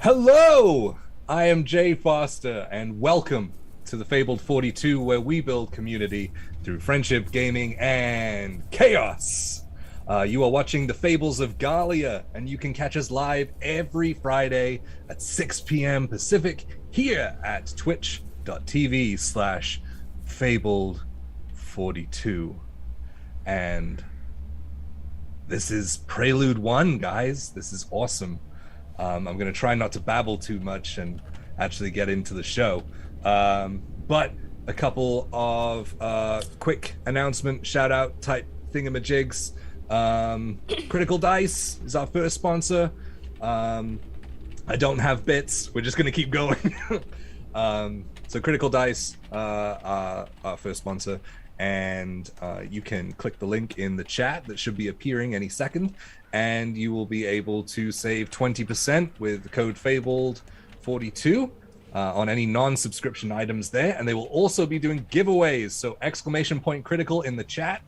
Hello! I am Jay Foster, and welcome to the Fabled 42, where we build community through friendship, gaming, and chaos. You are watching the Fables of Gahlia, and you can catch us live every Friday at 6 p.m. Pacific here at twitch.tv/Fabled42. And this is Prelude 1, guys. This is awesome. I'm going to try not to babble too much and actually get into the show. But a couple of quick announcement, shout out type thingamajigs. Critical Dice is our first sponsor. I don't have bits. We're just going to keep going. So Critical Dice, our first sponsor. And you can click the link in the chat that should be appearing any second, and you will be able to save 20% with the code Fabled42 on any non-subscription items there. And they will also be doing giveaways, so !critical in the chat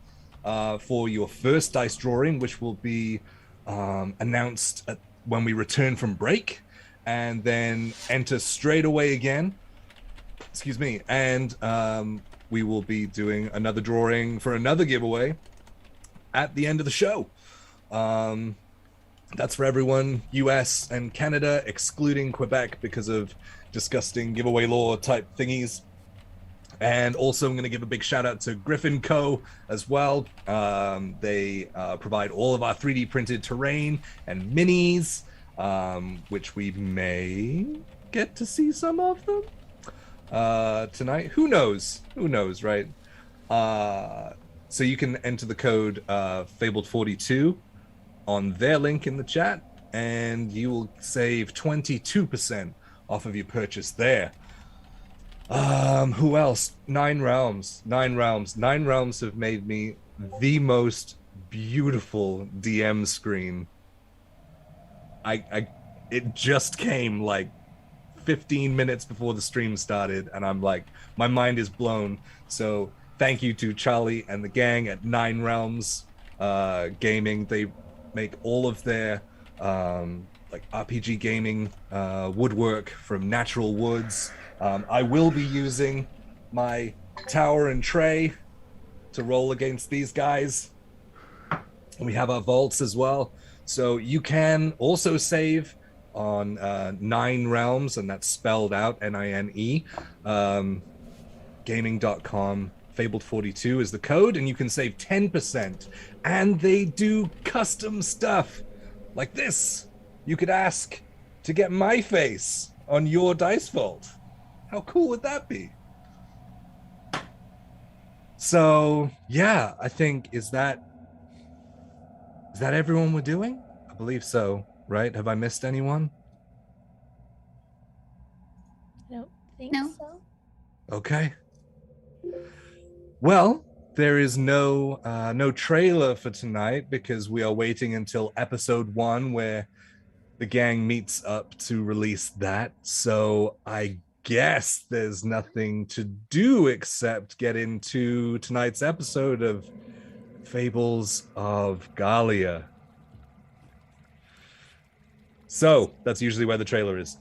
for your first dice drawing, which will be announced when we return from break, and then enter straight away again. Excuse me. And we will be doing another drawing for another giveaway at the end of the show. That's for everyone, US and Canada, excluding Quebec because of disgusting giveaway law type thingies. And also I'm going to give a big shout out to Griffin Co. as well. They provide all of our 3D printed terrain and minis, which we may get to see some of them tonight. Who knows, right? So you can enter the code Fabled42 on their link in the chat, and you will save 22% off of your purchase there. Who else? Nine Realms have made me the most beautiful DM screen. It just came like 15 minutes before the stream started, and I'm like, my mind is blown. So thank you to Charlie and the gang at Nine Realms Gaming. They make all of their like RPG gaming woodwork from natural woods. I will be using my tower and tray to roll against these guys. And we have our vaults as well. So you can also save on Nine Realms, and that's spelled out Nine. Gaming.com. Fabled42 is the code, and you can save 10%. And they do custom stuff like this. You could ask to get my face on your dice vault. How cool would that be? So yeah, I think is that everyone we're doing? I believe so, right? Have I missed anyone? I don't think so. Okay. Well, there is no trailer for tonight because we are waiting until episode 1 where the gang meets up to release that. So I guess there's nothing to do except get into tonight's episode of Fables of Gahlia. So that's usually where the trailer is.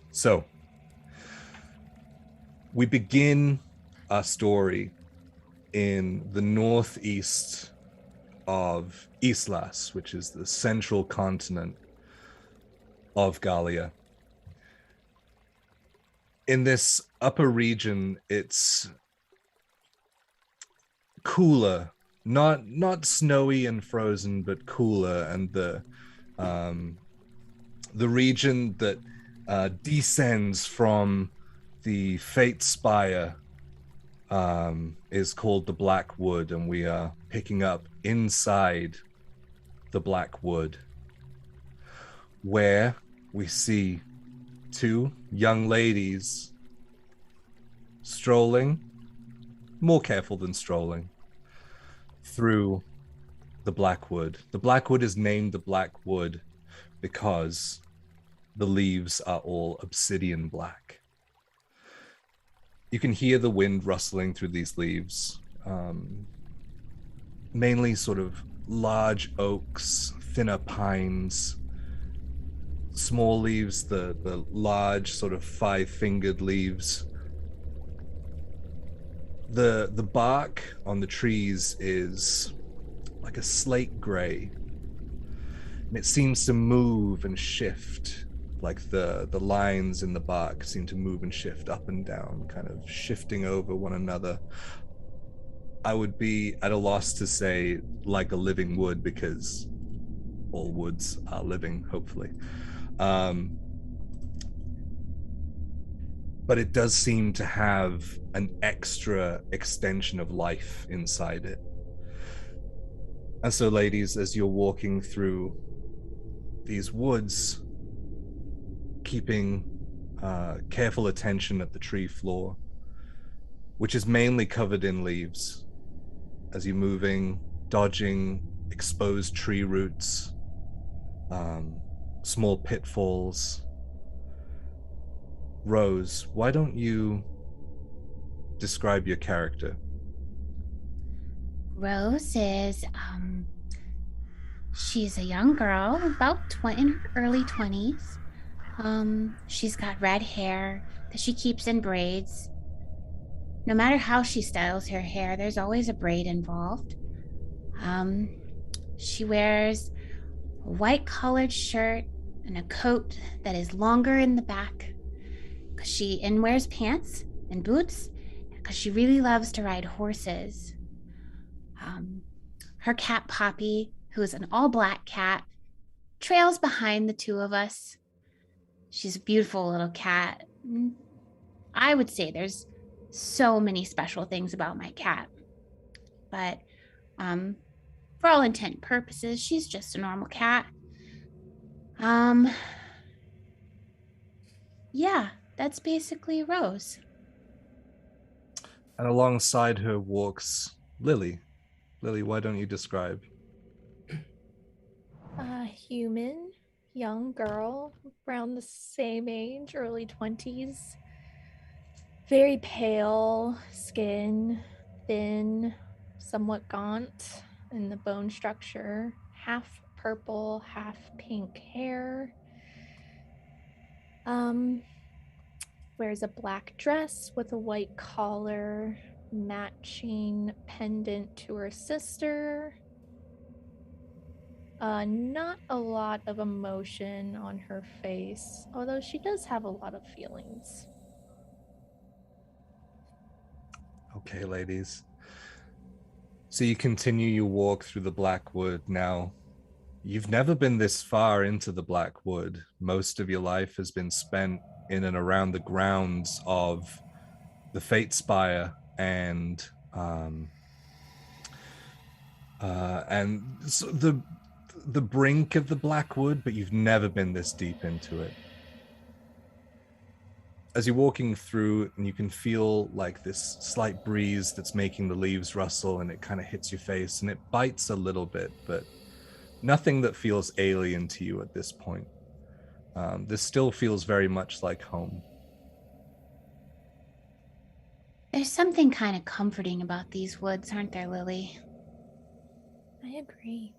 So we begin our story in the northeast of Islas, which is the central continent of Gahlia. In this upper region, it's cooler, not snowy and frozen, but cooler, and the region that descends from the Fate Spire is called the Blackwood, and we are picking up inside the Blackwood, where we see two young ladies strolling, more careful than strolling, through the Blackwood. The Blackwood is named the Blackwood because the leaves are all obsidian black. You can hear the wind rustling through these leaves, mainly sort of large oaks, thinner pines, small leaves, the large sort of five-fingered leaves. The bark on the trees is like a slate gray, and it seems to move and shift, like the lines in the bark seem to move and shift up and down, kind of shifting over one another. I would be at a loss to say like a living wood, because all woods are living, hopefully. Um, but it does seem to have an extra extension of life inside it. And so, ladies, as you're walking through these woods, keeping careful attention at the tree floor, which is mainly covered in leaves, as you're moving, dodging exposed tree roots, small pitfalls. Rose, why don't you describe your character? Rose is, she's a young girl, about in her early 20s. She's got red hair that she keeps in braids. No matter how she styles her hair, there's always a braid involved. She wears a white collared shirt and a coat that is longer in the back, and wears pants and boots because she really loves to ride horses. Her cat Poppy, who is an all black cat, trails behind the two of us. She's a beautiful little cat. I would say there's so many special things about my cat, but for all intent and purposes, she's just a normal cat. Yeah, that's basically Rose. And alongside her walks Lily. Lily, why don't you describe? A human, young girl, around the same age, early 20s. Very pale skin, thin, somewhat gaunt in the bone structure, half purple, half pink hair. Wears a black dress with a white collar, matching pendant to her sister. Not a lot of emotion on her face, although she does have a lot of feelings. Okay, ladies. So you continue your walk through the Blackwood. Now, you've never been this far into the Blackwood. Most of your life has been spent in and around the grounds of the Fate Spire and so the brink of the Blackwood, but you've never been this deep into it. As you're walking through, and you can feel like this slight breeze that's making the leaves rustle, and it kind of hits your face and it bites a little bit, but nothing that feels alien to you at this point. This still feels very much like home. There's something kind of comforting about these woods, aren't there, Lily? I agree.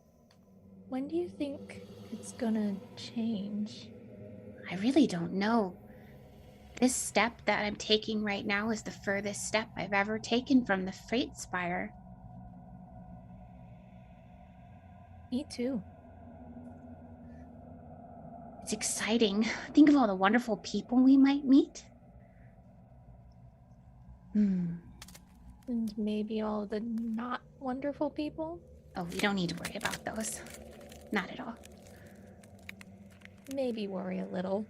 When do you think it's gonna change? I really don't know. This step that I'm taking right now is the furthest step I've ever taken from the Fate Spire. Me too. It's exciting. Think of all the wonderful people we might meet. And maybe all the not wonderful people? Oh, we don't need to worry about those. Not at all. Maybe worry a little.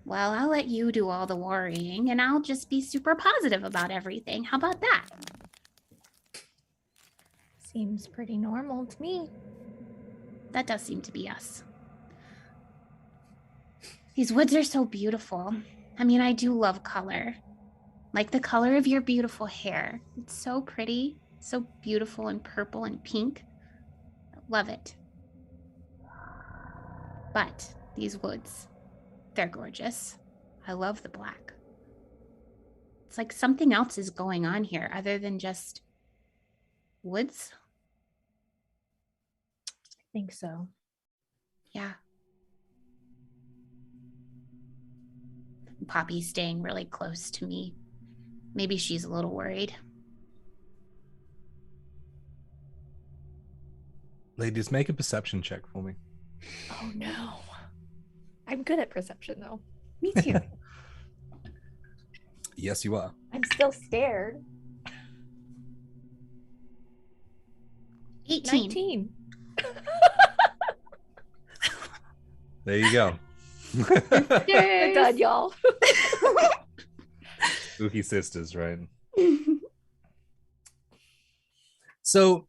Well, I'll let you do all the worrying, and I'll just be super positive about everything. How about that? Seems pretty normal to me. That does seem to be us. These woods are so beautiful. I mean, I do love color. Like the color of your beautiful hair. It's so pretty, so beautiful and purple and pink. I love it. But these woods, they're gorgeous. I love the black. It's like something else is going on here other than just woods. I think so. Yeah. Poppy's staying really close to me. Maybe she's a little worried. Ladies, make a perception check for me. Oh no. I'm good at perception though. Me too. Yes, you are. I'm still scared. 18. 19. There you go. We're done, y'all. Spooky sisters, right? So,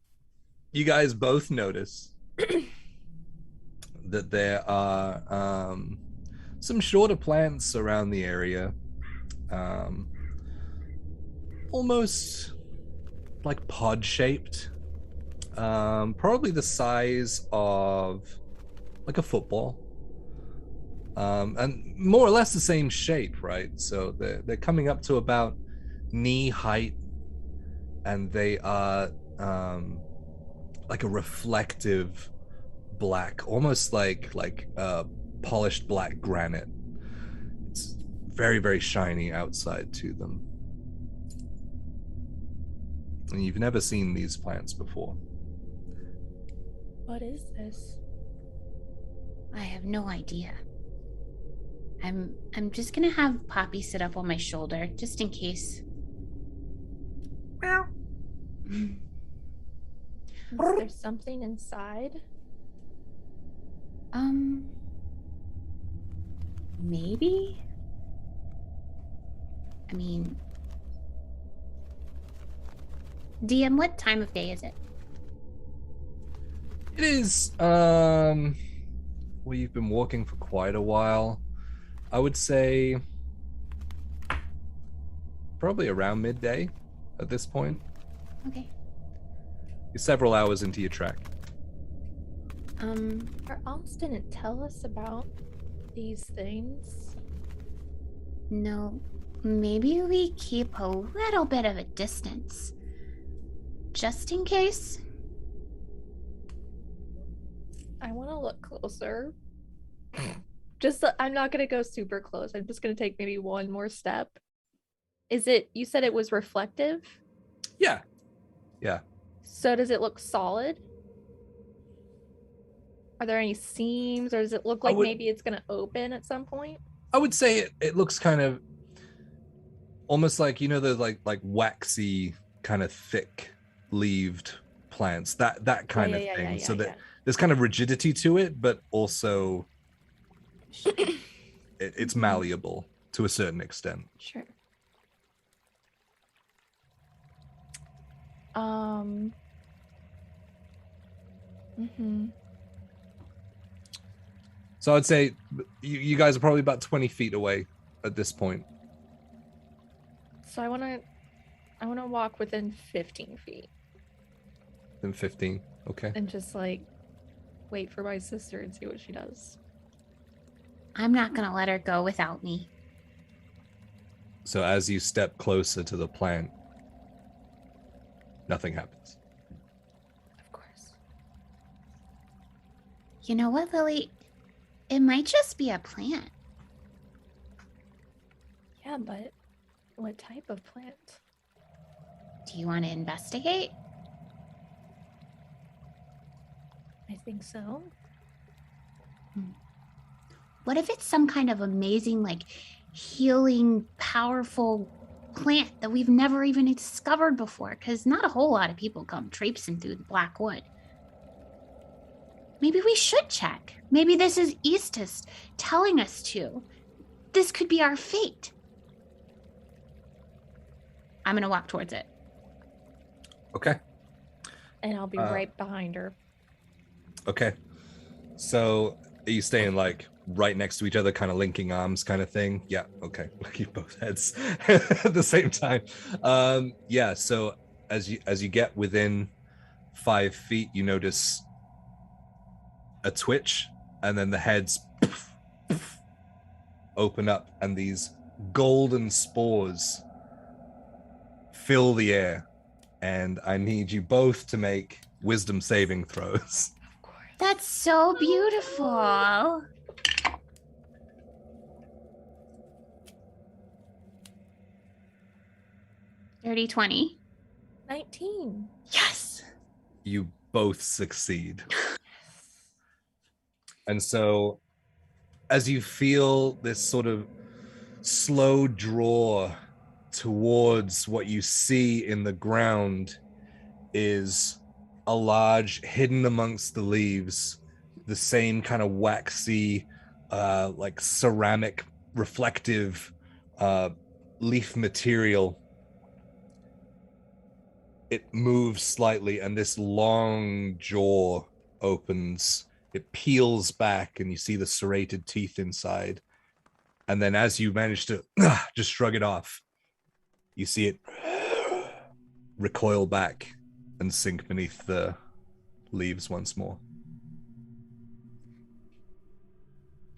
you guys both notice that there are some shorter plants around the area, almost like pod-shaped, probably the size of like a football, and more or less the same shape, right? So they're coming up to about knee height, and they are like a reflective black, almost like polished black granite. It's very, very shiny outside to them. And you've never seen these plants before. What is this? I have no idea. I'm just gonna have Poppy sit up on my shoulder just in case. Meow. Is there something inside? Maybe? I mean, DM, what time of day is it? It is, well, you've been walking for quite a while. I would say probably around midday at this point. Okay. You're several hours into your trek. Our alms didn't tell us about these things. No. Maybe we keep a little bit of a distance. Just in case. I want to look closer. I'm not going to go super close. I'm just going to take maybe one more step. You said it was reflective? Yeah. Yeah. So does it look solid? Are there any seams, or does it look like maybe it's going to open at some point? I would say it looks kind of almost like, you know, the like waxy kind of thick leaved plants, that kind of thing. So that there's kind of rigidity to it, but also it's malleable to a certain extent. Sure. So I'd say you guys are probably about 20 feet away at this point. So I want to walk within 15 feet. Then 15. Okay. And just like wait for my sister and see what she does. I'm not gonna let her go without me. So as you step closer to the plant, nothing happens. Of course. You know what, Lily? It might just be a plant. Yeah, but what type of plant? Do you want to investigate? I think so. What if it's some kind of amazing, like, healing, powerful plant that we've never even discovered before? Because not a whole lot of people come traipsing through the Blackwood. Maybe we should check. Maybe this is Eastus telling us to. This could be our fate. I'm going to walk towards it. Okay. And I'll be right behind her. Okay. So are you staying like right next to each other, kind of linking arms kind of thing? Yeah. Okay. Keep both heads at the same time. Yeah. So as you get within 5 feet, you notice a twitch, and then the heads open up, and these golden spores fill the air. And I need you both to make wisdom saving throws. Of course. That's so beautiful. Dirty 20. 19. Yes. You both succeed. And so as you feel this sort of slow draw towards what you see in the ground is a large, hidden amongst the leaves, the same kind of waxy, like ceramic reflective leaf material. It moves slightly and this long jaw opens. It peels back and you see the serrated teeth inside. And then as you manage to just shrug it off, you see it recoil back and sink beneath the leaves once more.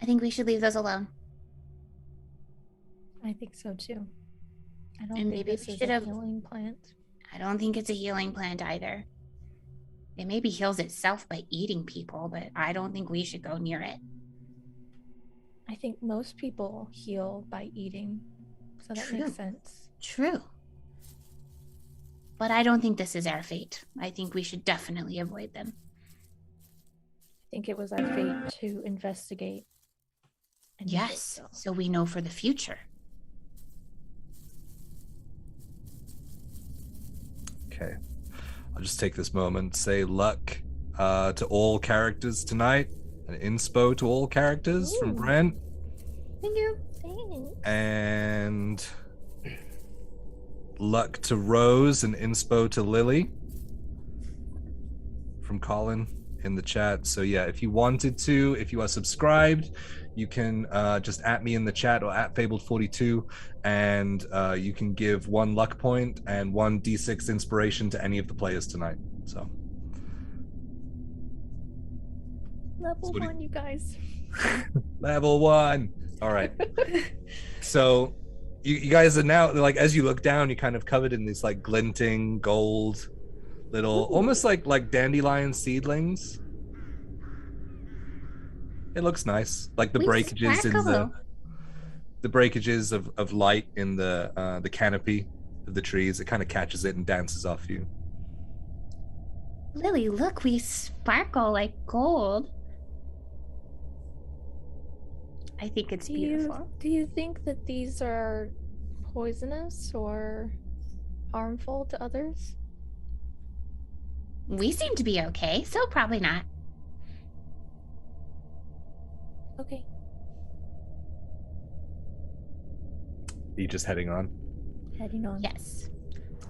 I think we should leave those alone. I think so too. I don't And think maybe this we is should a have- healing plant. I don't think it's a healing plant either. It maybe heals itself by eating people, but I don't think we should go near it. I think most people heal by eating, so that True. makes sense. True. But I don't think this is our fate. I think we should definitely avoid them. I think it was our fate to investigate. And we did Yes, so. so we know for the future. Okay. I'll just take this moment to say luck to all characters tonight. An inspo to all characters from Ooh. Brent. Thank you. Thanks. And luck to Rose and inspo to Lily from Colin in the chat. So yeah, if you wanted to, if you are subscribed, you can just at me in the chat or at Fabled42, and you can give 1 luck point and 1 d6 inspiration to any of the players tonight. So Level So what do 1, you guys. level 1. All right. So you guys are now, like, as you look down, you're kind of covered in these like glinting gold little, Ooh. almost like dandelion seedlings. It looks nice, like the We breakages in sparkle. the breakages of light in the canopy of the trees. It kind of catches it and dances off you. Lily, look, we sparkle like gold. I think it's beautiful. Do you think that these are poisonous or harmful to others? We seem to be okay, so probably not. Okay. Are you just heading on? Heading on. Yes.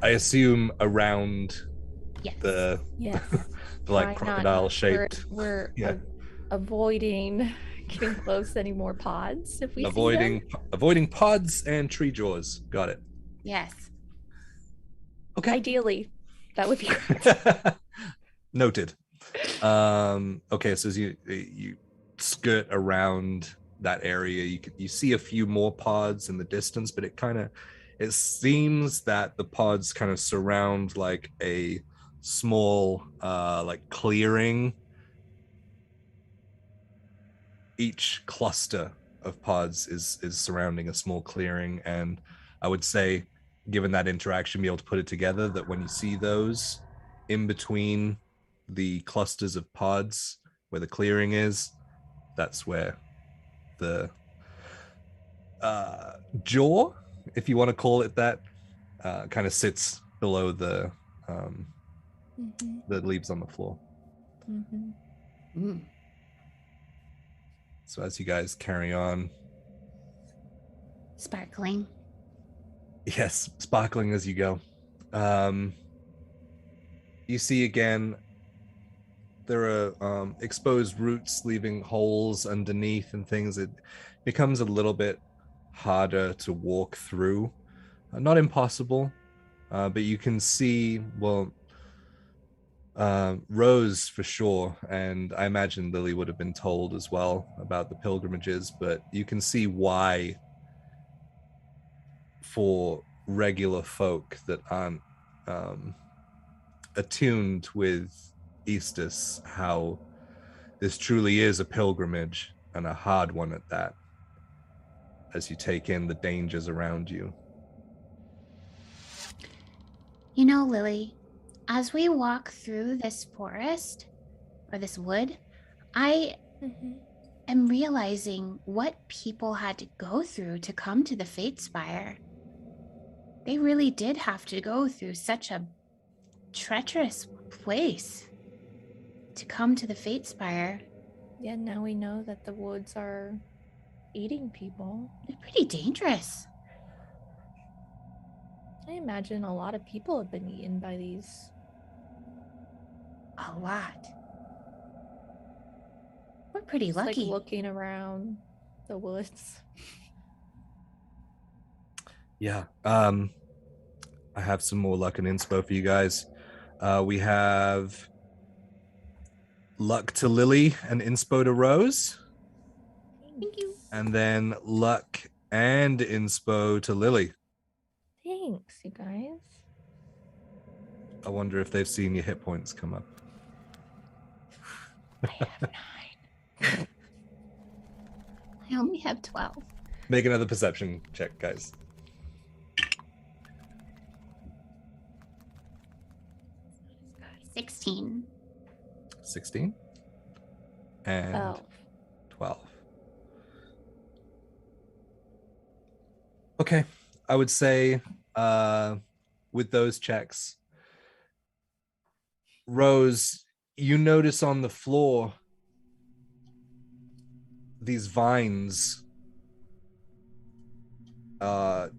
I assume around Yes. the Yes. like Try not- crocodile shaped. We're Yeah. avoiding getting close to any more pods if we Avoiding pods and tree jaws. Got it. Yes. see them. Okay. Ideally, that would be great. Noted. Okay, so as you skirt around that area, you see a few more pods in the distance, but it seems that the pods kind of surround like a small like clearing. Each cluster of pods is surrounding a small clearing, and I would say, given that interaction, be able to put it together that when you see those in between the clusters of pods where the clearing is, that's where the jaw, if you want to call it that, kind of sits below the leaves on the floor. Mm. So as you guys carry on, Sparkling. yes, sparkling as you go, you see again there are exposed roots leaving holes underneath and things. It becomes a little bit harder to walk through. Not impossible, but you can see, well, Rose for sure, and I imagine Lily would have been told as well about the pilgrimages, but you can see why for regular folk that aren't attuned with Eastus, how This truly is a pilgrimage, and a hard one at that, as you take in the dangers around you. You know, Lily, as we walk through this forest or this wood, I am realizing what people had to go through to come to the Fatespire. They really did have to go through such a treacherous place to come to the Fatespire. Yeah, now we know that the woods are eating people. They're pretty dangerous. I imagine a lot of people have been eaten by these. A lot. We're pretty Just lucky. like looking around the woods. Yeah. I have some more luck and inspo for you guys. We have luck to Lily and inspo to Rose. Thank you. And then luck and inspo to Lily. Thanks, you guys. I wonder if they've seen your hit points come up. I have 9. I only have 12. Make another perception check, guys. 16. 16 and 12. Okay, I would say with those checks, Rose, you notice on the floor these vines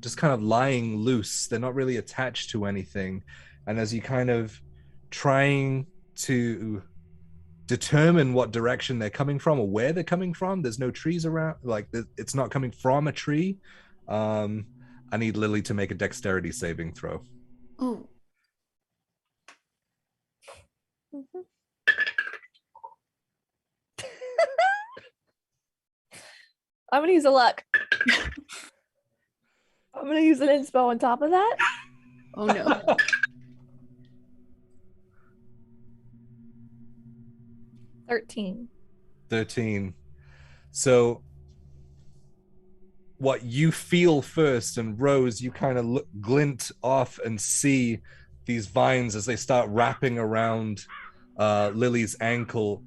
just kind of lying loose. They're not really attached to anything. And as you kind of trying to determine what direction they're coming from or where they're coming from, there's no trees around, like it's not coming from a tree. I need Lily to make a dexterity saving throw. Ooh. I'm gonna use a luck. I'm gonna use an inspo on top of that. Oh no. 13. So what you feel first, and Rose, you kind of glint off and see these vines as they start wrapping around Lily's ankle,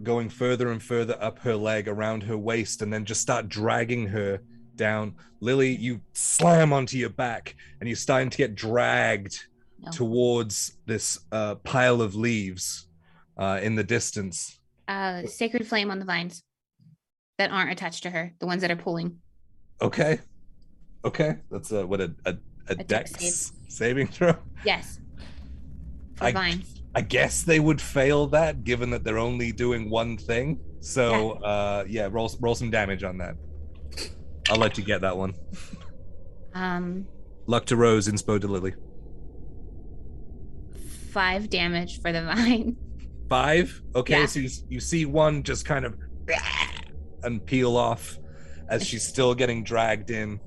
going further and further up her leg, around her waist, and then just start dragging her down. Lily, you slam onto your back and you're starting to get dragged towards this pile of leaves in the distance. Sacred flame on the vines that aren't attached to her, the ones that are pulling. Okay. That's a dex saving throw? Yes. For vines. I guess they would fail that, given that they're only doing one thing. So, roll some damage on that. I'll let you get that one. Luck to Rose, inspo to Lily. 5 damage for the vine. 5? Okay, Yeah. so you see one just kind of and peel off as she's still getting dragged in.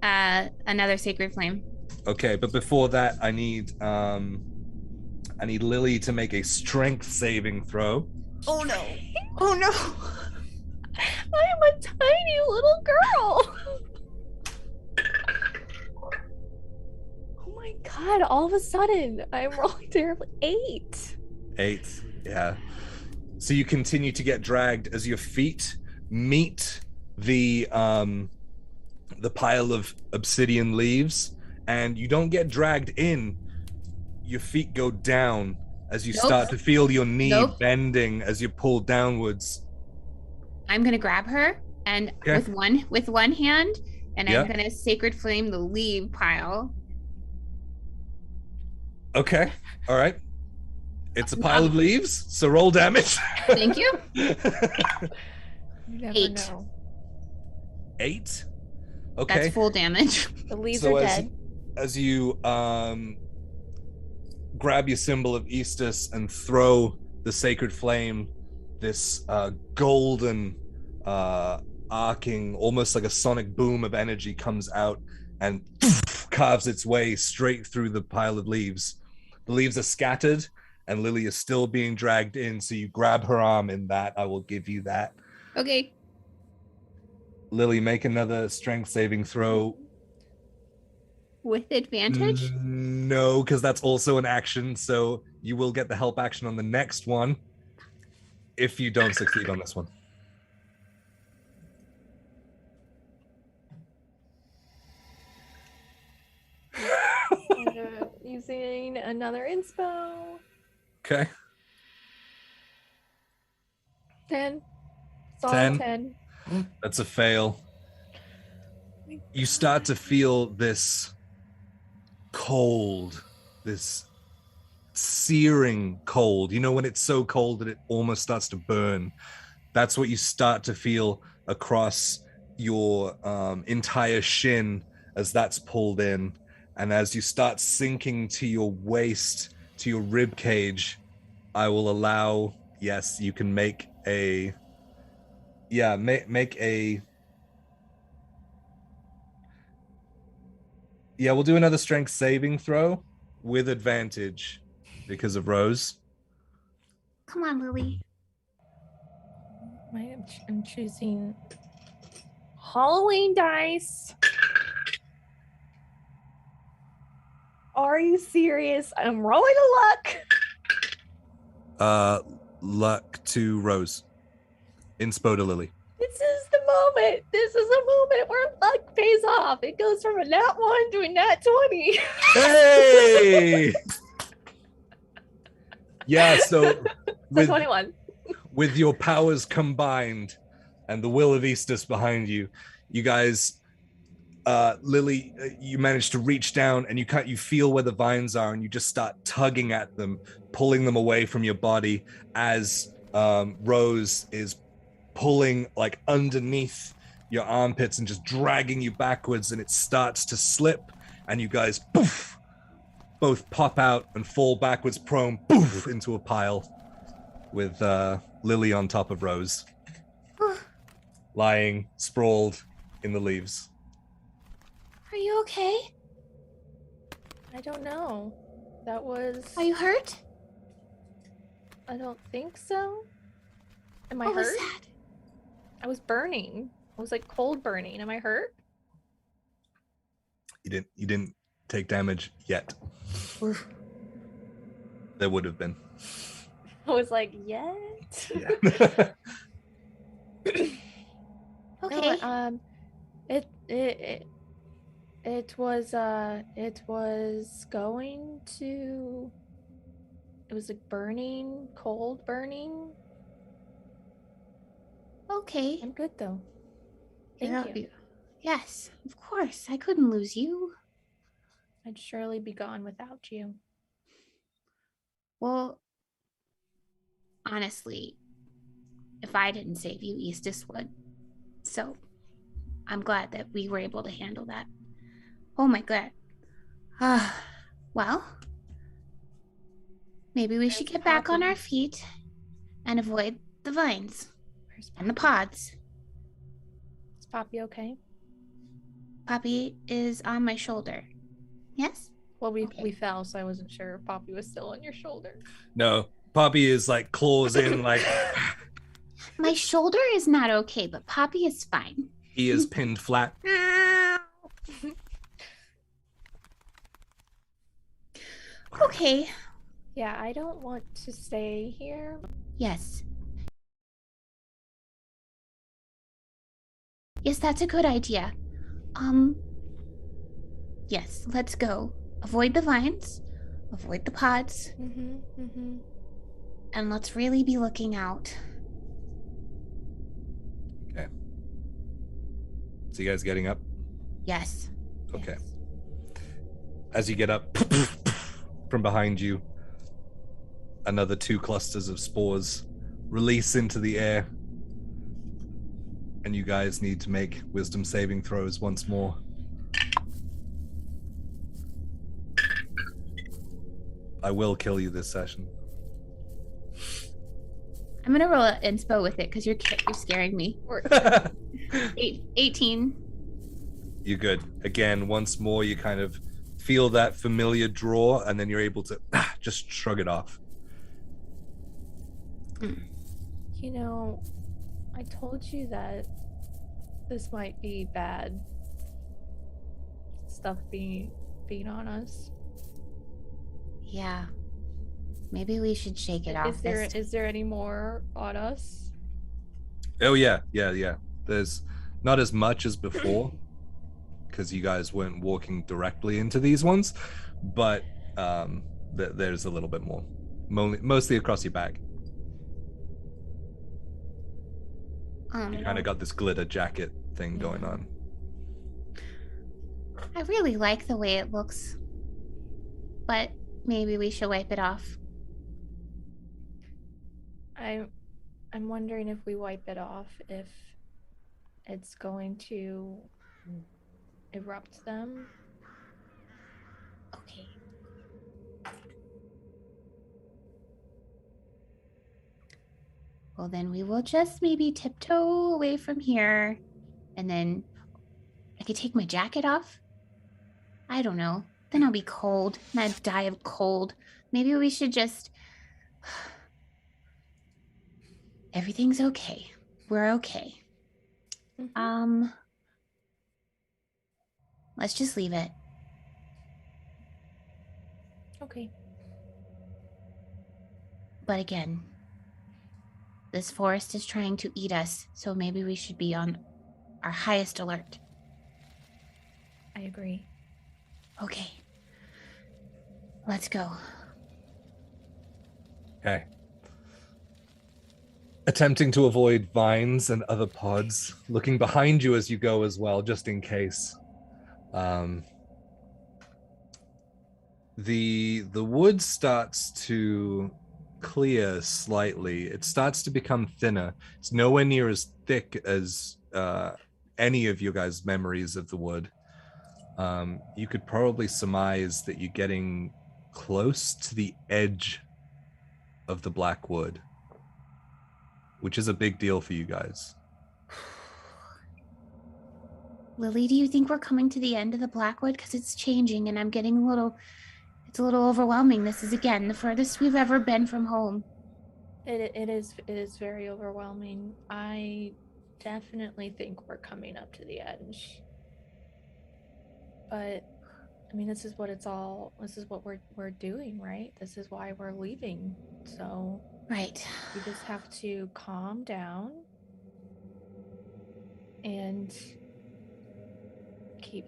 Another sacred flame. Okay, but before that, I need Lily to make a strength saving throw. Oh no. Oh no. I am a tiny little girl. Oh my god, all of a sudden, I'm rolling terribly. 8. 8, yeah. So you continue to get dragged as your feet meet the pile of obsidian leaves, and you don't get dragged in. Your feet go down as you start to feel your knee bending as you pull downwards. I'm gonna grab her and with one hand, and I'm gonna sacred flame the leaf pile. Okay, all right. It's a pile of leaves, so roll damage. Thank you. You never 8. know. 8? Okay. That's full damage. The leaves are dead. As you grab your symbol of Eastus and throw the sacred flame, this golden arcing, almost like a sonic boom of energy comes out and carves its way straight through the pile of leaves. The leaves are scattered, and Lily is still being dragged in. So you grab her arm in that. I will give you that. Okay. Lily, make another strength saving throw. With advantage? No, because that's also an action. So you will get the help action on the next one if you don't succeed on this one. Using another inspo. Okay. 10. Solid 10. 10. That's a fail. You start to feel this cold, this searing cold. You know when it's so cold that it almost starts to burn? That's what you start to feel across your entire shin as that's pulled in. And as you start sinking to your waist, to your rib cage, I will allow, yes, you can make a, we'll do another strength saving throw with advantage because of Rose. Come on, Lily. I'm choosing Halloween dice. Are you serious? I'm rolling a luck. Luck to Rose. Inspo to Lily. This is the moment. This is a moment where luck pays off. It goes from a nat 1 to a nat 20. Hey! Yeah, so with 21. With your powers combined and the will of Eastus behind you, you guys, Lily, you manage to reach down and you feel where the vines are and you just start tugging at them, pulling them away from your body as Rose is pulling like underneath your armpits and just dragging you backwards, and it starts to slip and you guys poof, both pop out and fall backwards prone poof, into a pile with Lily on top of Rose, lying sprawled in the leaves. Are you okay? I don't know. That was... Are you hurt? I don't think so. Am I What hurt? was that? I was burning. I was like cold burning. Am I hurt? You didn't take damage yet. There would have been. I was like, yet? Yeah. Okay. No, it was going to... It was like burning, cold burning. Okay. I'm good though. Thank Yeah, you. Yes, of course. I couldn't lose you. I'd surely be gone without you. Well, honestly, if I didn't save you, Eastus would. So I'm glad that we were able to handle that. Oh my god. Well, maybe we should get back on our feet and avoid the vines Where's and the Poppy? pods. Is Poppy okay? Poppy is on my shoulder. Yes? Well, we Okay. fell, so I wasn't sure if Poppy was still on your shoulder. No, Poppy is like claws in, like My shoulder is not okay, but Poppy is fine. he is pinned flat. Okay. Yeah, I don't want to stay here. Yes. Yes, that's a good idea. Yes, let's go. Avoid the vines, avoid the pods, and let's really be looking out. Okay. So you guys getting up? Yes. Okay. Yes. As you get up from behind you, another 2 clusters of spores release into the air. And you guys need to make wisdom saving throws once more. I will kill you this session. I'm gonna roll an inspo with it because you're scaring me. 18. You're good. Again, once more, you kind of feel that familiar draw, and then you're able to just shrug it off. You know, I told you that this might be bad. Stuff being on us. Yeah. Maybe we should shake it off. Is there any more on us? Oh yeah. There's not as much as before because you guys weren't walking directly into these ones, but there's a little bit more, mostly across your back. You kind of got this glitter jacket thing going on. I really like the way it looks, but maybe we should wipe it off. I'm wondering if we wipe it off, if it's going to erupt them. Okay. Well, then we will just maybe tiptoe away from here, and then I could take my jacket off. I don't know. Then I'll be cold, and I'd die of cold. Maybe we should just. Everything's okay. We're okay. Mm-hmm. Let's just leave it. Okay. But again, this forest is trying to eat us, so maybe we should be on our highest alert. I agree. Okay. Let's go. Okay. Attempting to avoid vines and other pods, looking behind you as you go as well, just in case. The wood starts to clear slightly. It starts to become thinner. It's nowhere near as thick as any of your guys' memories of the wood. You could probably surmise that you're getting close to the edge of the Blackwood, which is a big deal for you guys. Lily, do you think we're coming to the end of the Blackwood? Because it's changing and I'm getting it's a little overwhelming. This is, again, the furthest we've ever been from home. It is very overwhelming. I definitely think we're coming up to the edge. But I mean, this is what we're doing, right? This is why we're leaving. So Right. we just have to calm down and keep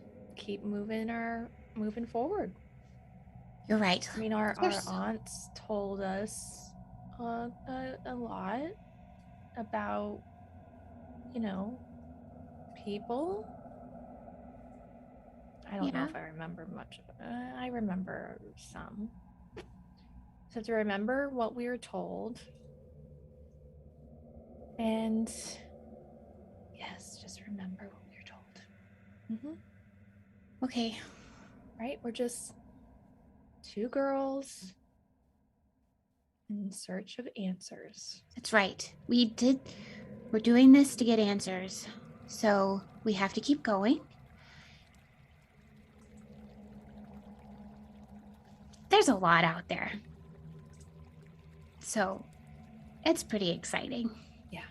moving forward. You're right. I mean, our aunts told us a lot about, people. I don't know if I remember much. I remember some. So to remember what we were told. And yes, just remember what we were told. Mm-hmm. Okay. Right? We're just two girls in search of answers. That's right. We're doing this to get answers. So we have to keep going. There's a lot out there. So it's pretty exciting. Yeah.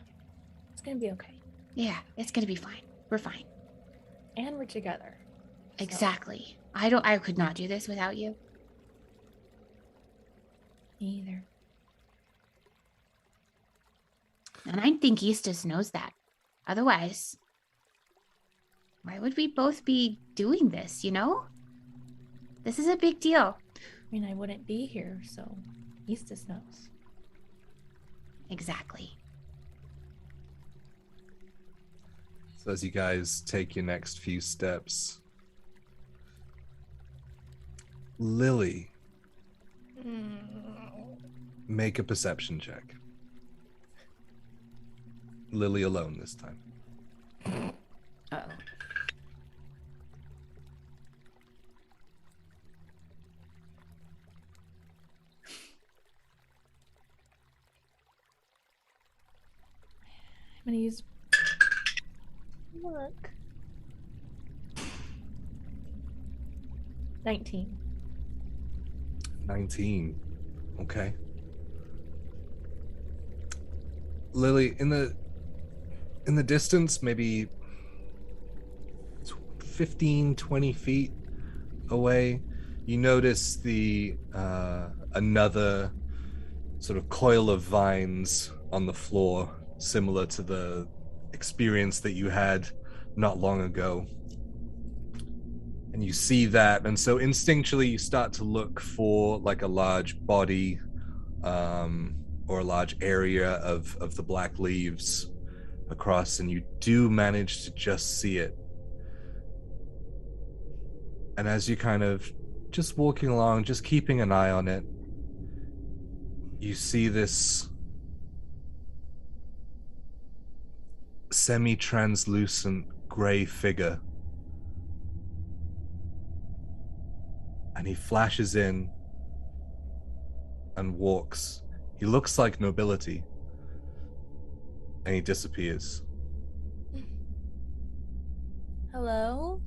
It's going to be okay. Yeah, it's going to be fine. We're fine. And we're together. Exactly. So. I could not do this without you. Me either. And I think Eastus knows that. Otherwise, why would we both be doing this, you know? This is a big deal. I mean, I wouldn't be here, so Eastus knows. Exactly. So as you guys take your next few steps, Lily, make a perception check. Lily alone this time. Uh-oh. I'm gonna use look. 19. 19. Okay. Lily, in the distance, maybe 15, 20 feet away, you notice the another sort of coil of vines on the floor, similar to the experience that you had not long ago. And you see that, and so instinctually you start to look for like a large body, or a large area of the black leaves across, and you do manage to just see it. And as you kind of just walking along, just keeping an eye on it, you see this semi-translucent gray figure. And he flashes in and walks. He looks like nobility. And he disappears. Hello?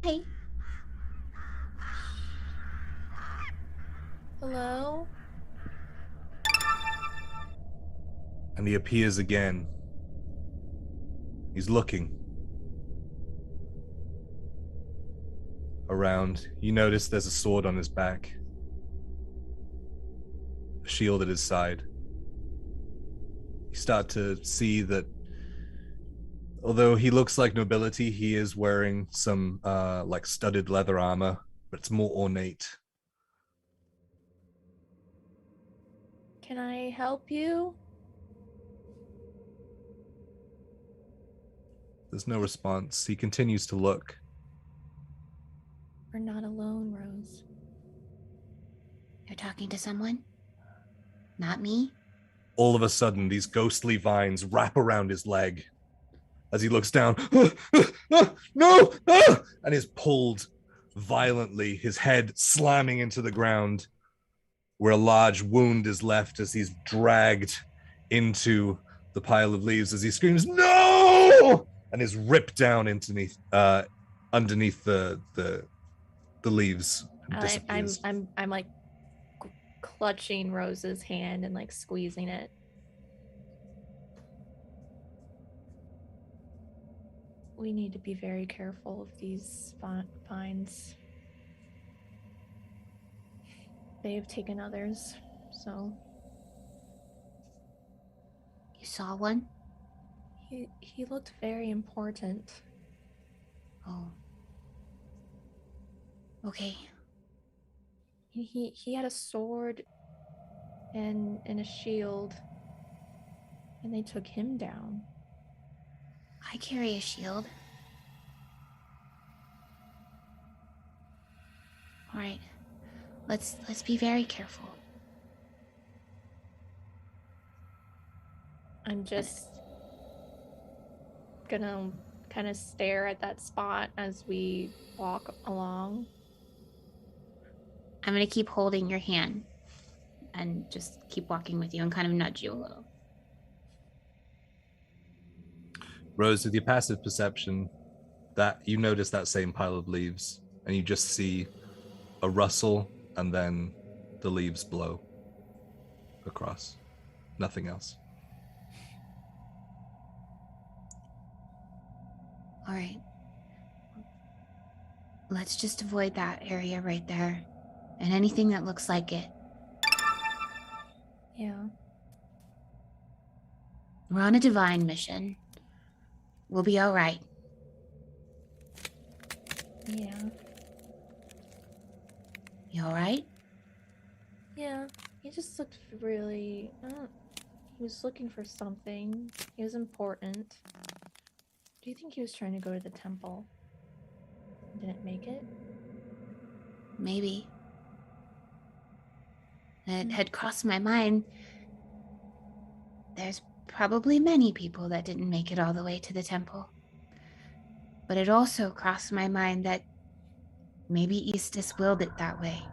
Hey, Hello? And he appears again. He's looking around. You notice there's a sword on his back, a shield at his side. You start to see that although he looks like nobility, he is wearing some like studded leather armor, but it's more ornate. Can I help you? There's no response. He continues to look. We're not alone, Rose. you're talking to someone? Not me? All of a sudden, these ghostly vines wrap around his leg as he looks down. No! And is pulled violently, his head slamming into the ground, where a large wound is left as he's dragged into the pile of leaves as he screams, "No!" and is ripped down underneath the leaves and disappears. I'm like clutching Rose's hand and like squeezing it. We need to be very careful of these vines. They have taken others, so You saw one? he looked very important. Oh. Okay. He had a sword and a shield, and they took him down. I carry a shield. All right. Let's be very careful. I'm just gonna kind of stare at that spot as we walk along. I'm gonna keep holding your hand and just keep walking with you and kind of nudge you a little. Rose, with your passive perception, that you notice that same pile of leaves, and you just see a rustle, and then the leaves blow across. Nothing else. All right. Let's just avoid that area right there and anything that looks like it. Yeah. We're on a divine mission. We'll be all right. Yeah. You all right? Yeah. He just looked really. He was looking for something. He was important. Do you think he was trying to go to the temple? Didn't make it? Maybe. It had crossed my mind. There's probably many people that didn't make it all the way to the temple. But it also crossed my mind that maybe Eastus willed it that way.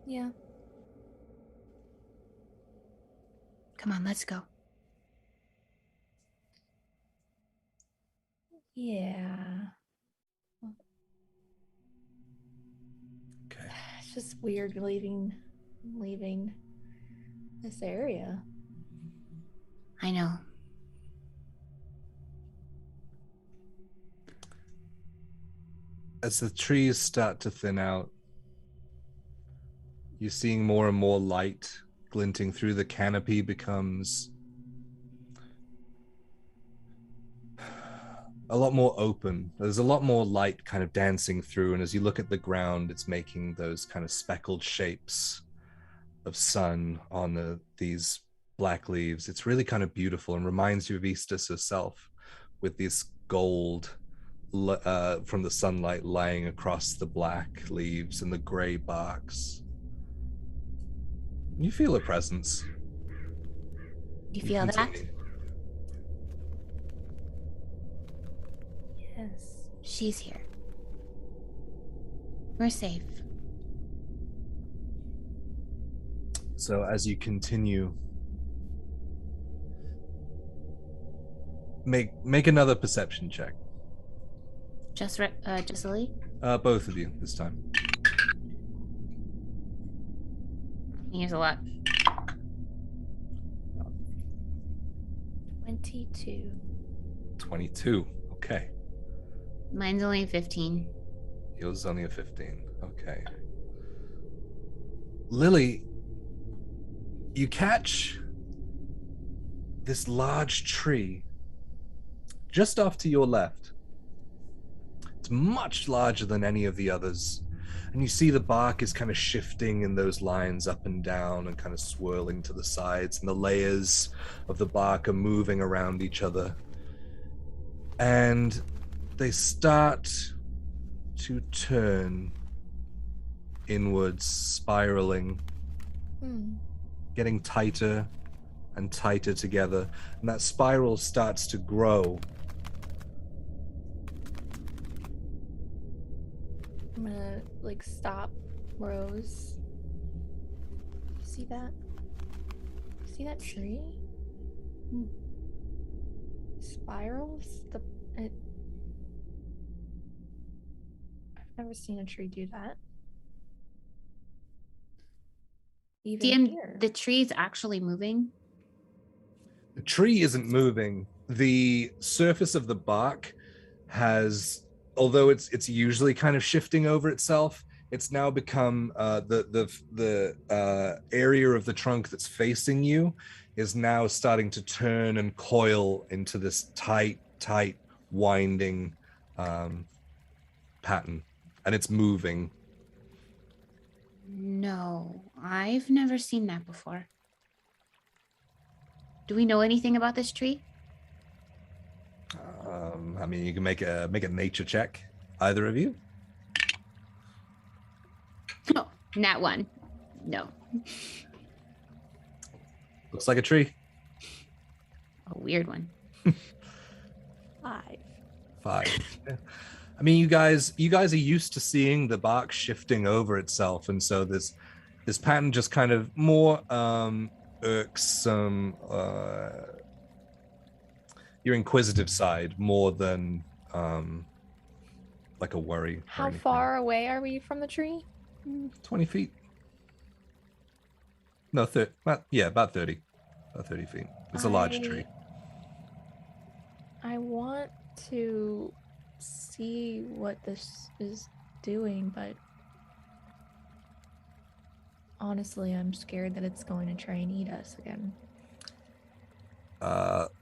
Yeah. Come on, let's go. Yeah. Okay. It's just weird leaving This area. I know. As the trees start to thin out, you're seeing more and more light glinting through. The canopy becomes a lot more open. There's a lot more light kind of dancing through, and as you look at the ground, it's making those kind of speckled shapes of sun on these black leaves. It's really kind of beautiful and reminds you of Eastus herself, with this gold from the sunlight lying across the black leaves and the gray barks. You feel a presence. You feel that? Yes. She's here. We're safe. So as you continue, make another perception check. Just Lily? Both of you this time. Here's a lot. 22. 22. Okay. Mine's only 15. Yours is only a 15. Okay. Lily, you catch this large tree just off to your left. It's much larger than any of the others. And you see the bark is kind of shifting in those lines up and down and kind of swirling to the sides. And the layers of the bark are moving around each other. And they start to turn inwards, spiraling, getting tighter and tighter together. And that spiral starts to grow. I'm gonna stop Rose. You see that? You see that tree? Spirals? I've never seen a tree do that. Even DM, here. the tree's actually moving. The tree isn't moving. The surface of the bark has, although it's usually kind of shifting over itself, it's now become the area of the trunk that's facing you is now starting to turn and coil into this tight winding pattern, and it's moving. No, I've never seen that before. Do we know anything about this tree? I mean, you can make a nature check, either of you. No, nat 1. No. Looks like a tree. A weird one. 5. I mean, you guys are used to seeing the bark shifting over itself, and so this pattern just kind of more irksome your inquisitive side more than like a worry. How far away are we from the tree? 20 feet. No, about 30. About 30 feet. It's a large tree. I want to see what this is doing, but honestly, I'm scared that it's going to try and eat us again.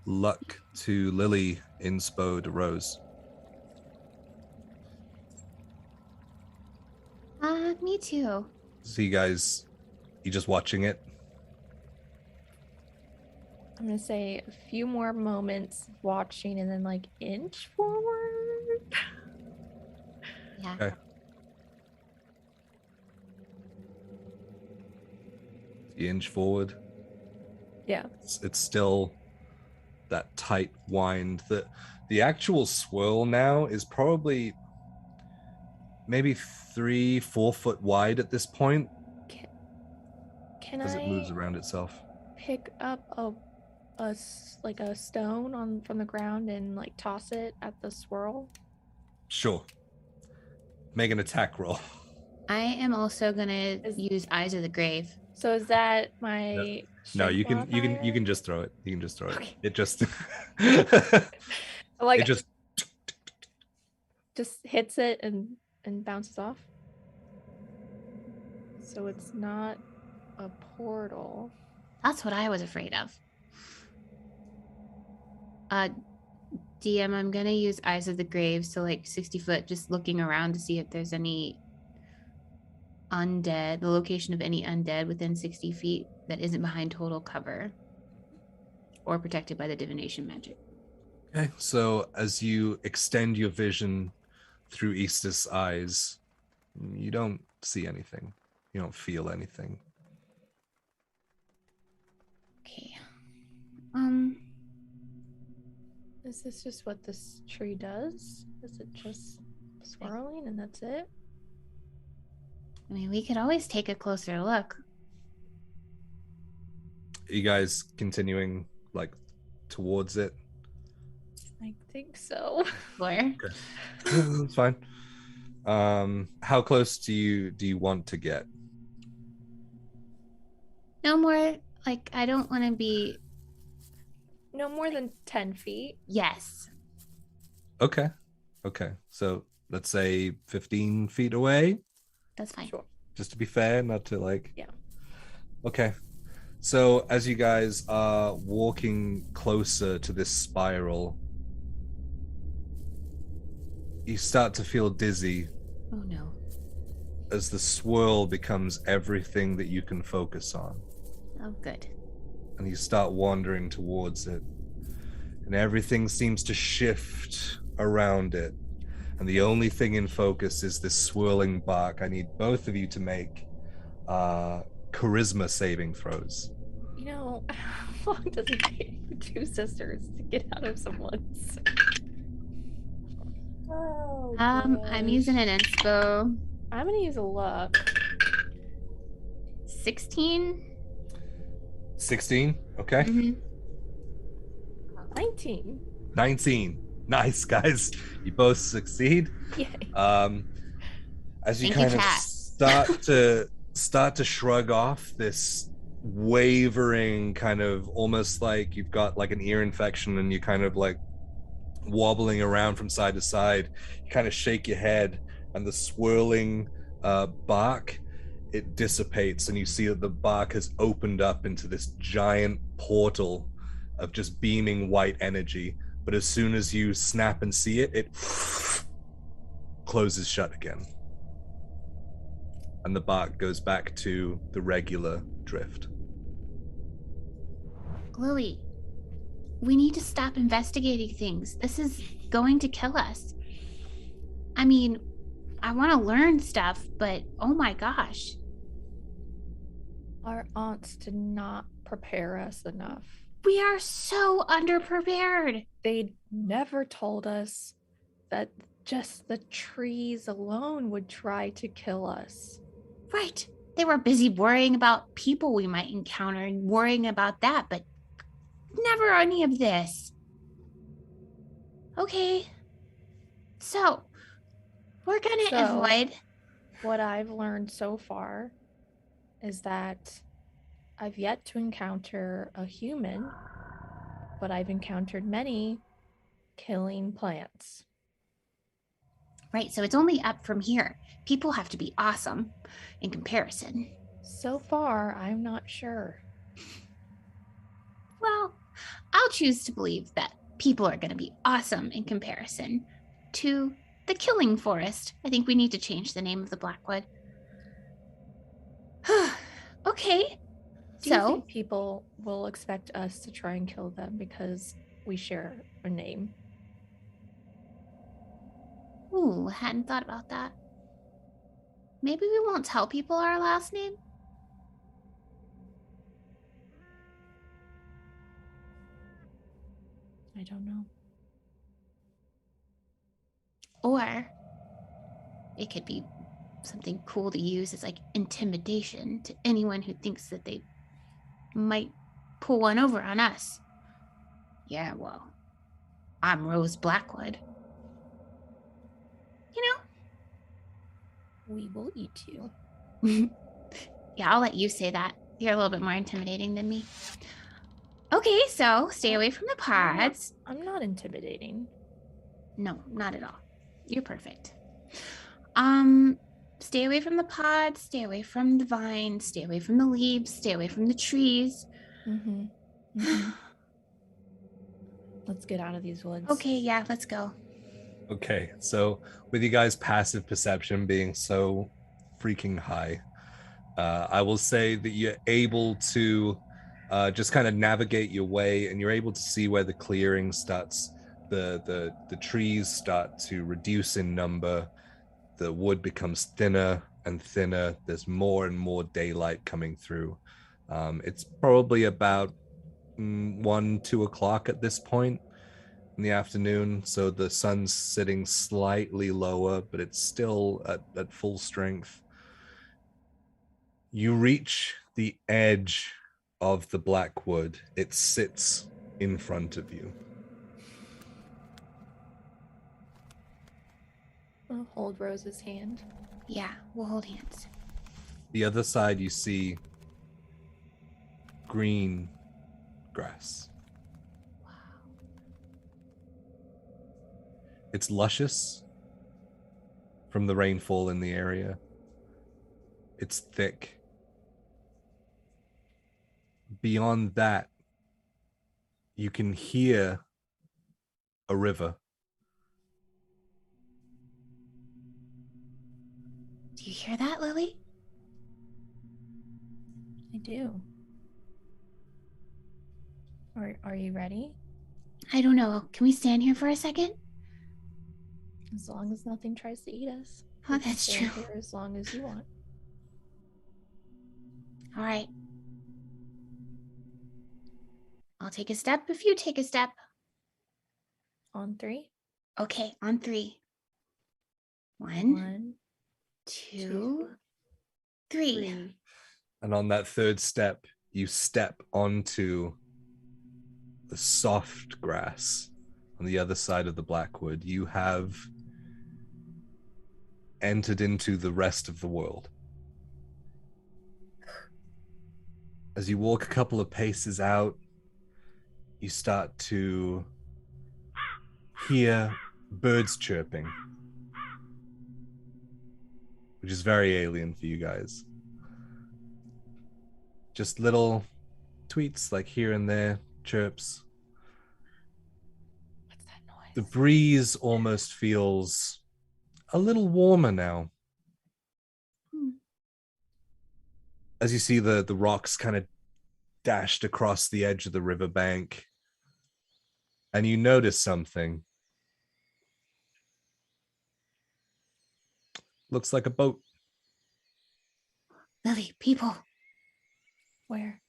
Luck to Lily, inspo to Rose. Me too. So you just watching it? I'm gonna say a few more moments watching and then inch forward. Yeah. Okay. You inch forward. Yeah. It's still that tight wind. The actual swirl now is probably maybe 3-4 foot wide at this point. Can as I it moves around itself. pick up a stone from the ground and toss it at the swirl? Sure. Make an attack roll. I am also gonna use Eyes of the Grave. So is that my No, shape on you fire? can just throw it. You can just throw it. Okay. It just Like it just just hits it and bounces off. So it's not a portal. That's what I was afraid of. DM, I'm gonna use Eyes of the Grave, so like 60 foot, just looking around to see if there's any undead, the location of any undead within 60 feet that isn't behind total cover or protected by the divination magic. Okay, so as you extend your vision through Eastus' eyes, you don't see anything. You don't feel anything. Okay. Is this just what this tree does? Is it just swirling and that's it? I mean, we could always take a closer look. Are you guys continuing like towards it? I think so. Floor. That's fine. How close do you want to get? No more, like, I don't want to be. No more than 10 feet. Yes. Okay. So let's say 15 feet away, That's fine. Sure. just to be fair, not to like. Yeah. Okay. So as you guys are walking closer to this spiral, you start to feel dizzy Oh no. as the swirl becomes everything that you can focus on. Oh, good. And you start wandering towards it. And everything seems to shift around it. And the only thing in focus is this swirling bark. I need both of you to make charisma saving throws. You know, how long does it take for two sisters to get out of someone's? Oh, I'm gosh. using an inspo. I'm gonna use a luck. 16. 16, okay. Mm-hmm. 19. 19. Nice, guys. You both succeed. Yay. As you Thank you, kind of chat. start to shrug off this wavering kind of, almost like you've got like an ear infection and you kind of like wobbling around from side to side. You kind of shake your head and the swirling bark, it dissipates and you see that the bark has opened up into this giant portal of just beaming white energy. But as soon as you snap and see it, it closes shut again. And the bark goes back to the regular drift. Lily, we need to stop investigating things. This is going to kill us. I mean, I want to learn stuff, but oh my gosh. Our aunts did not prepare us enough. We are so underprepared. They never told us that just the trees alone would try to kill us. Right. They were busy worrying about people we might encounter and worrying about that, but never any of this. Okay. So, we're going to avoid. What I've learned so far is that I've yet to encounter a human, but I've encountered many killing plants. Right, so it's only up from here. People have to be awesome in comparison. So far, I'm not sure. Well, I'll choose to believe that people are going to be awesome in comparison to the Killing Forest. I think we need to change the name of the Blackwood. Okay. Do you think people will expect us to try and kill them because we share a name? Ooh, hadn't thought about that. Maybe we won't tell people our last name? I don't know. Or it could be something cool to use as like intimidation to anyone who thinks that they might pull one over on us. Yeah, well, I'm Rose Blackwood. You We will eat you. know? Yeah, I'll let you say that. You're a little bit more intimidating than me. Okay, so stay away from the pods. I'm not intimidating. No, not at all. You're perfect. Stay away from the pods, stay away from the vines, stay away from the leaves, stay away from the trees. Let's get out of these woods. Okay, yeah, let's go. Okay, so with you guys' passive perception being so freaking high, I will say that you're able to just kind of navigate your way, and you're able to see where the clearing starts. The trees start to reduce in number. The wood becomes thinner and thinner. There's more and more daylight coming through. It's probably about 1-2 o'clock at this point in the afternoon, so the sun's sitting slightly lower, but it's still at full strength. You reach the edge of the Blackwood. It sits in front of you. I'll hold Rose's hand. Yeah, we'll hold hands. The other side, you see green grass. Wow. It's luscious from the rainfall in the area. It's thick. Beyond that, you can hear a river. Do you hear that, Lily? I do. Are you ready? I don't know. Can we stand here for a second? As long as nothing tries to eat us. Oh, We can that's stand true. here as long as you want. All right. I'll take a step if you take a step. On 3. Okay, on 3. 1, 1, 2, 3. 3. And on that third step, you step onto the soft grass on the other side of the Blackwood. You have entered into the rest of the world. As you walk a couple of paces out, you start to hear birds chirping, which is very alien for you guys. Just little tweets like here and there, chirps. What's that noise? The breeze almost feels a little warmer now. As you see the rocks kind of dashed across the edge of the riverbank, and you notice something. Looks like a boat. Lily, people. Where?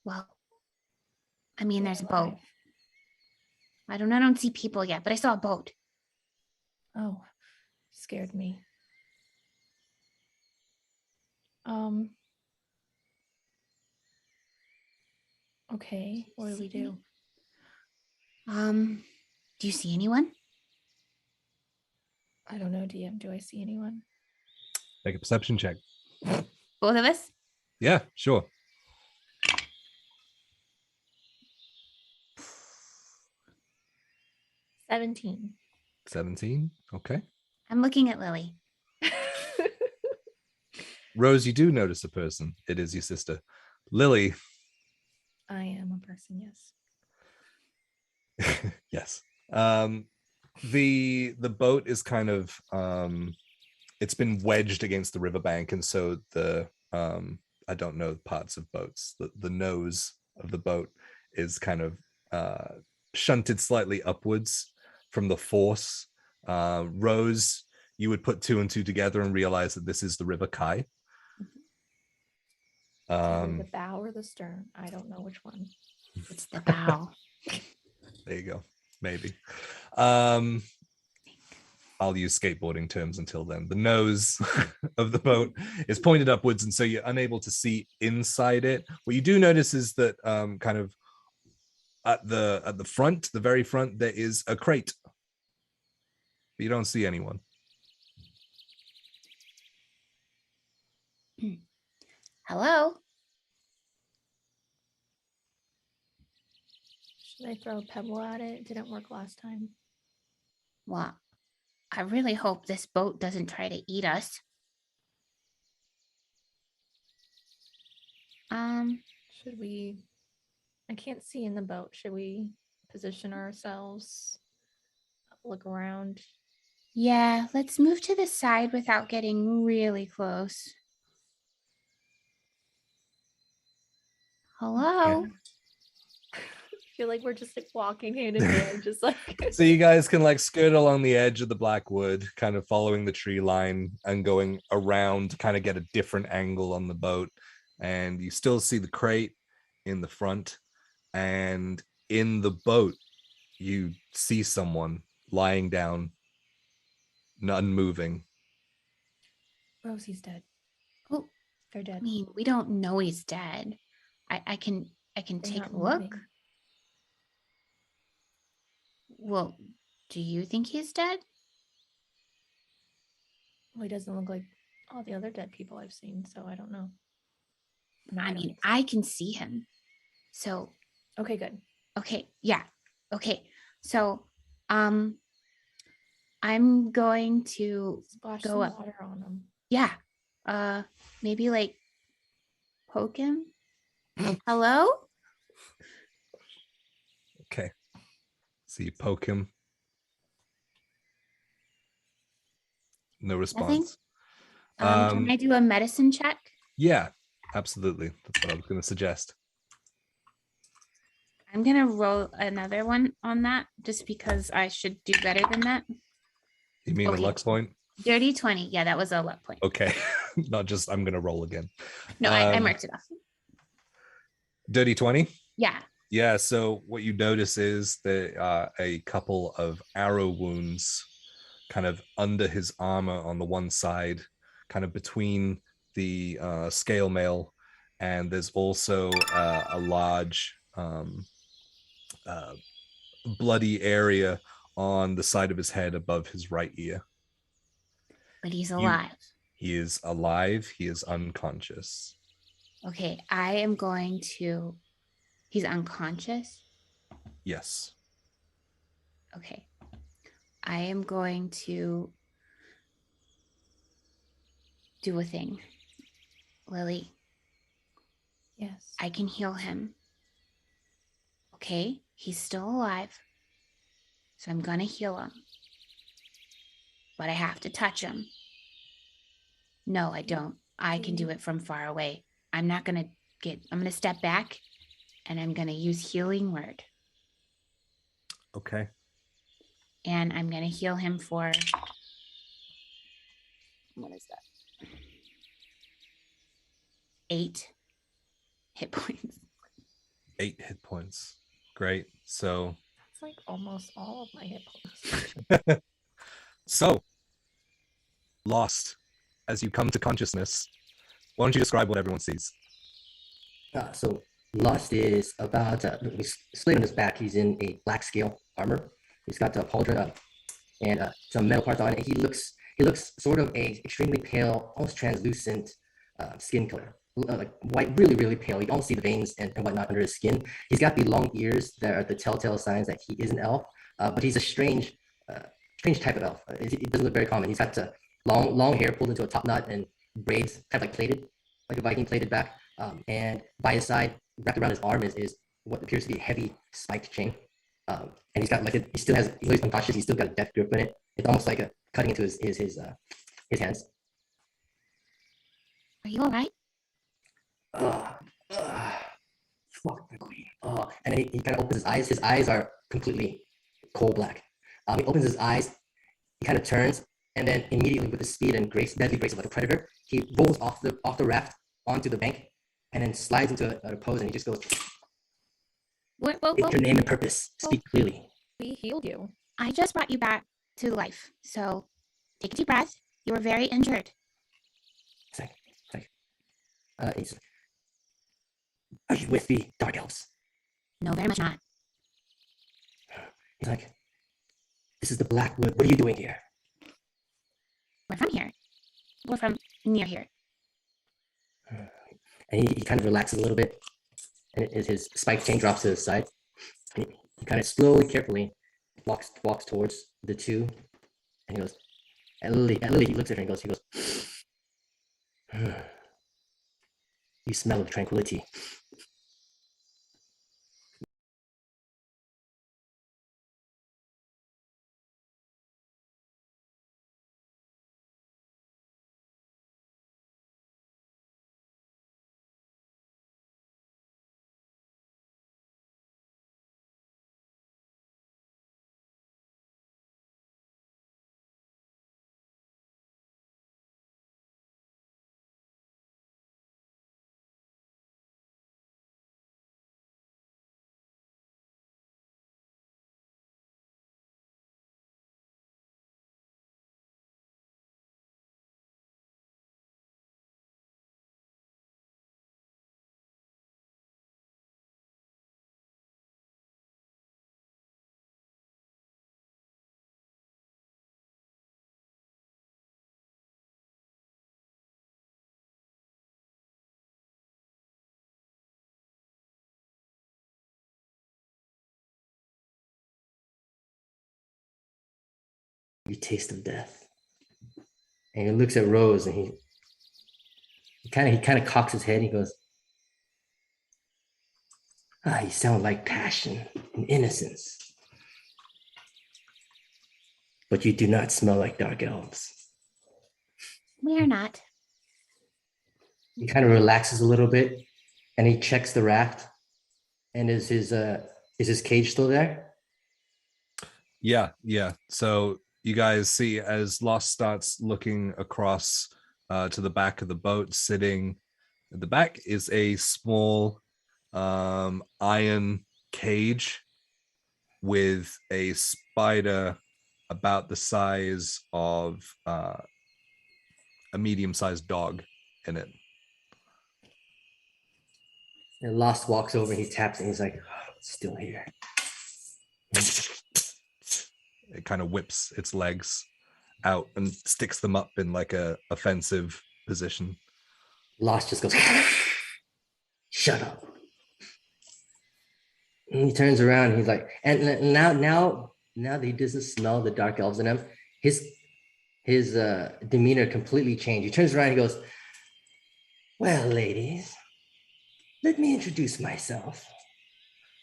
Well, I mean, They're there's a boat. alive. I don't see people yet, but I saw a boat. Oh, scared me. Okay, what do we do? Do you see anyone? I don't know, DM. Do I see anyone? Make a perception check. Both of us? Yeah, sure. 17. 17. Okay. I'm looking at Lily. Rose, you do notice a person. It is your sister. Lily. I am a person, yes. Yes. The boat is kind of it's been wedged against the riverbank, and so the I don't know parts of boats. The nose of the boat is kind of shunted slightly upwards from the force. Rose, you would put 2 and 2 together and realize that this is the River Kai. Either the bow or the stern. I don't know which one. It's the bow. There you go. Maybe. I'll use skateboarding terms until then. The nose of the boat is pointed upwards, and so you're unable to see inside it. What you do notice is that kind of at the front, the very front, there is a crate. But you don't see anyone. Hello? Should I throw a pebble at it? It didn't work last time. Well, I really hope this boat doesn't try to eat us. Should we? I can't see in the boat. Should we position ourselves? Look around. Yeah, let's move to the side without getting really close. Hello? I feel like we're just like walking hand in hand, just like. So you guys can like skirt along the edge of the Blackwood, kind of following the tree line and going around to kind of get a different angle on the boat. And you still see the crate in the front. And in the boat, you see someone lying down, unmoving. Rosie's dead. Oh, They're dead. I mean, we don't know he's dead. I can They're take not a look. moving. Well, do you think he's dead? Well, he doesn't look like all the other dead people I've seen, so I don't know. No, I don't mean, think so. I can see him. So, Okay, good. okay, yeah. Okay. So, I'm going to Splash go some up. water on him. Yeah. Maybe like poke him. Hello? Okay. So you poke him. No response. Can I do a medicine check? Yeah, absolutely. That's what I was going to suggest. I'm gonna roll another one on that just because I should do better than that. You mean Okay. a luck point? Dirty 20. Yeah, that was a luck point. Okay. Not just I'm going to roll again. No, I marked it off. Dirty 20? Yeah. Yeah, so what you notice is that a couple of arrow wounds kind of under his armor on the one side, kind of between the scale mail, and there's also a large bloody area on the side of his head above his right ear. But he's alive. He is alive. He is unconscious. Okay, I am going to. He's unconscious. Yes. Okay. I am going to do a thing. Lily, Yes. I can heal him. Okay, he's still alive. So I'm gonna heal him. But I have to touch him. No, I don't. I can do it from far away. I'm gonna step back and I'm gonna use healing word. Okay. And I'm gonna heal him for, what is that? 8 hit points. 8 hit points. Great. So It's like almost all of my hit points. So, lost as you come to consciousness. Why don't you describe what everyone sees? So Lust is about we split on his back. He's in a black scale armor. He's got the pauldron and some metal parts on it. He looks sort of a extremely pale, almost translucent skin color, like white, really, really pale. You don't see the veins and whatnot under his skin. He's got the long ears that are the telltale signs that he is an elf, but he's a strange type of elf. It doesn't look very common. He's got long hair pulled into a top knot and braids kind of like plaited, like a Viking plaited back. And by his side, wrapped around his arm is what appears to be a heavy spiked chain. And he's got like he still has, even though he's unconscious, he's still got a death grip in it. It's almost like cutting into his hands. Are you all right? Fuck the queen. And then he kind of opens his eyes. His eyes are completely coal black. He opens his eyes, he kind of turns, and then immediately with the speed and deadly grace of like a predator, he rolls off the raft onto the bank, and then slides into a pose, and he just goes, Whoa. "State your name and purpose. Speak clearly." We healed you. I just brought you back to life. So take a deep breath. You were very injured. It's like, are you with the Dark Elves? No, very much not. He's like, this is the Blackwood. What are you doing here? We're from here. We're from near here. And he kind of relaxes a little bit, and his spike chain drops to his side. And He kind of slowly, carefully walks towards the two, and he goes, at Lily, he looks at her and goes, you smell of tranquility. You taste of death. And he looks at Rose, and he kind of cocks his head. And he goes, you sound like passion and innocence, but you do not smell like dark elves. We are not. He kind of relaxes a little bit, and he checks the raft. And is his cage still there? Yeah. So you guys see as Lost starts looking across to the back of the boat, sitting at the back is a small iron cage with a spider about the size of a medium-sized dog in it. And Lost walks over and he taps and he's like, it's still here. It kind of whips its legs out and sticks them up in like a offensive position. Lost just goes, shut up. And he turns around and he's like, and now that he doesn't smell the dark elves in him, his demeanor completely changed. He turns around and he goes, well, ladies, let me introduce myself.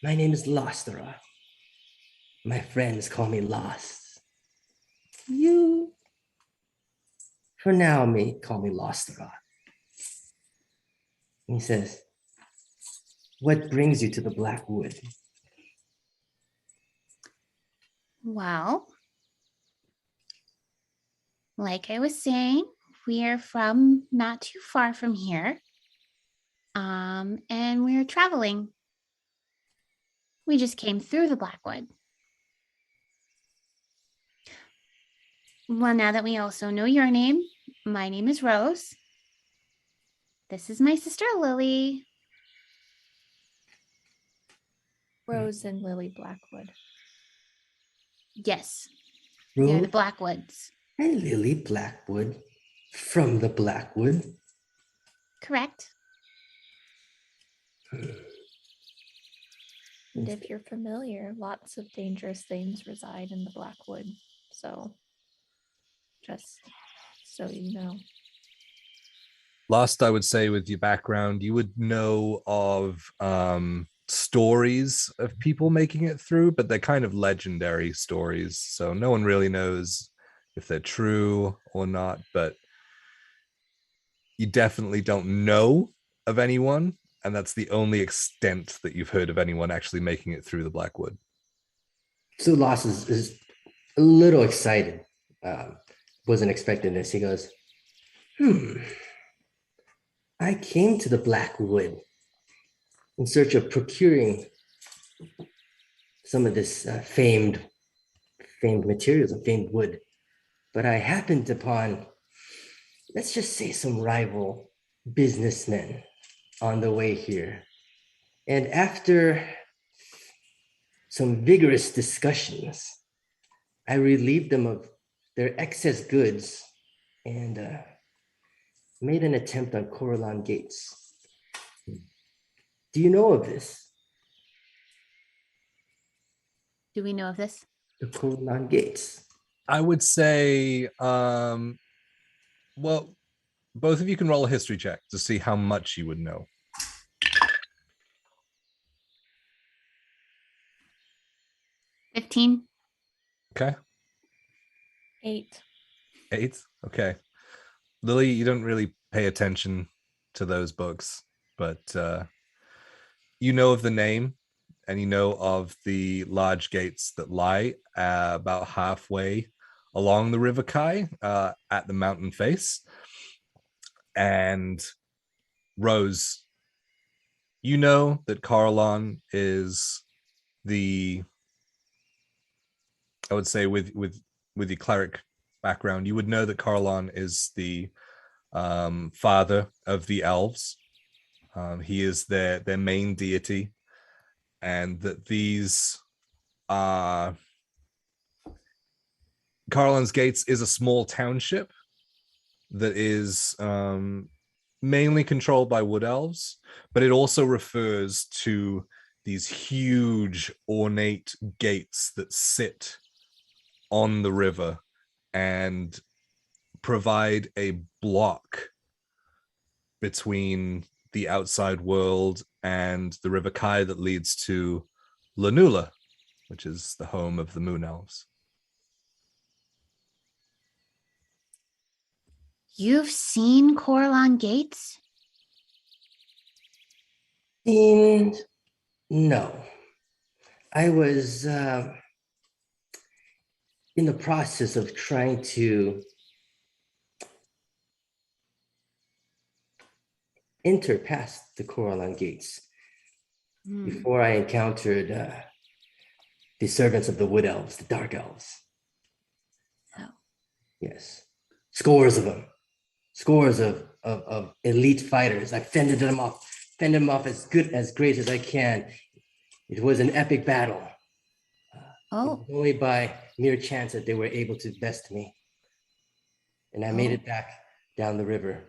My name is Lostaroth. My friends call me Lost. You, for now, may call me Lostaroth. He says, what brings you to the Blackwood? Well, like I was saying, we are from not too far from here. And we're traveling. We just came through the Blackwood. Well, now that we also know your name, my name is Rose. This is my sister, Lily. Rose and Lily Blackwood. Yes, Rose they're the Blackwoods. and Lily Blackwood from the Blackwood. Correct. And if you're familiar, lots of dangerous things reside in the Blackwood. So, just so you know. Lost, I would say, with your background, you would know of stories of people making it through, but they're kind of legendary stories. So no one really knows if they're true or not, but you definitely don't know of anyone. And that's the only extent that you've heard of anyone actually making it through the Blackwood. So Lost is a little excited. Wasn't expecting this. He goes, I came to the Blackwood in search of procuring some of this famed materials and famed wood. But I happened upon, let's just say, some rival businessmen on the way here. And after some vigorous discussions, I relieved them of their excess goods and made an attempt on Coralon Gates. Do you know of this? Do we know of this? The Corlan Gates. I would say, well, both of you can roll a history check to see how much you would know. 15. Okay. 8. 8. Okay. Lily, you don't really pay attention to those books, but you know of the name and you know of the large gates that lie about halfway along the River Kai at the mountain face. And Rose, you know that Carlon is the, I would say with the cleric background, you would know that Carlon is the father of the elves. He is their main deity, and that these Carlon's Gates is a small township that is mainly controlled by wood elves, but it also refers to these huge ornate gates that sit on the river and provide a block between the outside world and the River Kai that leads to Lanula, which is the home of the Moon Elves. You've seen Corlan Gates? And no, I was in the process of trying to enter past the Corlan Gates before I encountered the servants of the Wood Elves, the Dark Elves. Oh. Yes, scores of them, scores of elite fighters. I fended them off as great as I can. It was an epic battle. Oh. It was only by mere chance that they were able to best me. And I made it back down the river.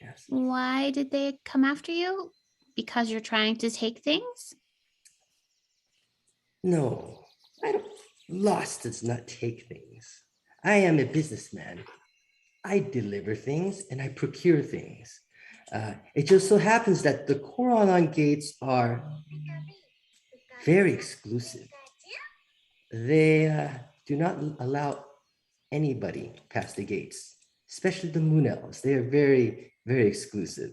Yes. Why did they come after you? Because you're trying to take things? No, I don't. Lost does not take things. I am a businessman. I deliver things and I procure things. It just so happens that the Coralon gates are very exclusive. They do not allow anybody past the gates, especially the Moon Elves. They are very, very exclusive.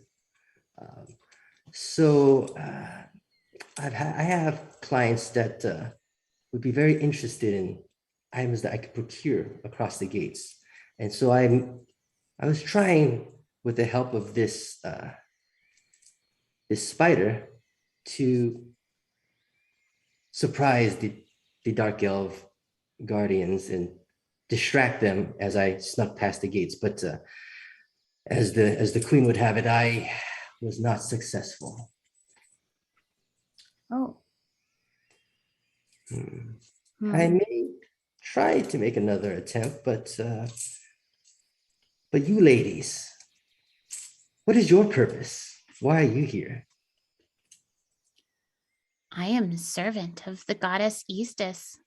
I have clients that would be very interested in items that I could procure across the gates. And so I was trying with the help of this spider to surprise the Dark Elf guardians and distract them as I snuck past the gates. But as the queen would have it, I was not successful. Oh. I may try to make another attempt, but you ladies, what is your purpose? Why are you here? I am a servant of the goddess Eastis.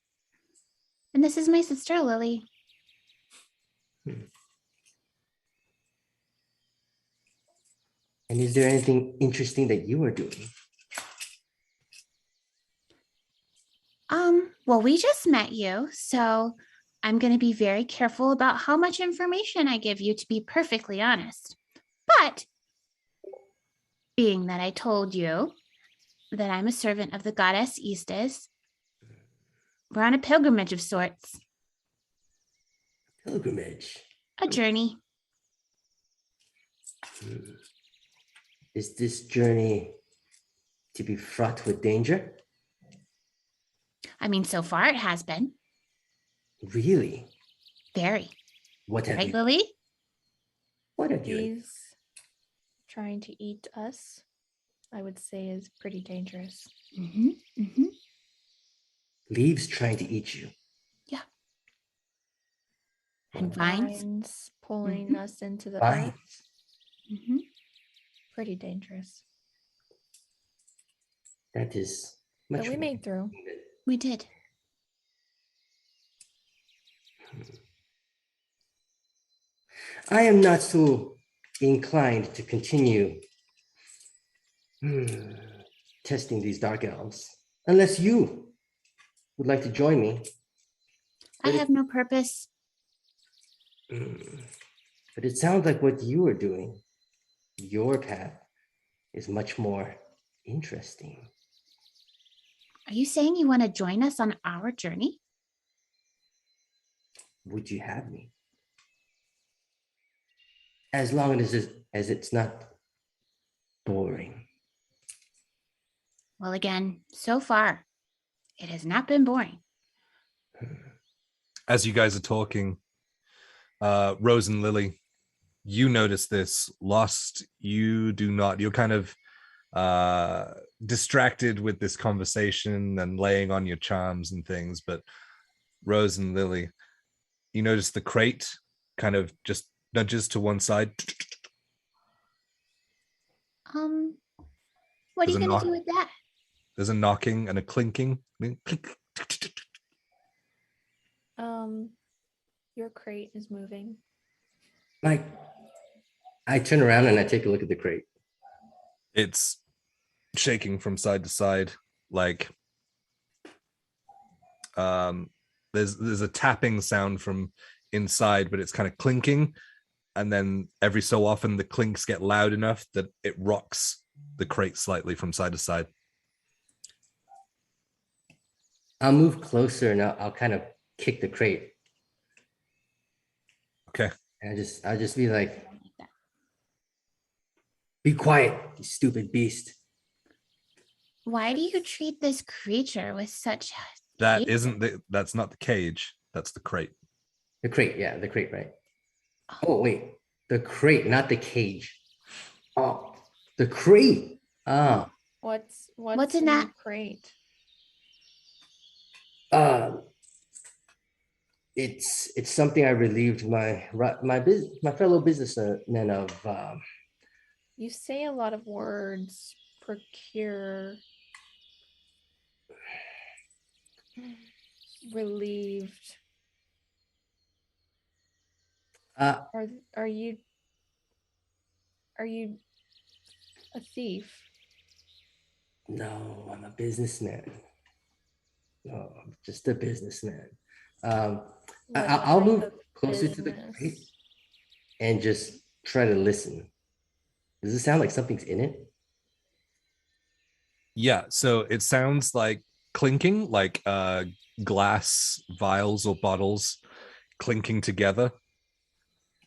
And this is my sister, Lily. And is there anything interesting that you are doing? Well, we just met you, so I'm going to be very careful about how much information I give you, to be perfectly honest. But being that I told you that I'm a servant of the goddess Eastis, we're on a pilgrimage of sorts. Pilgrimage? A journey. Is this journey to be fraught with danger? I mean, so far it has been. Really? Very. What have Right, you? Lily? What have you? He's trying to eat us, I would say, is pretty dangerous. Mm-hmm. Mm-hmm. Leaves trying to eat you. Yeah. And vines. Vines pulling us into the Vines. earth. Mm-hmm. Pretty dangerous. That is But much we more made through. We did. I am not so inclined to continue testing these dark elves, unless you would like to join me. I But have no purpose. But it sounds like what you are doing, your path, is much more interesting. Are you saying you want to join us on our journey? Would you have me? As long as it's not boring. Well, again, so far, it has not been boring. As you guys are talking, Rose and Lily, you notice this. Lost, you do not. You're kind of distracted with this conversation and laying on your charms and things. But Rose and Lily, you notice the crate kind of just nudges to one side. What are you There's a going to knock. do with that? There's a knocking and a clinking. Your crate is moving. I turn around and I take a look at the crate. It's shaking from side to side, like there's a tapping sound from inside, but it's kind of clinking, and then every so often the clinks get loud enough that it rocks the crate slightly from side to side. I'll move closer and I'll kind of kick the crate. Okay. And I'll just be like, be quiet, you stupid beast. Why do you treat this creature with such That hate? isn't that's not the cage. That's the crate. The crate, yeah, the crate, right? Oh, wait, the crate, not the cage. Oh, the crate. Ah, What's What's in the that? crate? it's something I relieved my fellow businessmen of. You say a lot of words. Procure. Relieved. Are you a thief? No, I'm a businessman. No, I'm just a businessman. I'll move closer to the crate and just try to listen. Does it sound like something's in it? Yeah, so it sounds like clinking, like glass vials or bottles clinking together,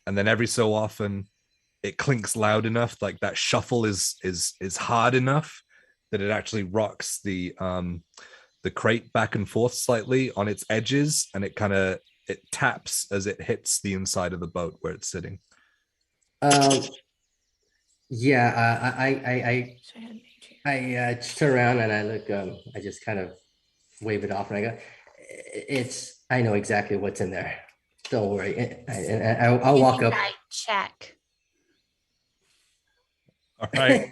and then every so often it clinks loud enough, like that shuffle is hard enough that it actually rocks the crate back and forth slightly on its edges, and it taps as it hits the inside of the boat where it's sitting. Yeah, I turn around and I look. I just kind of wave it off, and I go, I know exactly what's in there. Don't worry. I'll walk up. Check. All right.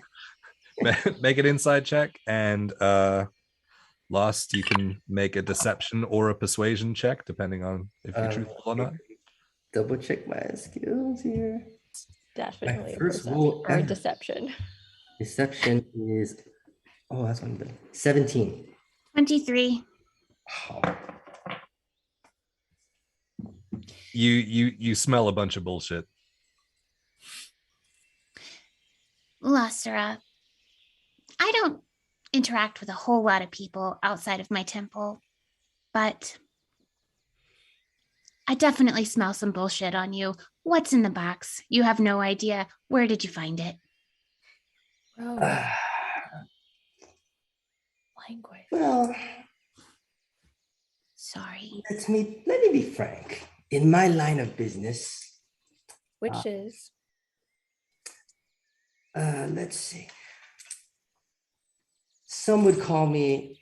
Make an inside check, and Lost, you can make a deception or a persuasion check, depending on if you're truthful or not. Double check my skills here. Definitely a first perception roll or a ever. deception. Deception is 17. 23. Oh. You smell a bunch of bullshit. Lostaroth, I don't interact with a whole lot of people outside of my temple, but I definitely smell some bullshit on you. What's in the box? You have no idea. Where did you find it? Oh, language. Well, Sorry. let me be frank. In my line of business, Which is? let's see. Some would call me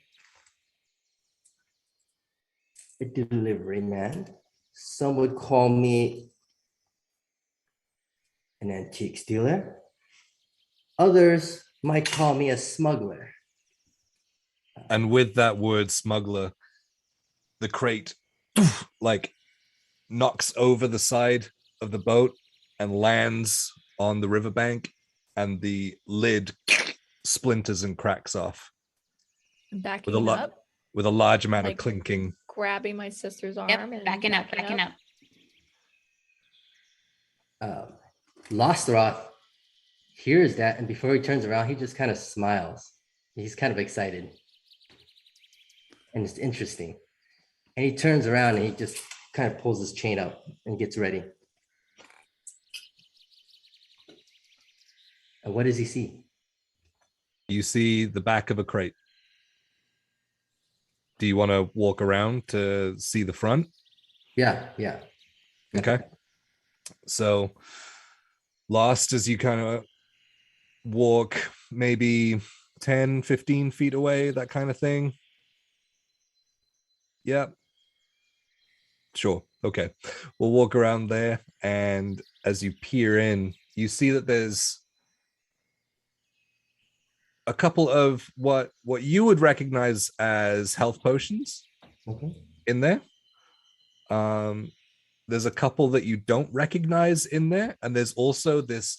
a delivery man. Some would call me an antique dealer. Others might call me a smuggler. And with that word smuggler, the crate like knocks over the side of the boat and lands on the riverbank, and the lid splinters and cracks off I'm with backing a lot up, with a large amount of Like- clinking. grabbing my sister's arm, Yep, and backing up. Lostaroth hears that, and before he turns around, he just kind of smiles. He's kind of excited, and it's interesting. And he turns around and he just kind of pulls his chain up and gets ready. And what does he see? You see the back of a crate. Do you want to walk around to see the front? Yeah. Okay. So lost as you kind of walk maybe 10, 15 feet away, that kind of thing. Yeah. Sure. Okay. We'll walk around there. And as you peer in, you see that there's a couple of what you would recognize as health potions Okay. in there. There's a couple that you don't recognize in there, and there's also this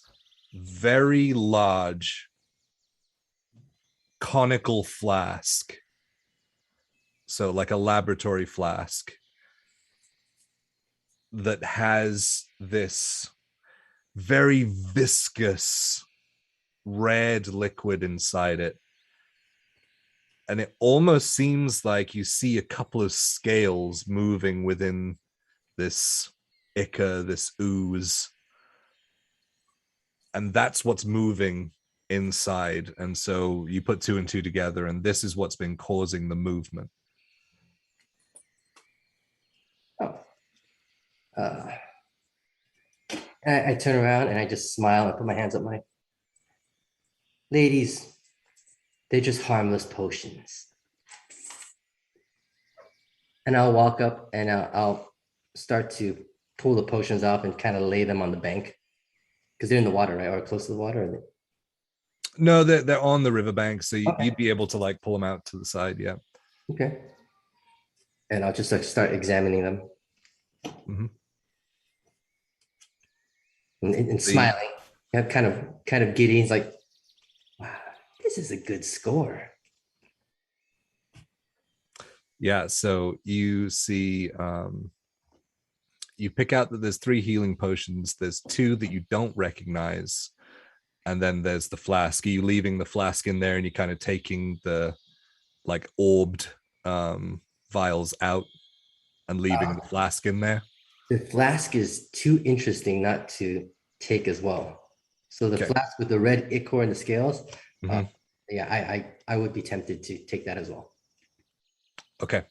very large conical flask, so like a laboratory flask, that has this very viscous red liquid inside it, and it almost seems like you see a couple of scales moving within this ichor, this ooze, and that's what's moving inside. And so you put two and two together, and this is what's been causing the movement. I turn around and I just smile and put my hands up. My ladies, they're just harmless potions. And I'll walk up and I'll start to pull the potions off and kind of lay them on the bank, because they're in the water, right? Or close to the water. Or No, they're on the riverbank, so Okay. you'd be able to like pull them out to the side. Yeah. Okay. And I'll just like start examining them. Mhm. And smiling. Yeah, kind of giddy. He's like, wow, this is a good score. Yeah, so you see, you pick out that there's 3 healing potions. There's 2 that you don't recognize, and then there's the flask. Are you leaving the flask in there, and you kind of taking the like orbed vials out and leaving the flask in there? The flask is too interesting not to take as well. So the Okay. flask with the red ichor and the scales, Mhm. yeah, I would be tempted to take that as well. Okay.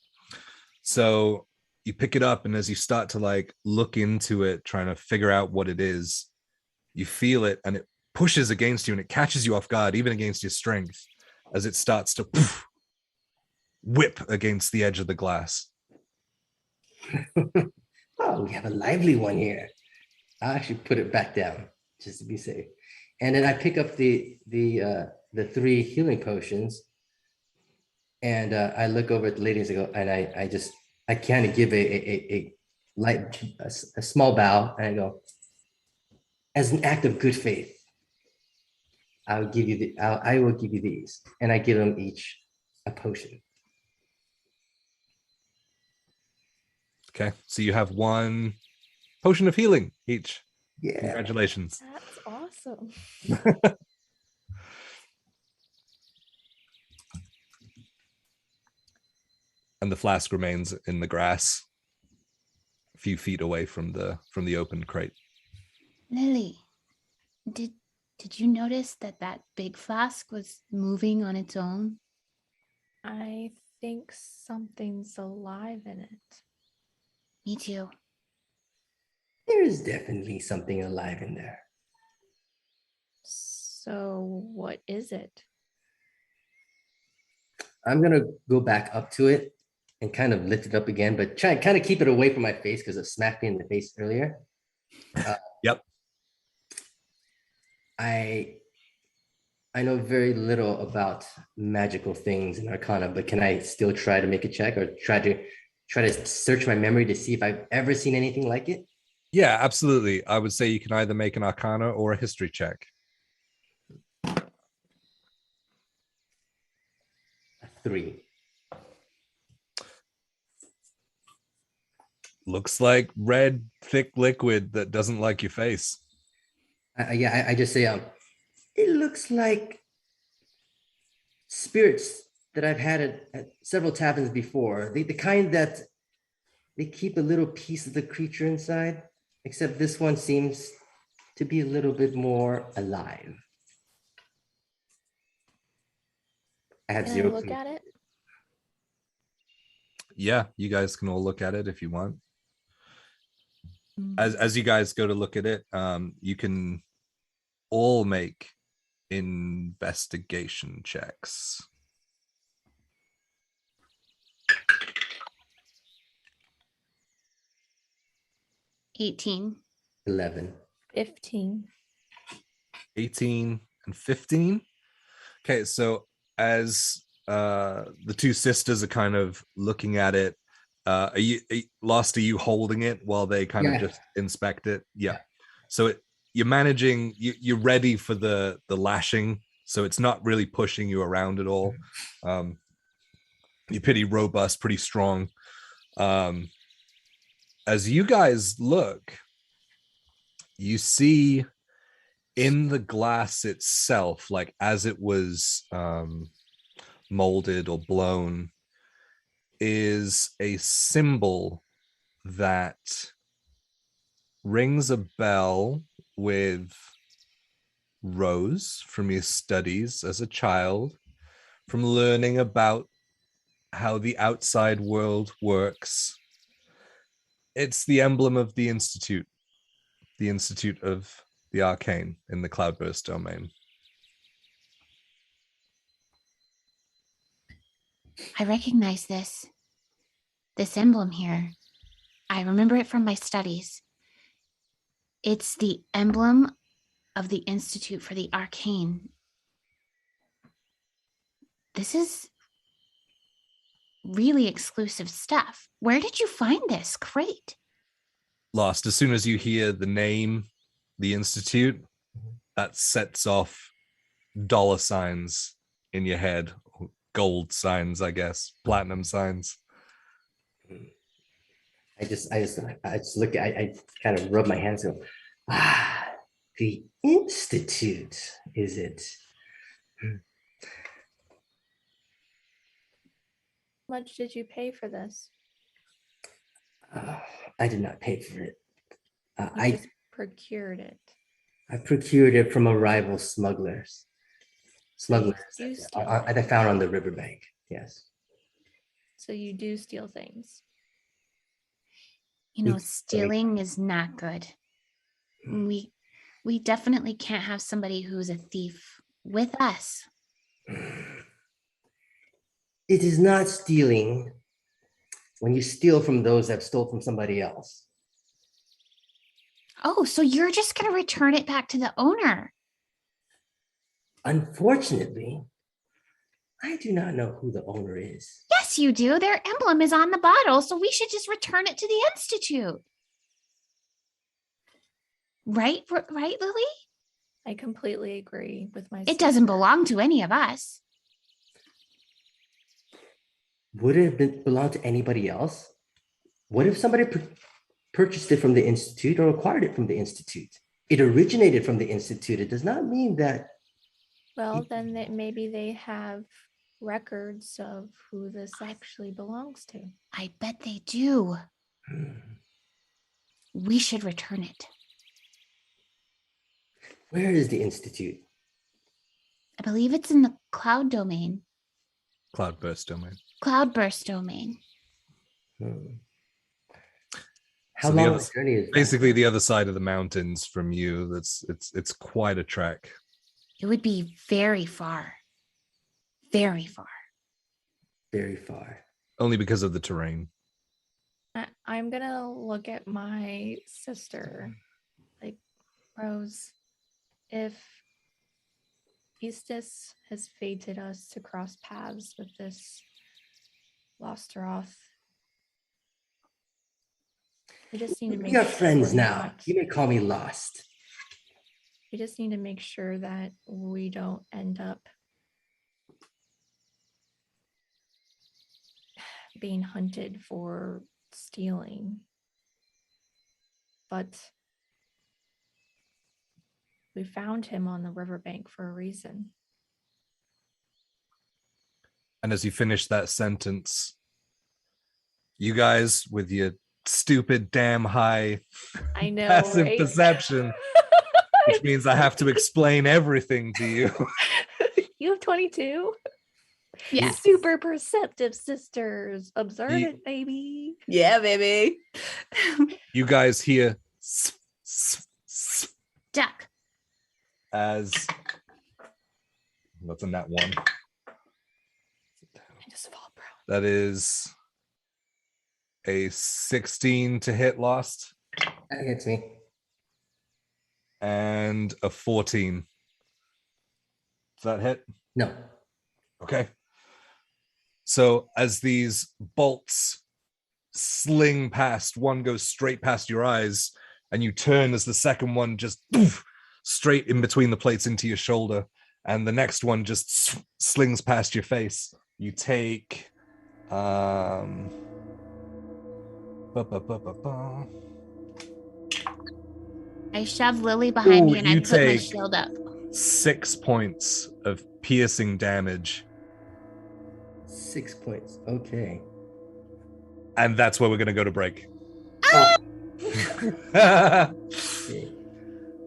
So you pick it up, and as you start to like look into it, trying to figure out what it is, you feel it, and it pushes against you, and it catches you off guard, even against your strength, as it starts to whip against the edge of the glass. Oh, we have a lively one here. I'll actually put it back down just to be safe. And then I pick up the 3 healing potions, and I look over at the ladies and go, and I kind of give a light, a small bow, and I go, as an act of good faith, I will give you these, and I give them each a potion. Okay, so you have 1 potion of healing each. Yeah. Congratulations. That's awesome. And the flask remains in the grass, a few feet away from the open crate. Lily, did you notice that big flask was moving on its own? I think something's alive in it. Me too. There is definitely something alive in there. So what is it? I'm gonna go back up to it and kind of lift it up again, but try and kind of keep it away from my face because it smacked me in the face earlier. Yep. I I know very little about magical things and arcana, but can I still try to make a check or try to search my memory to see if I've ever seen anything like it? Yeah, absolutely. I would say you can either make an arcana or a history check. A 3. Looks like red, thick liquid that doesn't like your face. I just say, it looks like spirits that I've had at several taverns before. The kind that they keep a little piece of the creature inside, except this one seems to be a little bit more alive. I have Can I zero look clue. at it? Yeah, you guys can all look at it if you want. Mm. As you guys go to look at it, you can all make investigation checks. $18. 11. 15. 18 and 15. Okay, so as the two sisters are kind of looking at it, are you Lost? Are you holding it while they kind of Yeah. just inspect it? Yeah. Yeah. So you're managing. You're ready for the lashing. So it's not really pushing you around at all. You're pretty robust, pretty strong. As you guys look, you see in the glass itself, like as it was molded or blown, is a symbol that rings a bell with Rose from your studies as a child, from learning about how the outside world works. It's the emblem of the Institute of the Arcane in the Cloudburst domain. I recognize this emblem here. I remember it from my studies. It's the emblem of the Institute for the Arcane. This is really exclusive stuff. Where did you find this? Great. Lost, as soon as you hear the name, the Institute, that sets off dollar signs in your head, gold signs, I guess, platinum signs. I just look at, I kind of rub my hands and go, the Institute, is it? How much did you pay for this? I did not pay for it. You I just procured it. procured it from a rival smugglers. So you Smugglers do that steal I things. found on the riverbank. Yes. So you do steal things. You know, stealing is not good. We definitely can't have somebody who's a thief with us. It is not stealing when you steal from those that stole from somebody else. Oh, so you're just going to return it back to the owner? Unfortunately, I do not know who the owner is. Yes, you do. Their emblem is on the bottle, so we should just return it to the Institute. Right, Lily? I completely agree with my It doesn't sister. belong to any of us. Would it have belonged to anybody else? What if somebody purchased it from the Institute or acquired it from the Institute? It originated from the Institute. It does not mean that. Well, then maybe they have records of who this actually belongs to. I bet they do. We should return it. Where is the Institute? I believe it's in the cloud domain. Cloudburst domain. Cloudburst domain. How So long of a journey is that? basically the other side of the mountains from you. It's quite a trek. It would be very far. Very far. Very far. Only because of the terrain. I'm gonna look at my sister, like, Rose, if Eastus has fated us to cross paths with this Lostaroth. We just need to make We are sure friends we're now. not- You may call me Lost. We just need to make sure that we don't end up being hunted for stealing. But we found him on the riverbank for a reason. And as you finish that sentence, you guys, with your stupid, damn high I know, passive right? perception, which means I have to explain everything to you. You have 22? Yes. Super perceptive sisters. Observe Ye- it, baby. Yeah, baby. You guys hear Duck. as that's a nat one. I just fall proud. That is a 16 to hit Lost That hits me. and a 14. Does that hit? No. Okay. So as these bolts sling past, one goes straight past your eyes, and you turn as the second one just poof, straight in between the plates into your shoulder, and the next one just slings past your face. You take I shove Lily behind Ooh, me and I you put my take- shield up. 6 points of piercing damage, 6 points. Okay. and that's where we're going to go to break. Oh, okay.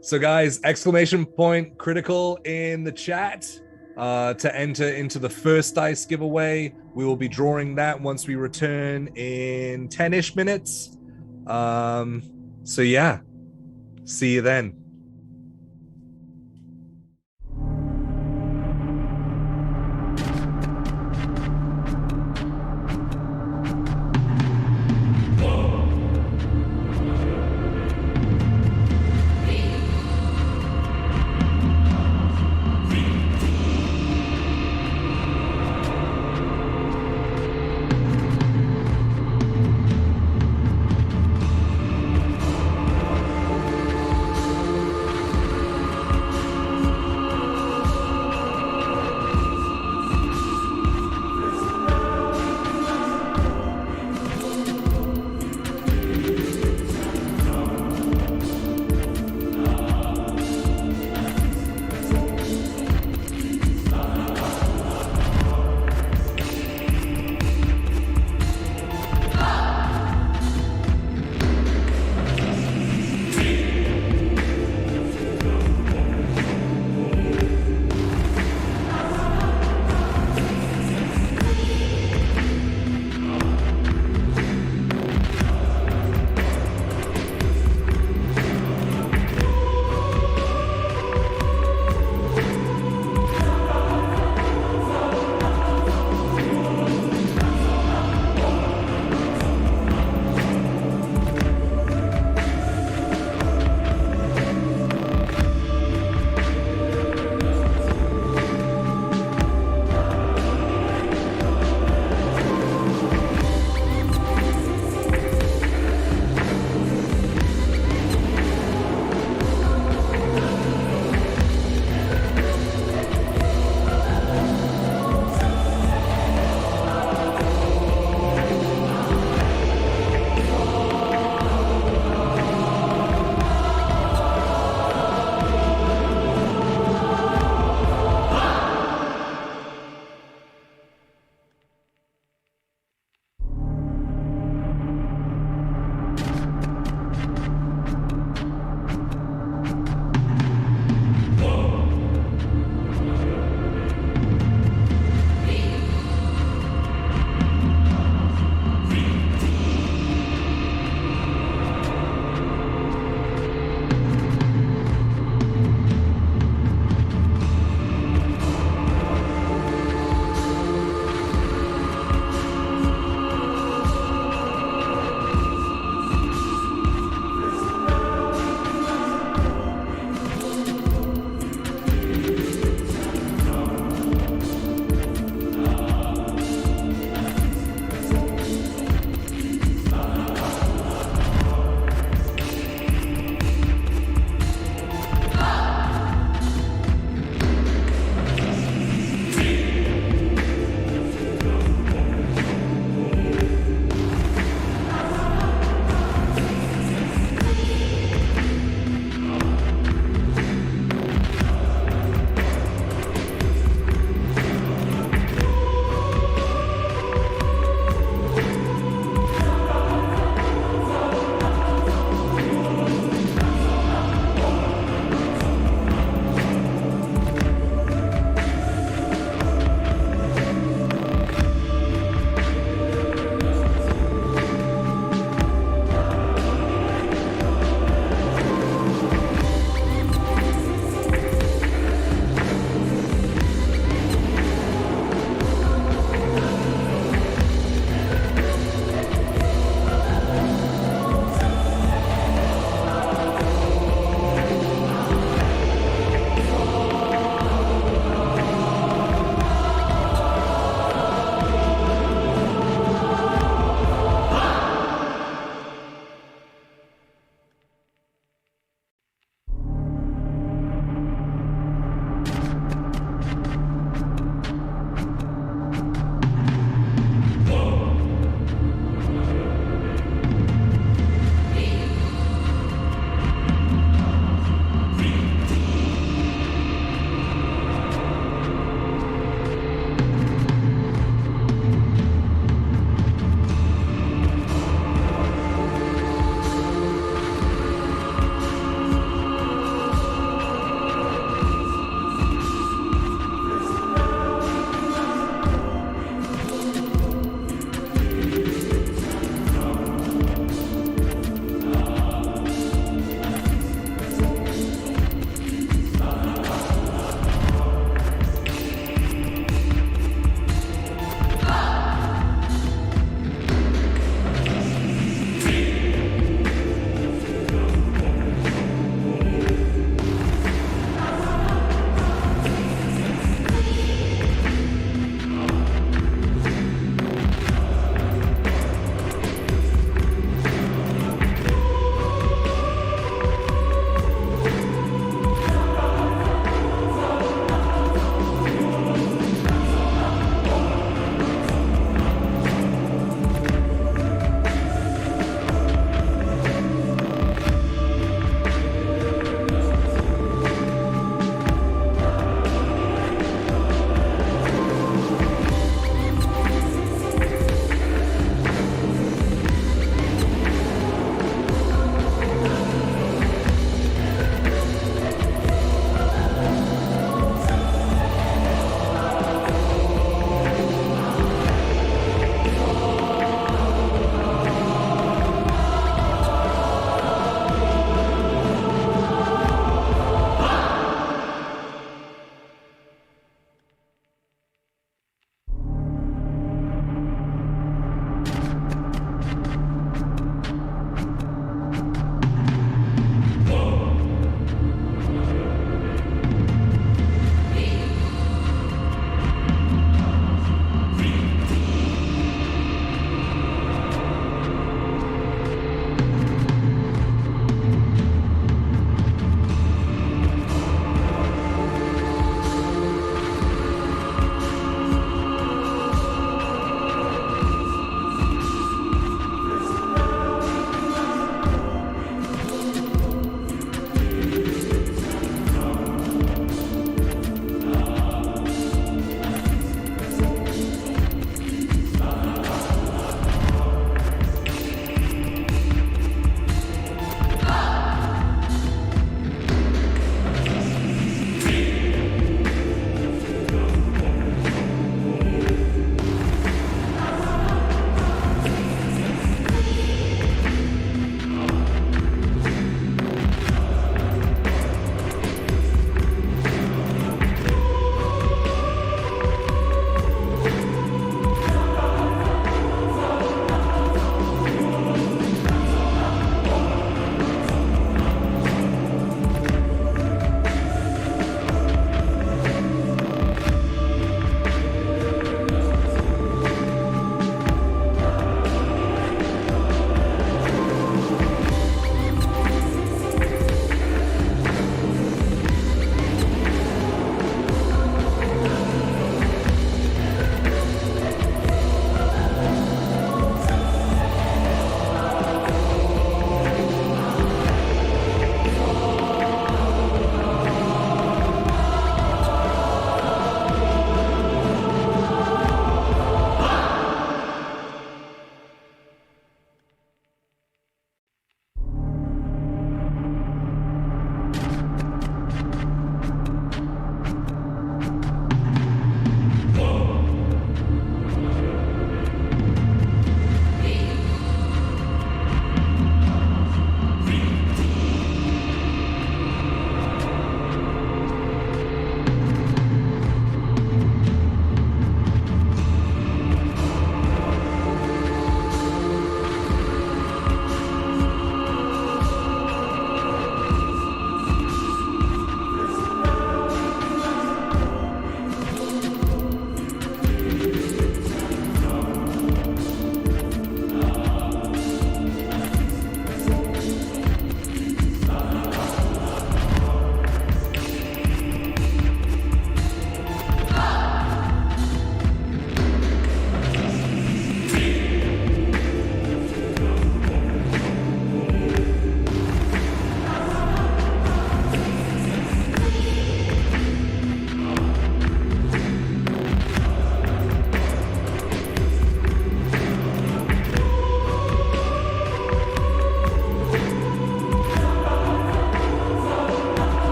So guys, exclamation point critical in the chat to enter into the first dice giveaway. We will be drawing that once we return in 10-ish minutes. So yeah, see you then.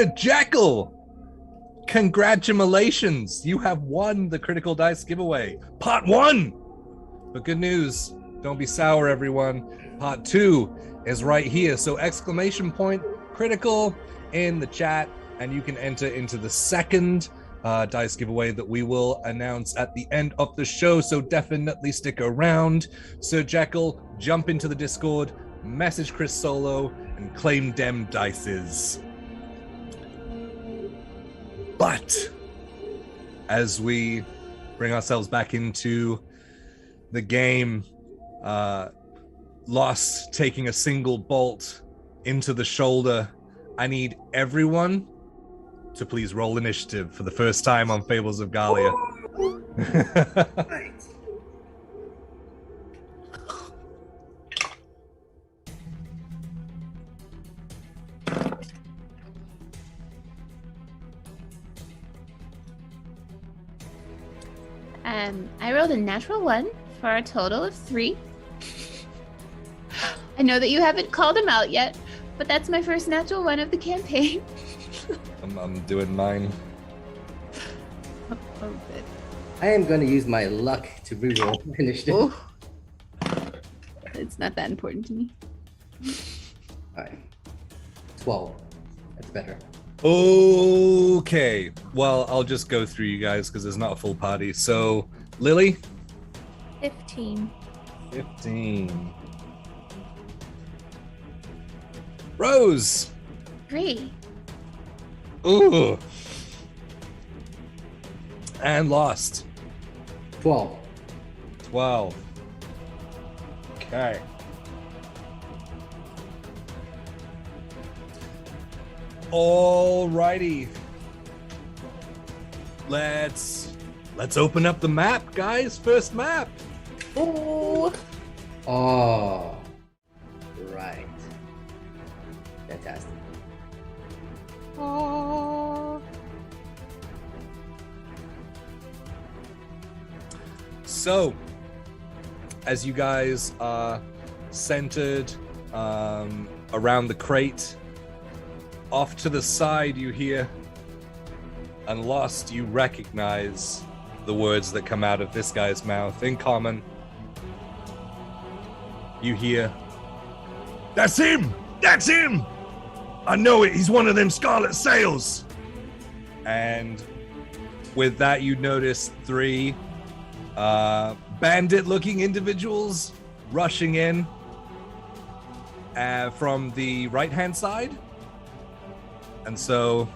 Sir Jekyll, congratulations. You have won the Critical Dice giveaway. Part 1. But good news, don't be sour, everyone. Part 2 is right here. So exclamation point critical in the chat, and you can enter into the second dice giveaway that we will announce at the end of the show. So definitely stick around. Sir Jekyll, jump into the Discord, message Chris Solo, and claim dem dices. But as we bring ourselves back into the game, Lost taking a single bolt into the shoulder, I need everyone to please roll initiative for the first time on Fables of Gahlia. I rolled a natural 1 for a total of 3. I know that you haven't called him out yet, but that's my first natural 1 of the campaign. I'm doing mine. Oh, good. I am going to use my luck to reroll initiative. Oh. It's not that important to me. All right. 12. That's better. Okay. Well, I'll just go through you guys because there's not a full party. So, Lily? 15. 15. Rose? 3. Ooh. And Lost? 12. 12. Okay. Alrighty. Let's open up the map, guys. First map. Oh. Oh. Right. Fantastic. Oh. So, as you guys are centered around the crate, off to the side you hear, and Lost, you recognize the words that come out of this guy's mouth. In common, you hear, "That's him! That's him! I know it, he's one of them Scarlet Sails!" And with that, you notice 3 bandit-looking individuals rushing in from the right-hand side. And so,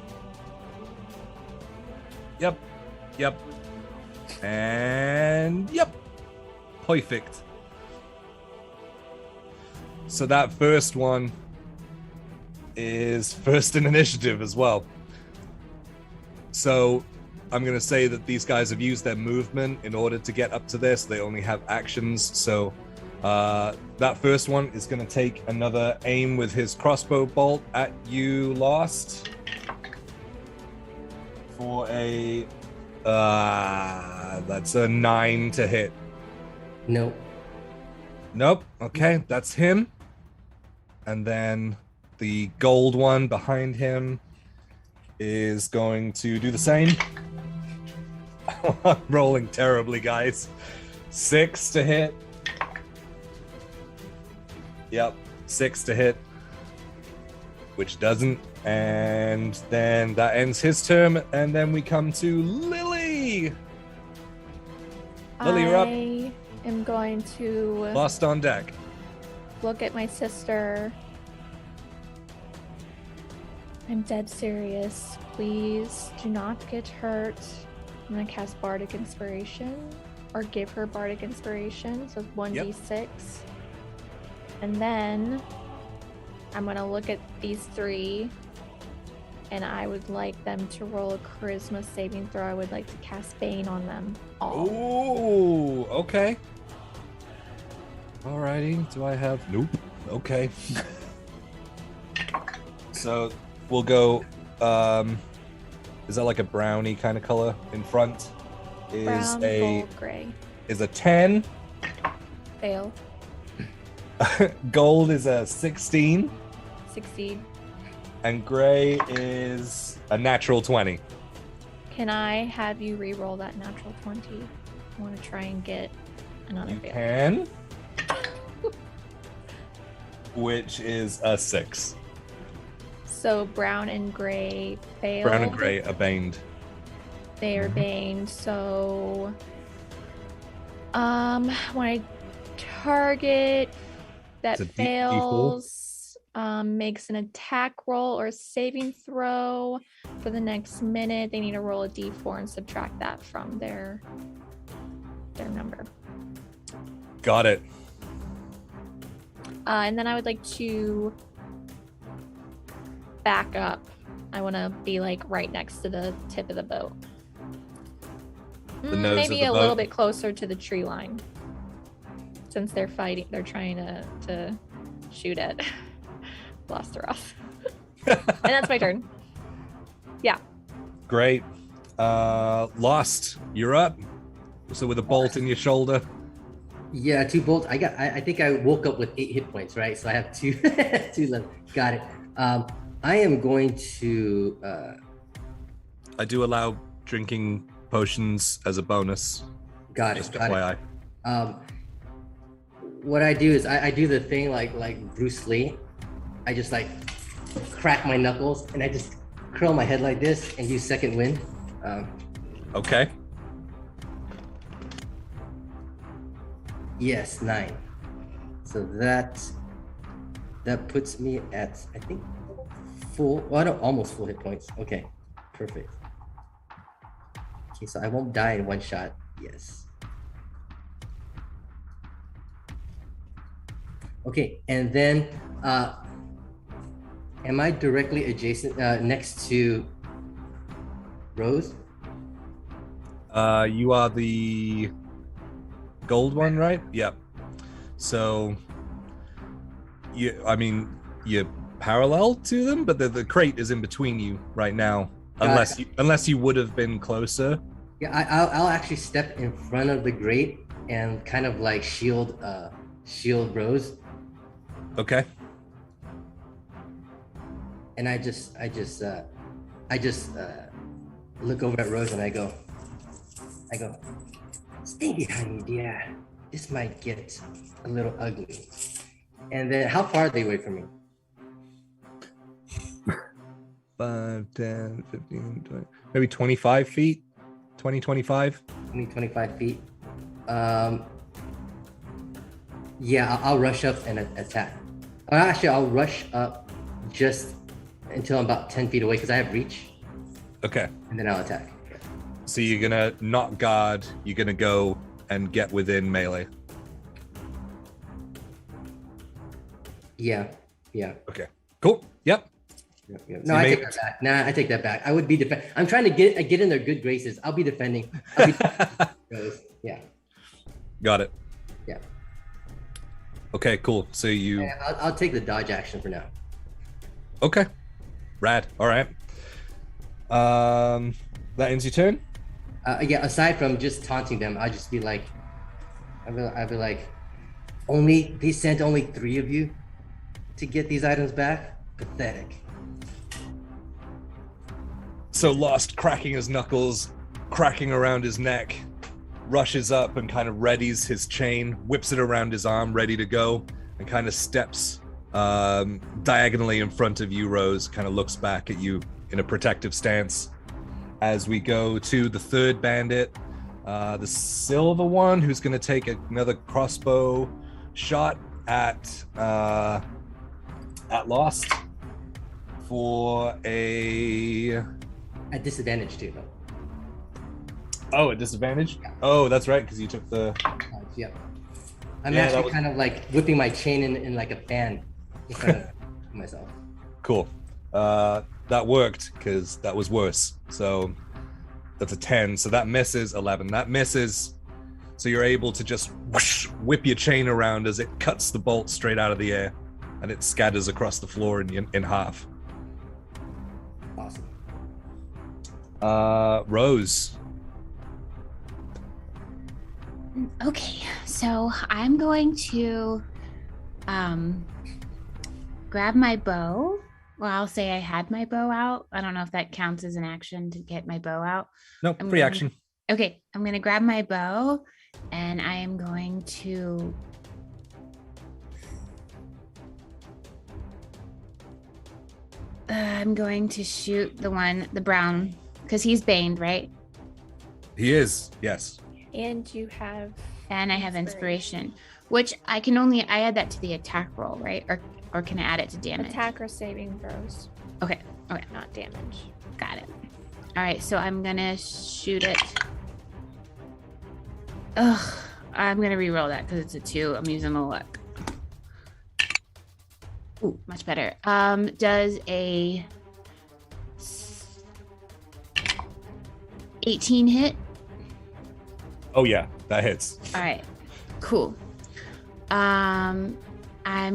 yep, and yep, perfect. So that first one is first in initiative as well. So I'm going to say that these guys have used their movement in order to get up to this. They only have actions. So that first one is going to take another aim with his crossbow bolt at you, Lost. For a... that's a 9 to hit. Nope. Nope. Okay, that's him. And then the gold one behind him is going to do the same. I'm rolling terribly, guys. 6 to hit. Yep, 6 to hit. Which doesn't. And then that ends his turn. And then we come to Lily. Lily, you're up. I am going to Lost on deck. look at my sister. I'm dead serious. Please do not get hurt. I'm gonna cast Bardic Inspiration, or give her Bardic Inspiration, so it's 1d6. And then I'm gonna look at these 3, and I would like them to roll a Charisma saving throw. I would like to cast Bane on them all. Ooh, okay. Alrighty, do I have... Nope. Okay. So, we'll go... is that like a brownie kind of color in front? Brown, gold, gray. Is a 10. Fail. Gold is a 16. Succeed. And Gray is a natural 20. Can I have you re-roll that natural 20? I want to try and get another You fail. can. Which is a 6. So brown and gray failed. Brown and Gray are baned. They are baned. So, when I target that It's a D4. fails, makes an attack roll or a saving throw for the next minute, they need to roll a d4 and subtract that from their number. Got it. And then I would like to back up. I want to be like right next to the tip of the boat. The nose of Maybe the a little boat? bit closer to the tree line. Since they're fighting, they're trying to shoot at Lostaroth. And that's my turn. Yeah. Great. Lost, you're up. So with a bolt in your shoulder. Yeah, 2 bolts. I think I woke up with 8 hit points, right? So I have 2 2 left. Got it. I am going to I do allow drinking potions as a bonus. got it. Just Got FYI. it. What I do is I do the thing like Bruce Lee. I just like crack my knuckles and I just curl my head like this and use second wind. Okay. Yes, 9. So that puts me at, I think, almost full hit points. Okay, perfect. Okay, so I won't die in one shot. Yes. Okay, and then am I directly adjacent next to Rose? You are the gold one, right? Yep. So you're parallel to them, but the crate is in between you right now. Unless you would have been closer. Yeah, I'll actually step in front of the grate and kind of like shield Rose. Okay. And I just look over at Rose and I go, Stinky honey, dear, this might get a little ugly. And then how far are they away from me? 5, 10, 15, 20, maybe 25 feet. 20, 25. 25 feet. Yeah, I'll rush up and attack. Or actually, I'll rush up just until I'm about 10 feet away because I have reach. Okay. And then I'll attack. So you're gonna not guard. You're gonna go and get within melee. Yeah. Okay. Cool. Yep. Yep. No, I take that back. Nah, I take that back. I would be I'm trying to get in their good graces. I'll be defending. Yeah. Got it. Yeah. Okay. Cool. So you. And I'll take the dodge action for now. Okay. Rad. All right. That ends your turn. Yeah. Aside from just taunting them, I'll just be like, I'll be like, they sent only 3 of you to get these items back. Pathetic. So Lost, cracking his knuckles, cracking around his neck, rushes up and kind of readies his chain, whips it around his arm, ready to go, and kind of steps diagonally in front of you, Rose, kind of looks back at you in a protective stance. As we go to the third bandit, the silver one, who's going to take another crossbow shot at Lost for a... At disadvantage too, though. Oh, at disadvantage? Oh, that's right, because you took the... Yep. I'm actually kind of like whipping my chain in like a fan in front of myself. Cool. That worked, because that was worse. So that's a 10. So that misses. 11. That misses. So you're able to just whoosh, whip your chain around as it cuts the bolt straight out of the air, and it scatters across the floor in half. Awesome. Rose. Okay, so I'm going to grab my bow Well, I'll say I had my bow out. I don't know if that counts as an action to get my bow out. No, I'm free gonna- action. Okay, I'm gonna grab my bow and I am going to I'm going to shoot the brown, because he's baned, right? He is, yes. And you have. And I have inspiration, which I add that to the attack roll, right? Or can I add it to damage? Attack or saving throws, Okay, not damage. got it. All right, so I'm gonna shoot it. Ugh, I'm gonna re-roll that because it's a 2. I'm using the luck. Ooh, much better. Does a 18 hit? Oh yeah, that hits. All right, cool. I'm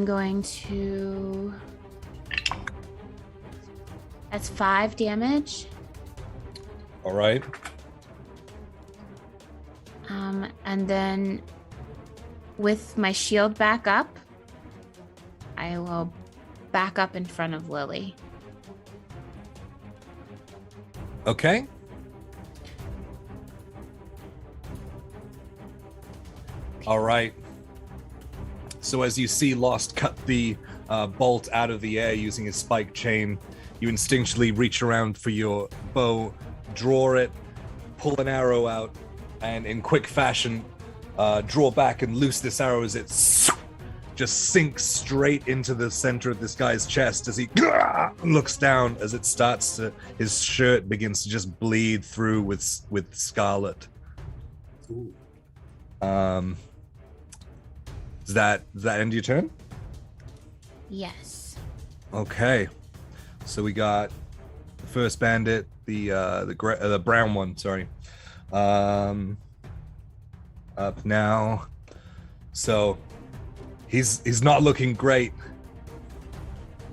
going to. That's 5 damage. All right. And then with my shield back up, I will back up in front of Lily. Okay. All right. So as you see Lost cut the bolt out of the air using his spike chain, you instinctually reach around for your bow, draw it, pull an arrow out, and in quick fashion, draw back and loose this arrow as it just sinks straight into the center of this guy's chest as he looks down as it starts to, his shirt begins to just bleed through with scarlet. Ooh. Does that end your turn? Yes. Okay. So we got the first bandit, the brown one, sorry. Up now. So he's not looking great.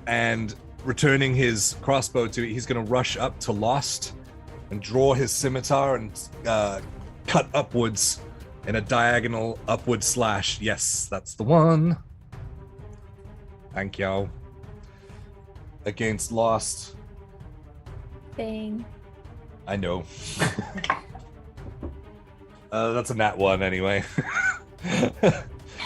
And returning his crossbow to it, he's gonna rush up to Lost and draw his scimitar and cut upwards in a diagonal upward slash. Yes, that's the one. Thank you. Against Lost. Bang. I know. That's a nat 1 anyway.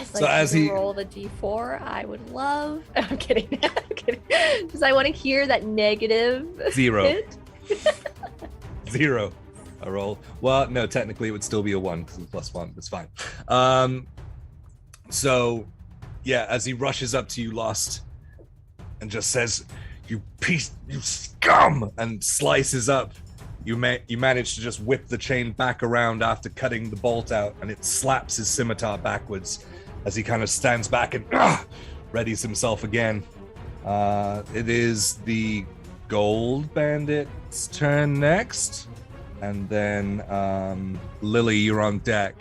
So as he roll the d4, I would love. I'm kidding. I'm kidding. Because I want to hear that negative 0. hit. 0. A roll. Well, no, technically it would still be a 1 because it's +1. It's fine. So, yeah, as he rushes up to you, Lost, and just says, "You piece, you scum!" and slices up. You manage to just whip the chain back around after cutting the bolt out, and it slaps his scimitar backwards as he kind of stands back and readies himself again. It is the gold bandit's turn next, and then Lily, you're on deck.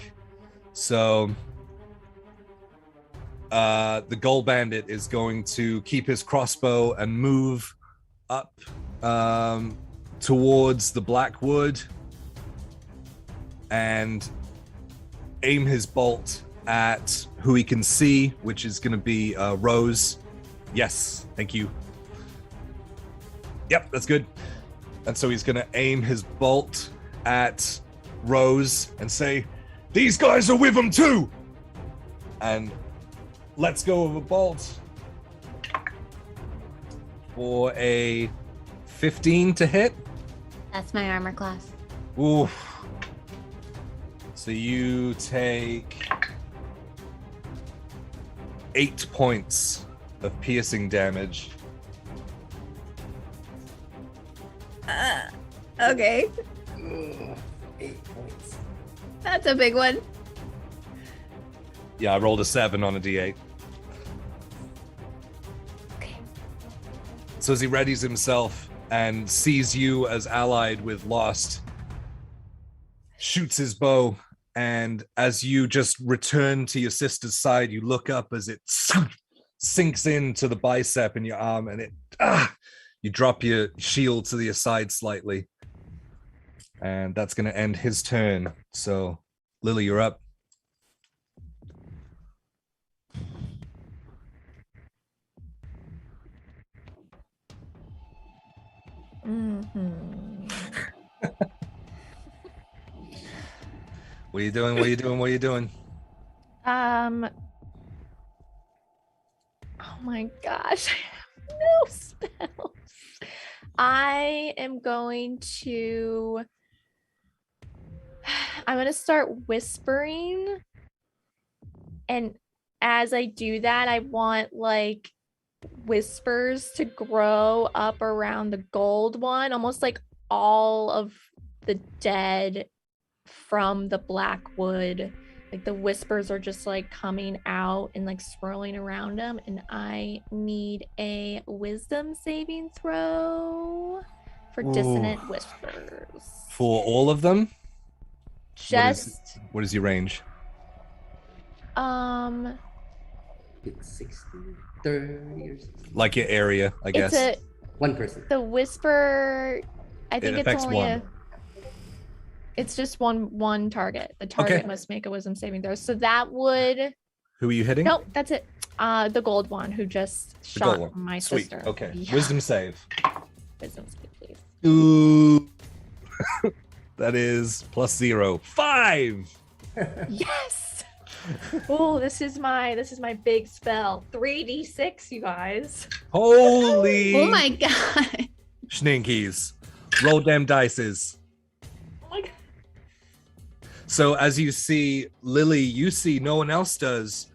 So the gold bandit is going to keep his crossbow and move up towards the Blackwood and aim his bolt at who he can see, which is going to be Rose. Yes, thank you. Yep, that's good. And so he's going to aim his bolt at Rose and say, "These guys are with him too!" And let's go with a bolt for a 15 to hit. That's my armor class. Oof. So you take 8 points of piercing damage. Okay. Ugh, 8 points. That's a big one. Yeah, I rolled a 7 on a d8. Okay. So as he readies himself and sees you as allied with Lost, shoots his bow, and as you just return to your sister's side, you look up as it sinks into the bicep in your arm, and you drop your shield to the side slightly. And that's going to end his turn. So, Lily, you're up. Mm-hmm. What are you doing? What are you doing? What are you doing? Oh my gosh, I have no spells. I am going to. I'm going to start whispering. And as I do that, I want like whispers to grow up around the gold one, almost like all of the dead from the Blackwood. Like the whispers are just like coming out and like swirling around him. And I need a wisdom saving throw for Ooh. dissonant whispers. For all of them? Just what is your range? It's 60, 30 or 60. Like your area, I guess. It's One person. the whisper. I think it's affects only one. it's just one target. The target must make a wisdom saving throw. So that would. Who are you hitting? Nope, that's it. The gold one who just shot my Sweet. sister. Okay. Yeah. Wisdom save. Wisdom save, please. Ooh. That is +0. 5. Yes. Oh, this is my big spell. 3d6, you guys. Holy. Oh my god. Schninkies. Roll them dices. Oh my god. So as you see, Lily, you see no one else does,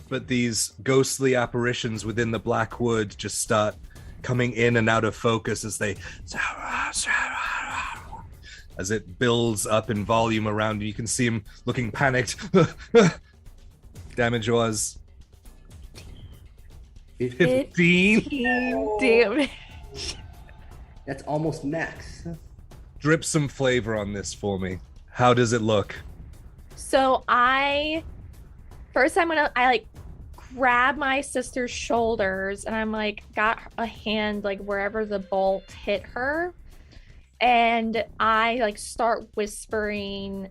but these ghostly apparitions within the Blackwood just start coming in and out of focus as it builds up in volume around you. You can see him looking panicked. Damage was 15. Damage. That's almost max. Drip some flavor on this for me. How does it look? So I like grab my sister's shoulders and I'm like got a hand like wherever the bolt hit her, and I like start whispering.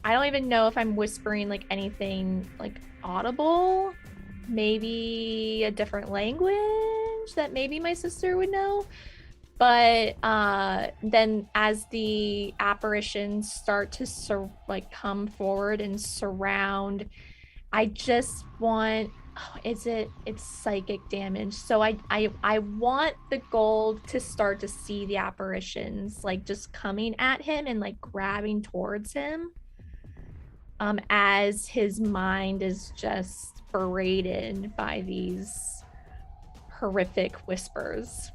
I don't even know if I'm whispering like anything like audible, maybe a different language that maybe my sister would know. But then as the apparitions start to come forward and surround, I just want it's psychic damage. So I want the gold to start to see the apparitions like just coming at him and like grabbing towards him. As his mind is just berated by these horrific whispers.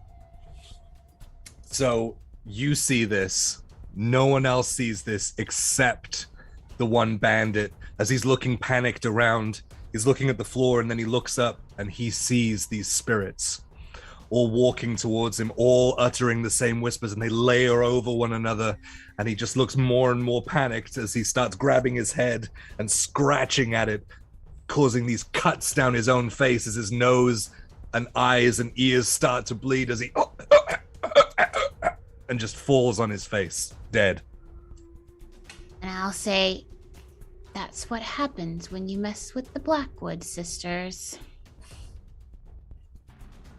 So you see this. No one else sees this except the one bandit. As he's looking panicked around, he's looking at the floor, and then he looks up and he sees these spirits all walking towards him, all uttering the same whispers, and they layer over one another. And he just looks more and more panicked as he starts grabbing his head and scratching at it, causing these cuts down his own face as his nose and eyes and ears start to bleed as he and just falls on his face, dead. And I'll say, that's what happens when you mess with the Blackwood sisters.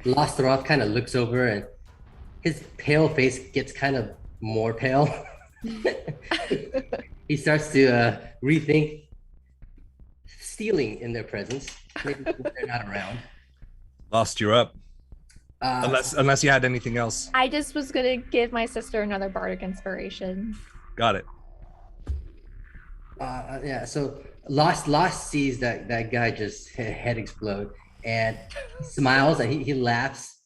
Lostaroth kind of looks over and his pale face gets kind of more pale. He starts to rethink stealing in their presence, maybe when they're not around. Lost, you're up. Unless you had anything else. I just was gonna give my sister another bardic inspiration. Got it. Yeah, so Lost sees that guy just head explode, and he smiles and he laughs.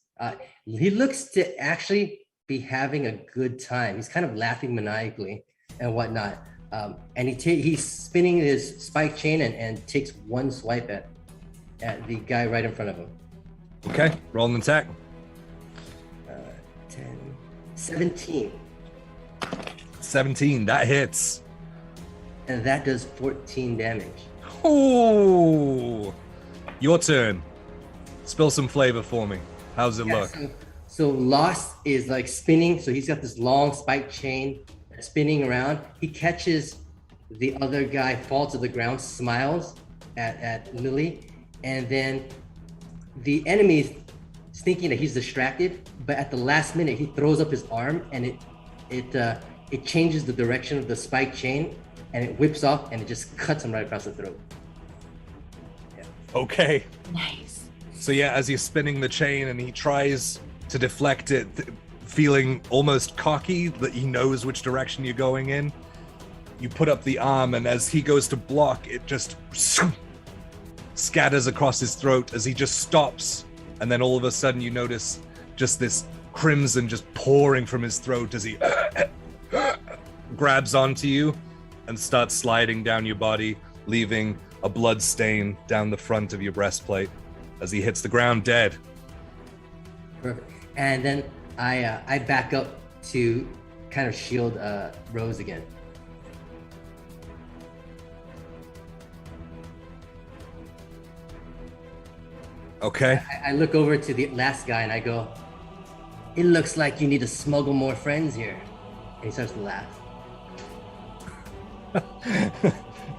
He looks to actually be having a good time. He's kind of laughing maniacally and whatnot. And he's spinning his spike chain and takes one swipe at the guy right in front of him. Okay, roll an attack. 10, 17. 17, that hits. And that does 14 damage. Oh, your turn. Spill some flavor for me. How's it look? So Lost is like spinning. So he's got this long spike chain spinning around. He catches the other guy, fall to the ground, smiles at Lily, and then the enemies thinking that he's distracted, but at the last minute he throws up his arm and it changes the direction of the spike chain and it whips off and it just cuts him right across the throat. Okay. Nice. So yeah, as you're spinning the chain and he tries to deflect it, feeling almost cocky that he knows which direction you're going in, you put up the arm, and as he goes to block, it just scatters across his throat as he just stops, and then all of a sudden you notice just this crimson just pouring from his throat as he grabs onto you and starts sliding down your body, leaving a blood stain down the front of your breastplate as he hits the ground dead. Perfect. And then I back up to kind of shield Rose again. Okay. I look over to the last guy and I go, "It looks like you need to smuggle more friends here." And he starts to laugh.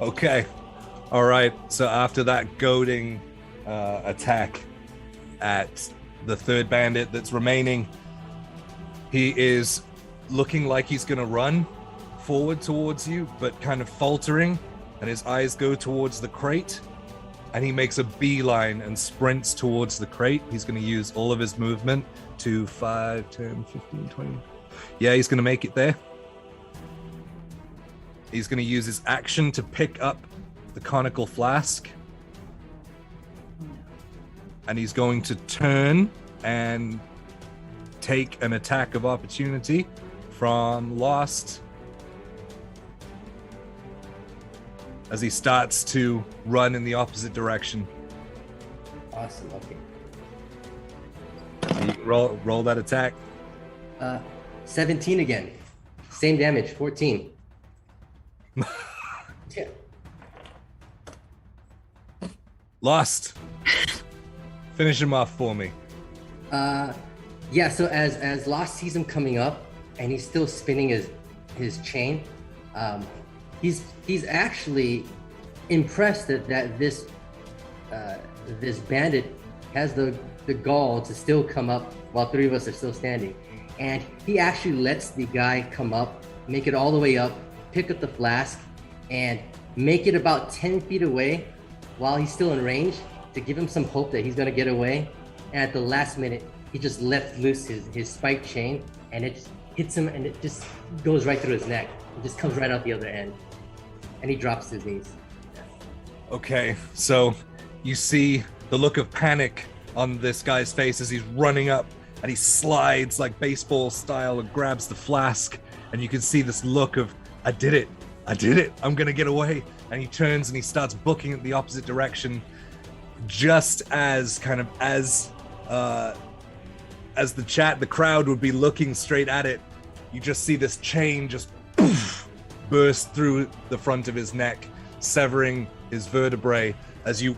Okay. All right. So after that goading attack at the third bandit that's remaining, he is looking like he's going to run forward towards you, but kind of faltering, and his eyes go towards the crate, and he makes a beeline and sprints towards the crate. He's going to use all of his movement to 5, 10, 15, 20. Yeah, he's going to make it there. He's going to use his action to pick up the conical flask. And he's going to turn and take an attack of opportunity from Lost as he starts to run in the opposite direction. Awesome. Okay. You roll that attack. 17 again. Same damage. 14. Yeah. Lost. Finish him off for me. Yeah, so as Lost sees him coming up and he's still spinning his chain, he's actually impressed that this bandit has the gall to still come up while three of us are still standing. And he actually lets the guy come up, make it all the way up, pick up the flask, and make it about 10 feet away while he's still in range to give him some hope that he's gonna get away. And at the last minute, he just lets loose his spike chain, and it just hits him, and it just goes right through his neck. It just comes right out the other end, and he drops to his knees. Okay, so you see the look of panic on this guy's face as he's running up, and he slides like baseball style and grabs the flask, and you can see this look of, I did it, I'm gonna get away. And he turns and he starts booking it the opposite direction. Just as the crowd would be looking straight at it, you just see this chain just burst through the front of his neck, severing his vertebrae. As you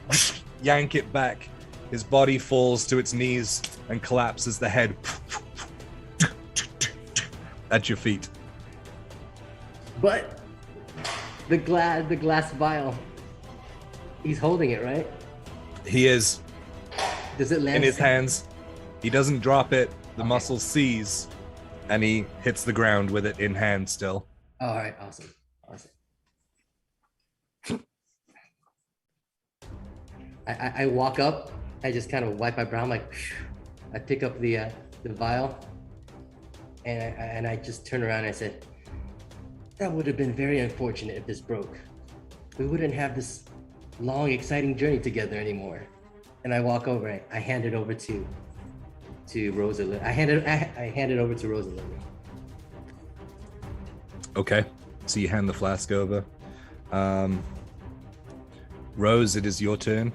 yank it back, his body falls to its knees and collapses, the head at your feet. But the glass vial, he's holding it, right? He is. Does it land in his hands? He doesn't drop it. The Okay. muscle seize, and he hits the ground with it in hand still. All right, awesome. I walk up. I just kind of wipe my brow. I'm like, phew. I pick up the vial, and I just turn around and I said, "That would have been very unfortunate if this broke. We wouldn't have this long, exciting journey together anymore." And I walk over. I hand it over to Rosa. I hand it over to Rosa. Okay, so you hand the flask over. Rose, it is your turn.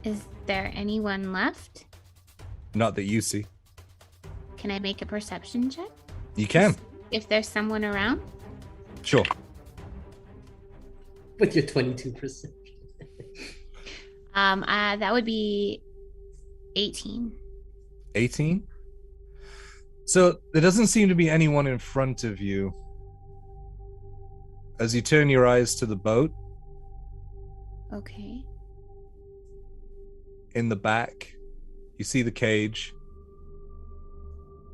Is there anyone left? Not that you see. Can I make a perception check? You can. If there's someone around? Sure. With your 22%. That would be 18. 18? So there doesn't seem to be anyone in front of you. As you turn your eyes to the boat, Okay. in the back, You see the cage,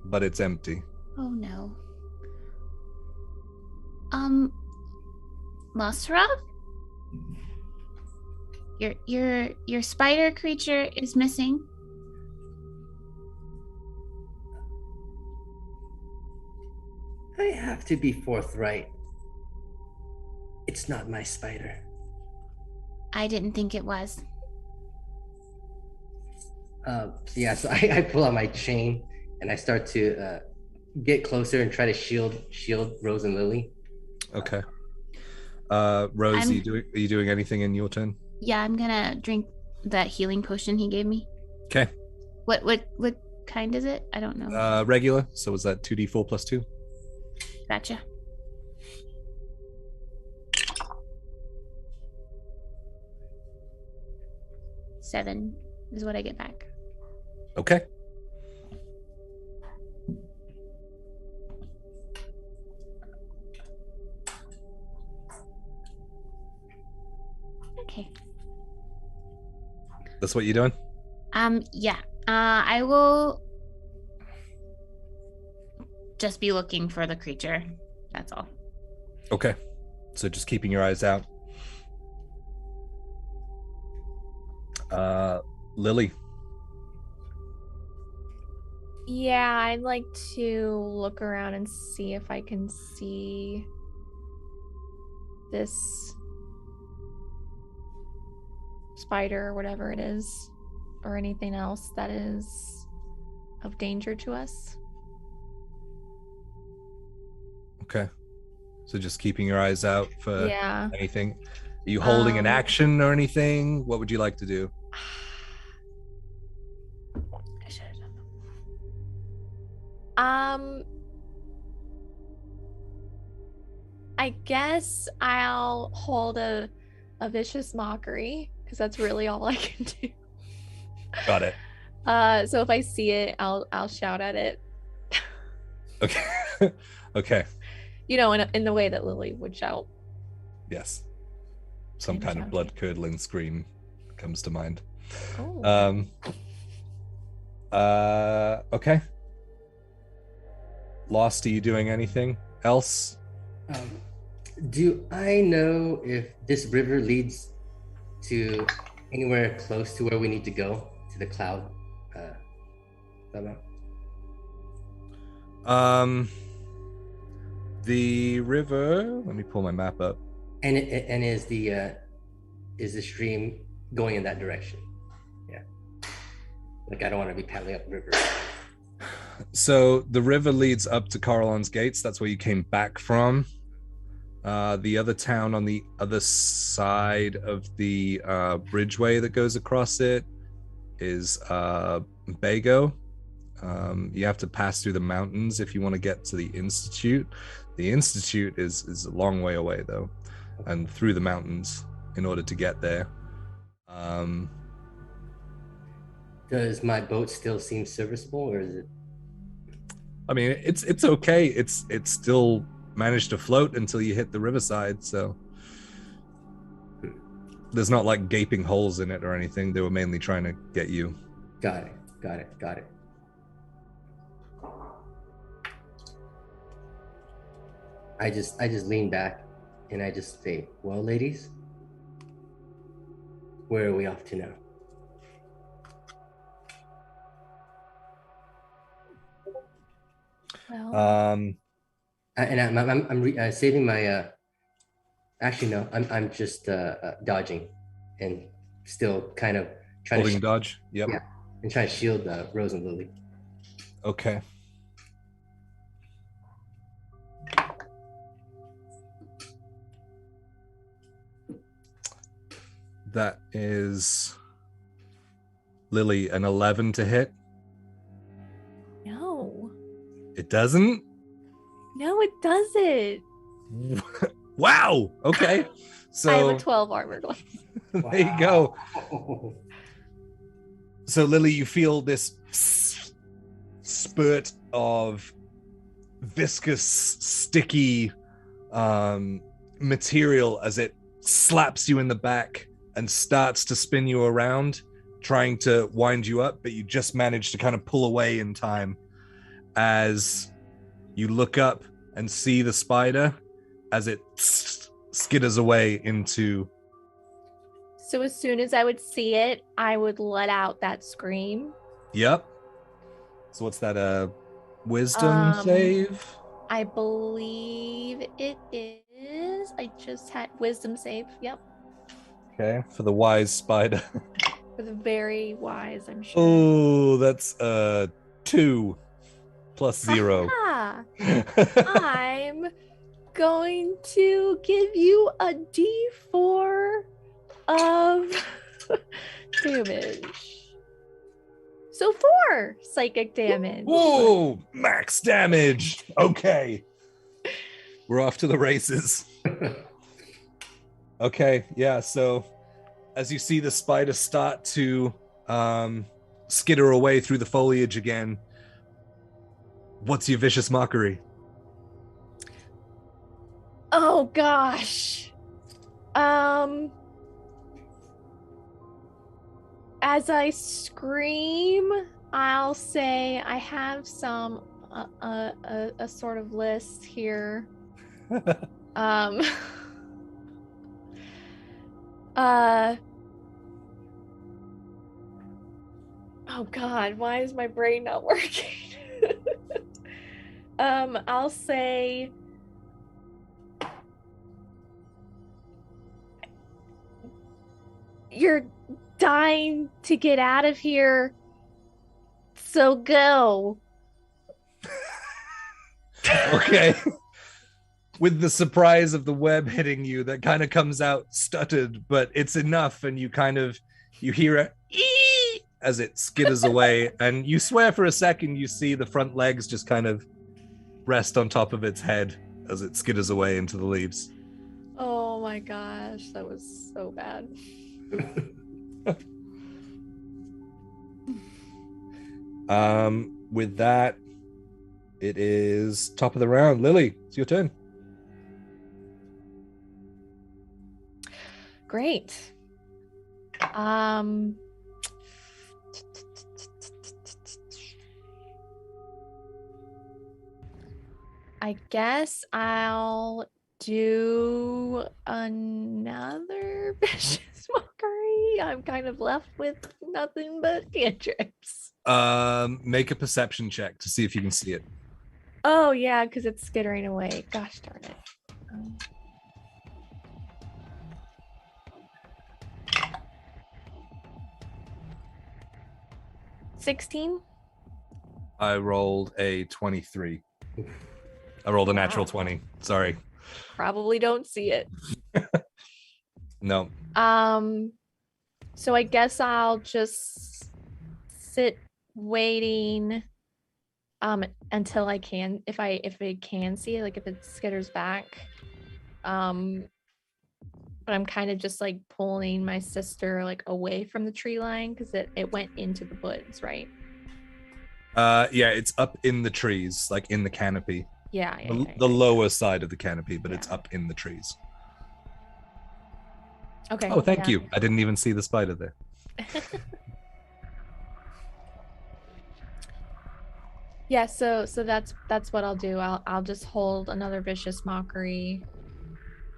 but it's empty. Oh no. Lostaroth? Your spider creature is missing. I have to be forthright. It's not my spider. I didn't think it was. So I pull out my chain and I start to get closer and try to shield Rose and Lily. Okay. Rose, are you doing anything in your turn? Yeah, I'm gonna drink that healing potion he gave me. Okay. What kind is it? I don't know. Regular. So was that 2d4 plus 2? Gotcha. Seven is what I get back. Okay. Okay. That's what you're doing? Yeah. I will just be looking for the creature. That's all. Okay. So just keeping your eyes out. Lily. Yeah, I'd like to look around and see if I can see this spider or whatever it is, or anything else that is of danger to us. Okay. So just keeping your eyes out for Yeah. anything. Are you holding an action or anything? What would you like to do? I should have done that. I guess I'll hold a vicious mockery because that's really all I can do. Got it. So if I see it, I'll shout at it. Okay. Okay. You know, in the way that Lily would shout. Yes. Some kind of blood-curdling scream comes to mind. Oh. Okay. Lost, are you doing anything else? Do I know if this river leads to anywhere close to where we need to go to the cloud? The river. Let me pull my map up. And is the stream going in that direction? Yeah. Like I don't want to be paddling up the river. So the river leads up to Coralon's Gates. That's where you came back from. The other town on the other side of the bridgeway that goes across it is Bago. You have to pass through the mountains if you want to get to the Institute. The Institute is a long way away, though, and through the mountains in order to get there. Does my boat still seem serviceable, or is it? I mean, it's okay. It's still managed to float until you hit the riverside, so there's not like gaping holes in it or anything. They were mainly trying to get you. Got it. I just lean back and I just say, well, ladies, where are we off to now? Well, I'm saving my. Actually, no. I'm just dodging, and still kind of trying Holding to dodge. Yep. Yeah, and trying to shield Rose and Lily. Okay. That is Lily, an 11 to hit. no. It doesn't? No, it doesn't. Wow. Okay. So I have a 12 armor class. there you go. So Lily, you feel this spurt of viscous, sticky material as it slaps you in the back and starts to spin you around, trying to wind you up, but you just manage to kind of pull away in time as you look up and see the spider as it skitters away into... So as soon as I would see it, I would let out that scream. Yep. So what's that, wisdom save? I believe it is. I just had wisdom save. Yep. Okay, for the wise spider. For the very wise, I'm sure. Oh, that's 2 plus 0. Ah, I'm going to give you a D4 of damage. So 4 psychic damage. Whoa, max damage. Okay. We're off to the races. Okay, yeah, so as you see the spider start to skitter away through the foliage again, what's your vicious mockery? Oh gosh. As I scream, I'll say I have some a sort of list here. Oh god, why is my brain not working? I'll say you're dying to get out of here, so go. Okay. With the surprise of the web hitting you, that kind of comes out stuttered, but it's enough, and you hear a ee as it skitters away, and you swear for a second you see the front legs just kind of rest on top of its head as it skitters away into the leaves. Oh my gosh, that was so bad. With that, it is top of the round. Lily, it's your turn. Great. I guess I'll do another vicious mockery. I'm kind of left with nothing but cantrips. Make a perception check to see if you can see it. Oh yeah, because it's skittering away. Gosh darn it. 16? I rolled a 23. I rolled a natural 20. Sorry. Probably don't see it. No. So I guess I'll just sit waiting until I can, if it can see it, like if it skitters back. But I'm kind of just like pulling my sister like away from the tree line because it went into the woods, right? Yeah, it's up in the trees, like in the canopy. Yeah. The lower side of the canopy, but it's up in the trees. Okay. Oh, thank you. I didn't even see the spider there. Yeah, so that's what I'll do. I'll just hold another vicious mockery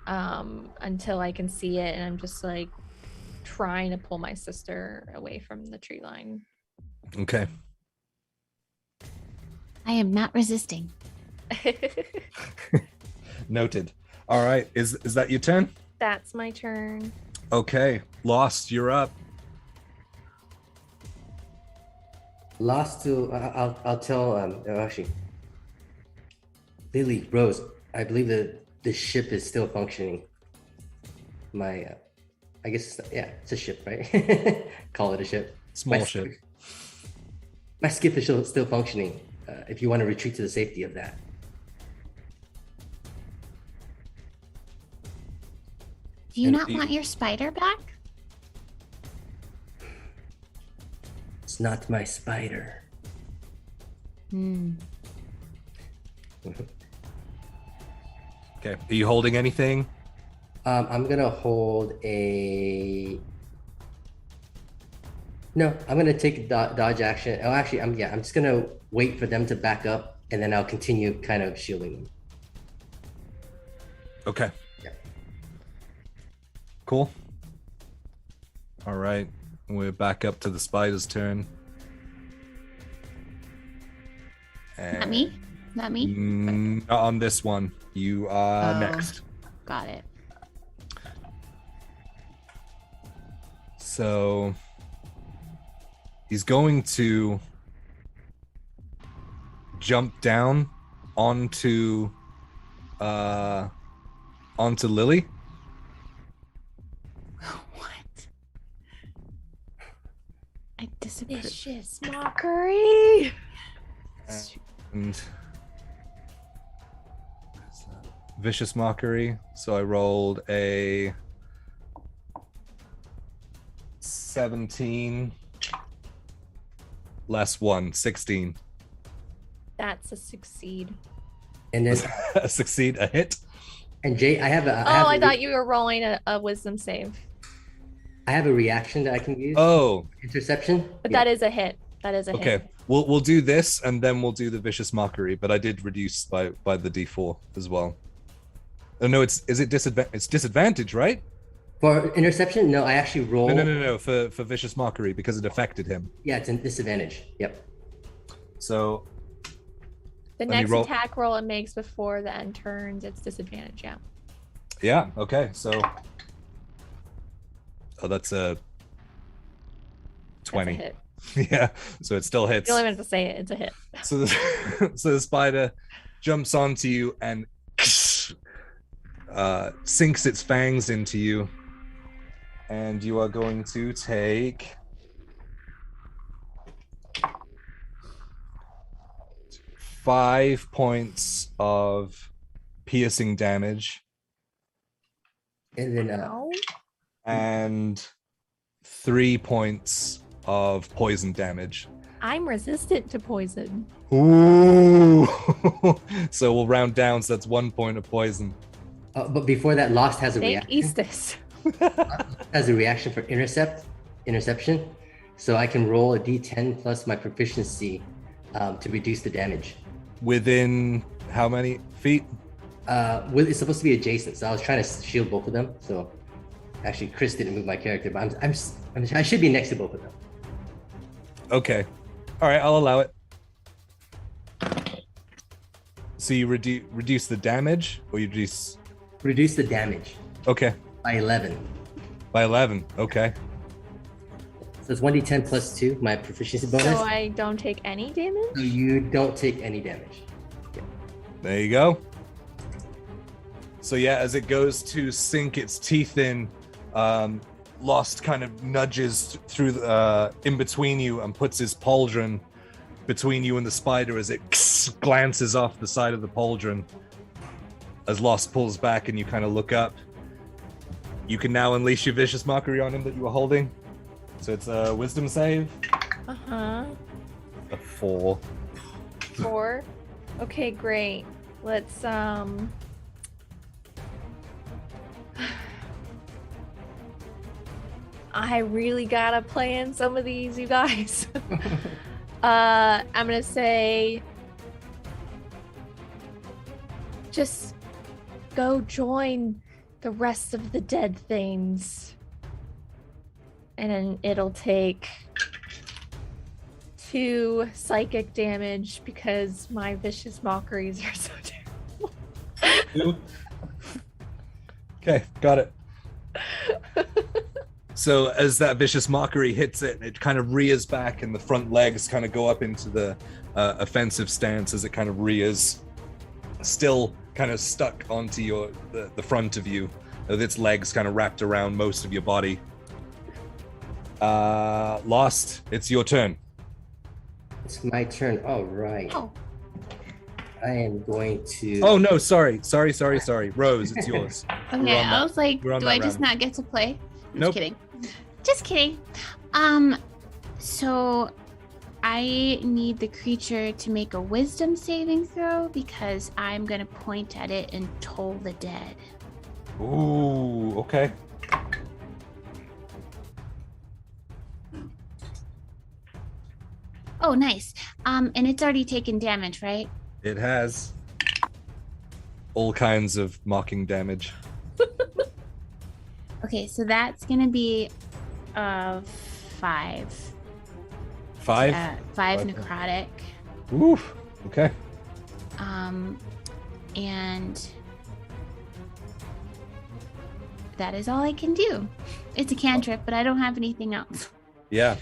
until I can see it, and I'm just like trying to pull my sister away from the tree line. Okay. I am not resisting. Noted. All right. Is that your turn? That's my turn. Okay. Lost, you're up. Lost to, I'll tell, actually, Lily, Rose, I believe that the ship is still functioning. I guess, yeah, it's a ship, right? Call it a ship. Small ship. My skiff is still functioning. If you want to retreat to the safety of that. Do you not want your spider back? It's not my spider. Hmm. Okay. Are you holding anything? I'm gonna hold a No, I'm gonna take a dodge action. Oh, actually, I'm just gonna wait for them to back up, and then I'll continue kind of shielding them. Okay. Yeah. Cool. All right. We're back up to the spider's turn. Not me. Not me. Not on this one. You are Oh. next. Got it. So he's going to jump down onto Lily. What? I disapprove. Vicious mockery. And vicious mockery. So I rolled a 17 less 1, 16. That's a succeed. And then, A succeed, a hit. and Jay, I have a. I thought you were rolling a wisdom save. I have a reaction that I can use. Oh, Interception. But Yeah. that is a hit. That is a okay. hit. We'll do this and then we'll do the vicious mockery. But I did reduce by the D4 as well. Oh no, it's disadvantage, right? For interception, no, I actually roll. No. For vicious mockery because it affected him. Yeah, it's a disadvantage. Yep. So The me next roll. attack roll it makes before the end turns, it's disadvantage, yeah. yeah, okay. So that's a 20. That's a hit. Yeah, so it still hits. You don't even have to say it, it's a hit. So the spider jumps onto you and sinks its fangs into you, and you are going to take 5 points of piercing damage And then Ow. and 3 points of poison damage. I'm resistant to poison. Ooh! So we'll round down, so that's 1 point of poison. but before that, Lost has a Thank reaction. Eastus. Has a reaction for interception. So I can roll a D10 plus my proficiency to reduce the damage. Within how many feet? It's supposed to be adjacent, so I was trying to shield both of them. So actually, Chris didn't move my character, but I should be next to both of them. Okay. All right, I'll allow it. So you reduce the damage, or you reduce... Reduce the damage Okay, by 11. by 11. Okay. So it's 1d10 plus 2, my proficiency bonus. So I don't take any damage? So you don't take any damage. There you go. So yeah, as it goes to sink its teeth in, Lost kind of nudges through in between you and puts his pauldron between you and the spider as it glances off the side of the pauldron. As Lost pulls back and you kind of look up, you can now unleash your vicious mockery on him that you were holding. So it's a wisdom save. Uh-huh. A 4. 4. Okay, great. Let's I really gotta plan some of these, you guys. I'm gonna say just go join the rest of the dead things. And then it'll take 2 psychic damage because my vicious mockeries are so terrible. Okay, got it. So as that vicious mockery hits it, it kind of rears back and the front legs kind of go up into the offensive stance as it kind of rears, still kind of stuck onto the front of you, with its legs kind of wrapped around most of your body. Lost, it's your turn. It's my turn. All right. Oh. I am going to. Oh no, sorry. Rose, it's yours. Okay, I was like, we're on do that I just round. not get to play? Nope. Just kidding. So I need the creature to make a wisdom saving throw because I'm gonna point at it and toll the dead. Ooh, okay. Oh, nice. And it's already taken damage, right? It has all kinds of mocking damage. Okay, so that's gonna be 5. 5? 5 Five. necrotic. Ooh, okay. And that is all I can do. It's a cantrip, but I don't have anything else. Yeah.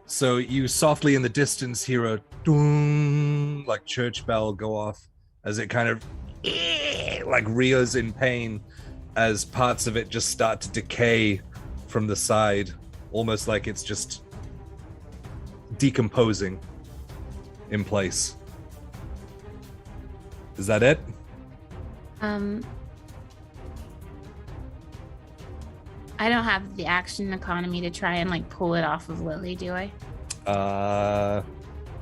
So you softly in the distance hear a doom, like church bell go off as it kind of like rears in pain as parts of it just start to decay from the side, almost like it's just decomposing in place. Is that it? I don't have the action economy to try and like pull it off of Lily, do I?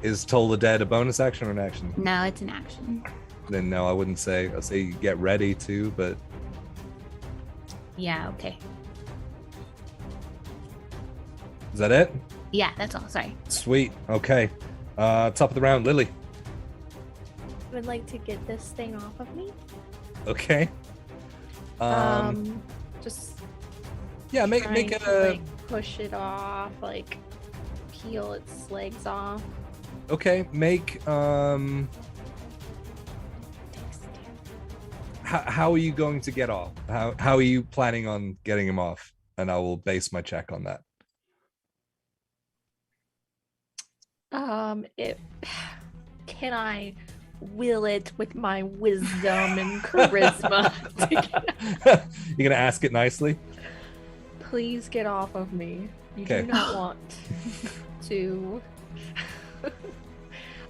Is Toll the Dead a bonus action or an action? No, it's an action. Then no, I wouldn't say. I'd say you get ready to, but Yeah, okay. is that it? Yeah, that's all. Sorry. Sweet. Okay. Top of the round, Lily. I would like to get this thing off of me. Okay. Just Yeah, make trying it to, a like, push it off, like peel its legs off. okay. Make how are you going to get off? How are you planning on getting him off? And I will base my check on that. Can I will it with my wisdom and charisma? You're gonna ask it nicely. Please get off of me. You Okay. do not want to.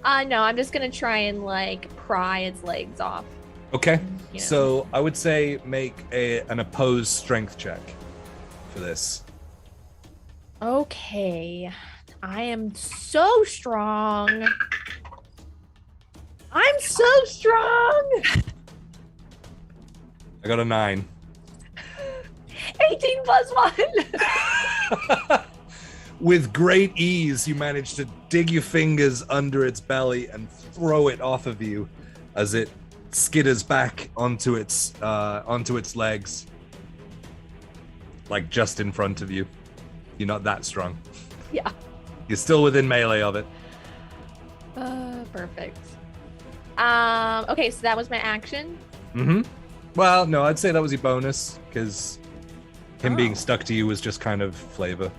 No, I'm just gonna try and like pry its legs off. Okay. You know. So I would say make an opposed strength check for this. Okay. I am so strong. I'm so strong. I got a 9. 18 plus 1. With great ease, you manage to dig your fingers under its belly and throw it off of you as it skitters back onto its legs, like just in front of you. You're not that strong. Yeah. You're still within melee of it. Perfect. Okay, so that was my action. Mm-hmm. Well, no, I'd say that was your bonus, because him being Oh. stuck to you was just kind of flavor.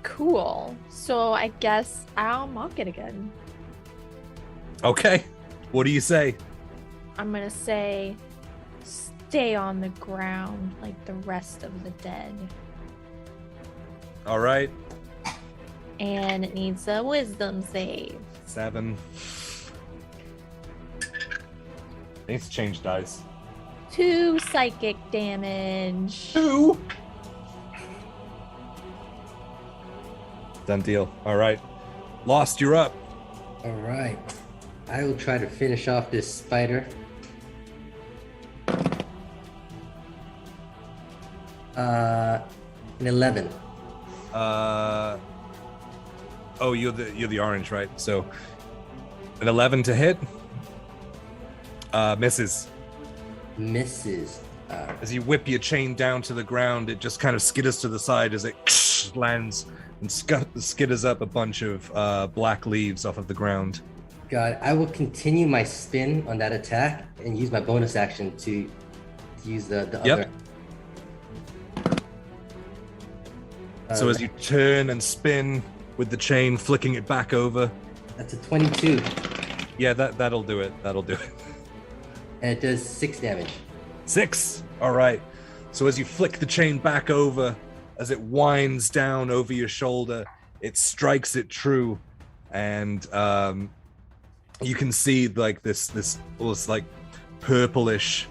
Cool. So I guess I'll mock it again. Okay. What do you say? I'm gonna say, stay on the ground like the rest of the dead. All right. And it needs a wisdom save. 7. Needs to change dice. 2 psychic damage. 2. Done deal. All right. Lost, you're up. All right. I will try to finish off this spider. An 11. Oh, you're the orange, right? So an 11 to hit. Misses. Misses. As you whip your chain down to the ground, it just kind of skitters to the side as it lands and skitters up a bunch of black leaves off of the ground. God, I will continue my spin on that attack and use my bonus action to use the Yep. other. So as you turn and spin with the chain, flicking it back over. That's a 22, Yeah, that'll do it. That'll do it. and it does 6 damage. 6. All right. So as you flick the chain back over, as it winds down over your shoulder, it strikes it true, and you can see like this almost like purplish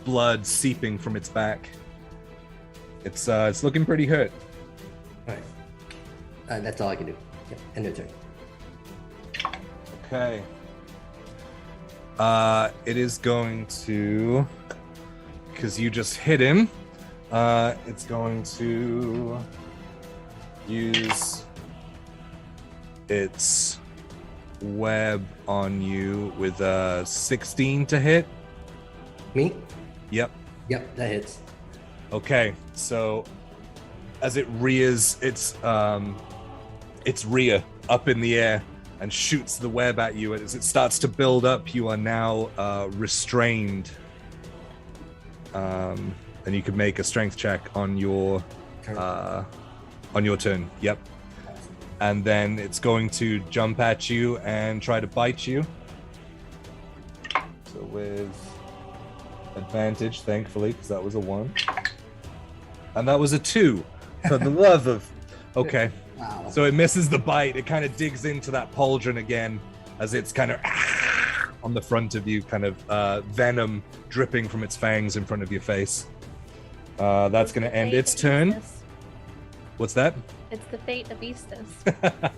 blood seeping from its back. It's looking pretty hurt. All right. That's all I can do. Yep. End of turn. Okay. It is going to, because you just hit him, it's going to use its web on you with a 16 to hit. Me? Yep. Yep, that hits. Okay, so as it rears its rear up in the air and shoots the web at you, as it starts to build up, you are now restrained. And you can make a strength check on your turn. Yep. And then it's going to jump at you and try to bite you. So with advantage, thankfully, because that was a 1. And that was a 2. For the love of... Okay. Wow. So it misses the bite. It kind of digs into that pauldron again as it's kind of on the front of you, kind of venom dripping from its fangs in front of your face. That's going to end its turn. What's that? It's the fate of Eastus.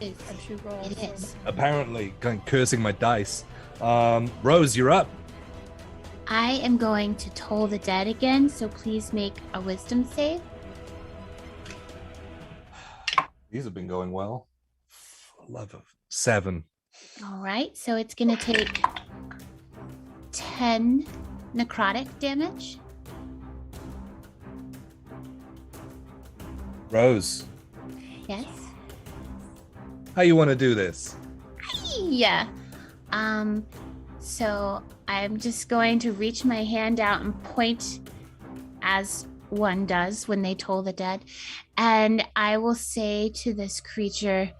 It's, A true roll. it is. Apparently, kind of cursing my dice. Rose, you're up. I am going to toll the dead again, so please make a wisdom save. These have been going well. For love of 7. All right, so it's going to take 10 necrotic damage. Rose, Yes. how you want to do this? Yeah. So I'm just going to reach my hand out and point as one does when they toll the dead. And I will say to this creature,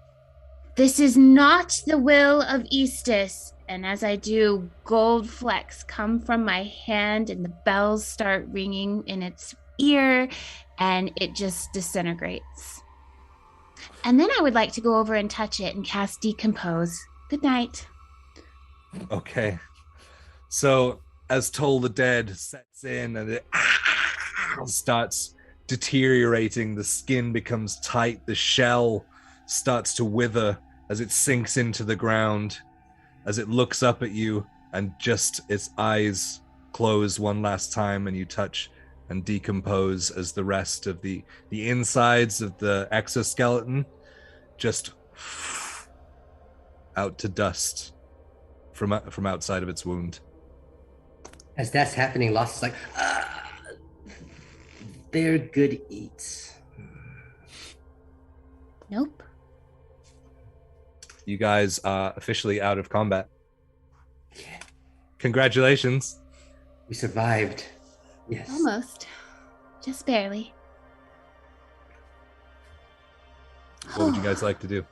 "This is not the will of Eastus." And as I do, gold flecks come from my hand and the bells start ringing in its ear and it just disintegrates. And then I would like to go over and touch it and cast Decompose. Good night. Okay. So as Toll the Dead sets in and it starts deteriorating, the skin becomes tight, the shell starts to wither as it sinks into the ground, as it looks up at you and just its eyes close one last time and you touch and decompose as the rest of the insides of the exoskeleton just out to dust from outside of its wound. As that's happening, Lost is like, they're good eats. Nope. You guys are officially out of combat. Yeah, Congratulations. we survived. Yes. Almost. Just barely. What would you guys like to do?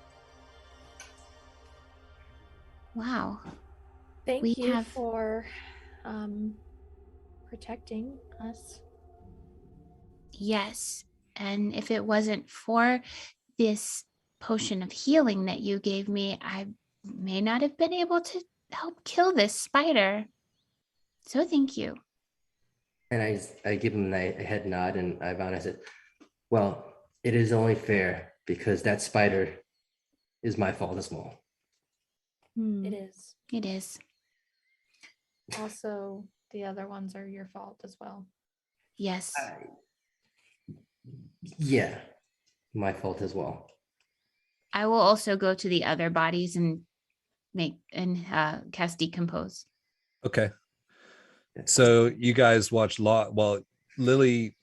Wow. Thank We you have- for protecting us. Yes. And if it wasn't for this potion of healing that you gave me, I may not have been able to help kill this spider. So thank you. And I give him a head nod, and Ivana said, well, it is only fair because that spider is my fault as well. It is. It is. Also, the other ones are your fault as well. Yes. Yeah, my fault as well. I will also go to the other bodies and cast Decompose. Okay. So you guys watch well, Lily,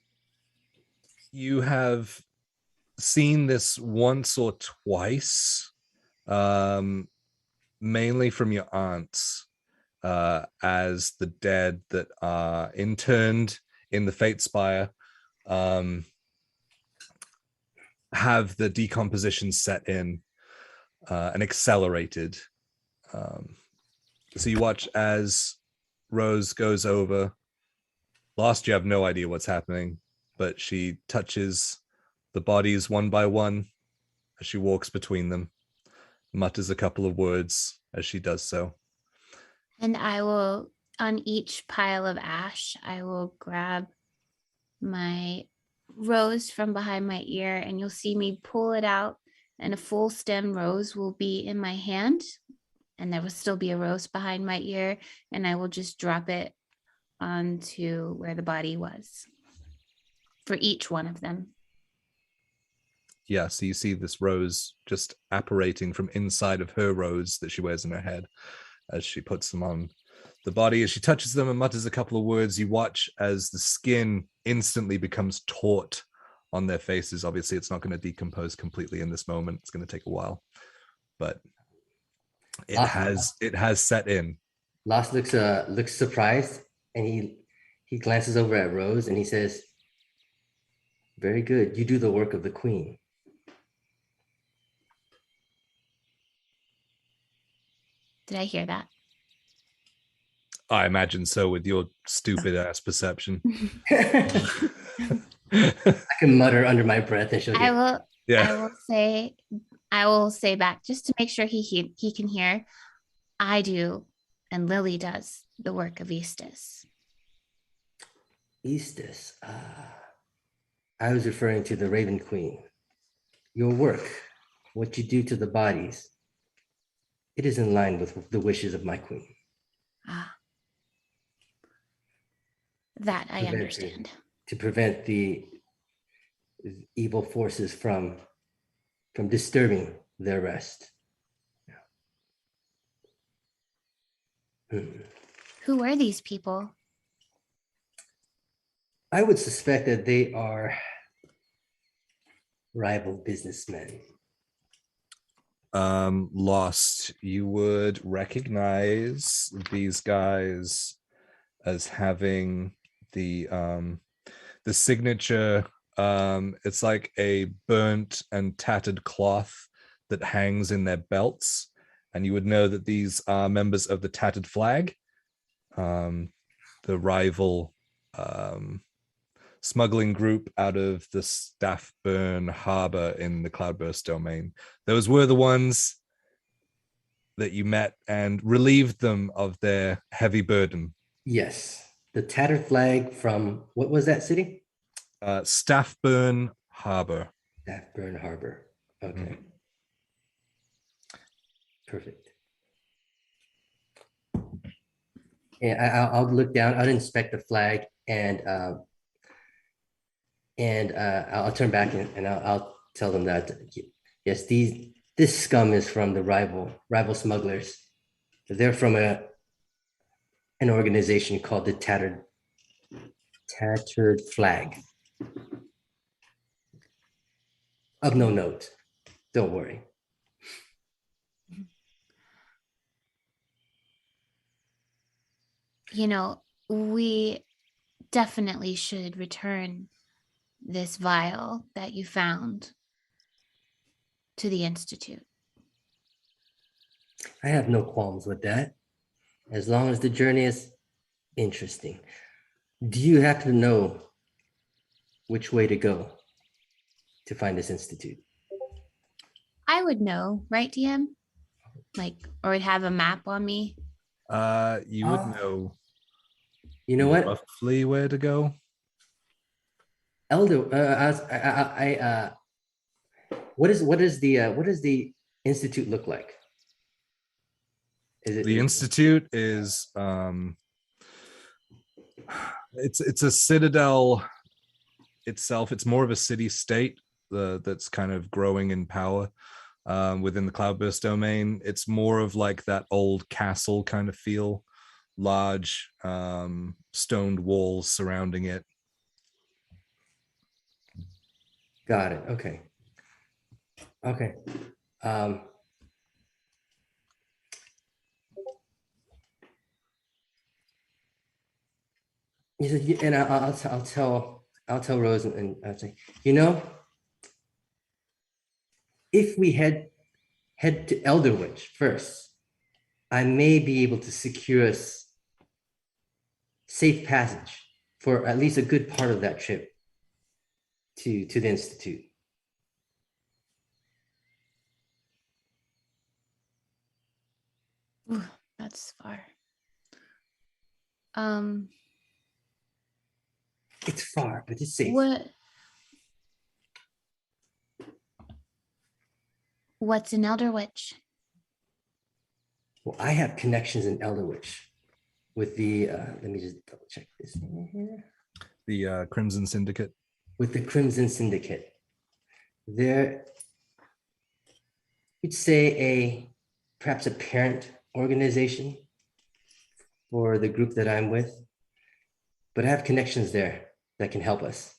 you have seen this once or twice, mainly from your aunts, as the dead that are interned in the Fate Spire have the decomposition set in and accelerated. So you watch as Rose goes over. Lost, you have no idea what's happening, but she touches the bodies one by one as she walks between them, mutters a couple of words as she does so. And I will, on each pile of ash, I will grab my rose from behind my ear and you'll see me pull it out and a full stem rose will be in my hand and there will still be a rose behind my ear and I will just drop it onto where the body was for each one of them. yeah, so you see this rose just apparating from inside of her rose that she wears in her head as she puts them on the body. As she touches them and mutters a couple of words, you watch as the skin instantly becomes taut on their faces. Obviously, it's not going to decompose completely in this moment. It's going to take a while, but it has set in. Lost looks surprised, and he glances over at Rose and he says, "Very good. You do the work of the queen." Did I hear that? I imagine so with your stupid ass perception. I can mutter under my breath and she'll I will. Yeah. I will say back just to make sure he can hear. I do, and Lily does the work of Eastus. Eastus. I was referring to the Raven Queen. Your work, what you do to the bodies, it is in line with the wishes of my queen. That I understand. To prevent the evil forces from disturbing their rest. Who are these people? I would suspect that they are rival businessmen. Lost, you would recognize these guys as having the signature. It's like a burnt and tattered cloth that hangs in their belts, and you would know that these are members of the Tattered Flag, the rival smuggling group out of the Staffburn Harbor in the Cloudburst domain. Those were the ones that you met and relieved them of their heavy burden. Yes, the Tattered Flag from, what was that city? Staffburn Harbor. Staffburn Harbor. Okay. Mm-hmm. Perfect. And I'll look down. I'll inspect the flag, and I'll turn back and I'll tell them that yes, this scum is from the rival smugglers. They're from an organization called the Tattered Flag. Of no note. Don't worry. You know, we definitely should return this vial that you found to the Institute. I have no qualms with that, as long as the journey is interesting. Do you happen to know which way to go to find this institute? I would know, right, DM? Like, or would have a map on me. You would know. You know what? Roughly where to go. What does the institute look like? The institute is it's a citadel itself. It's more of a city state that's kind of growing in power within the Cloudburst domain. It's more of like that old castle kind of feel, large stoned walls surrounding it. Got it. Okay. He said, and I'll tell Rose, and I'll say, if we head to Elderwich first, I may be able to secure us safe passage for at least a good part of that trip to the Institute. Ooh, that's far. It's far, but it's safe. What's in Elderwich? Well, I have connections in Elderwich with the, let me just double check this in here. The Crimson Syndicate. With the Crimson Syndicate. They're, we'd say perhaps a parent organization for the group that I'm with, but I have connections there that can help us.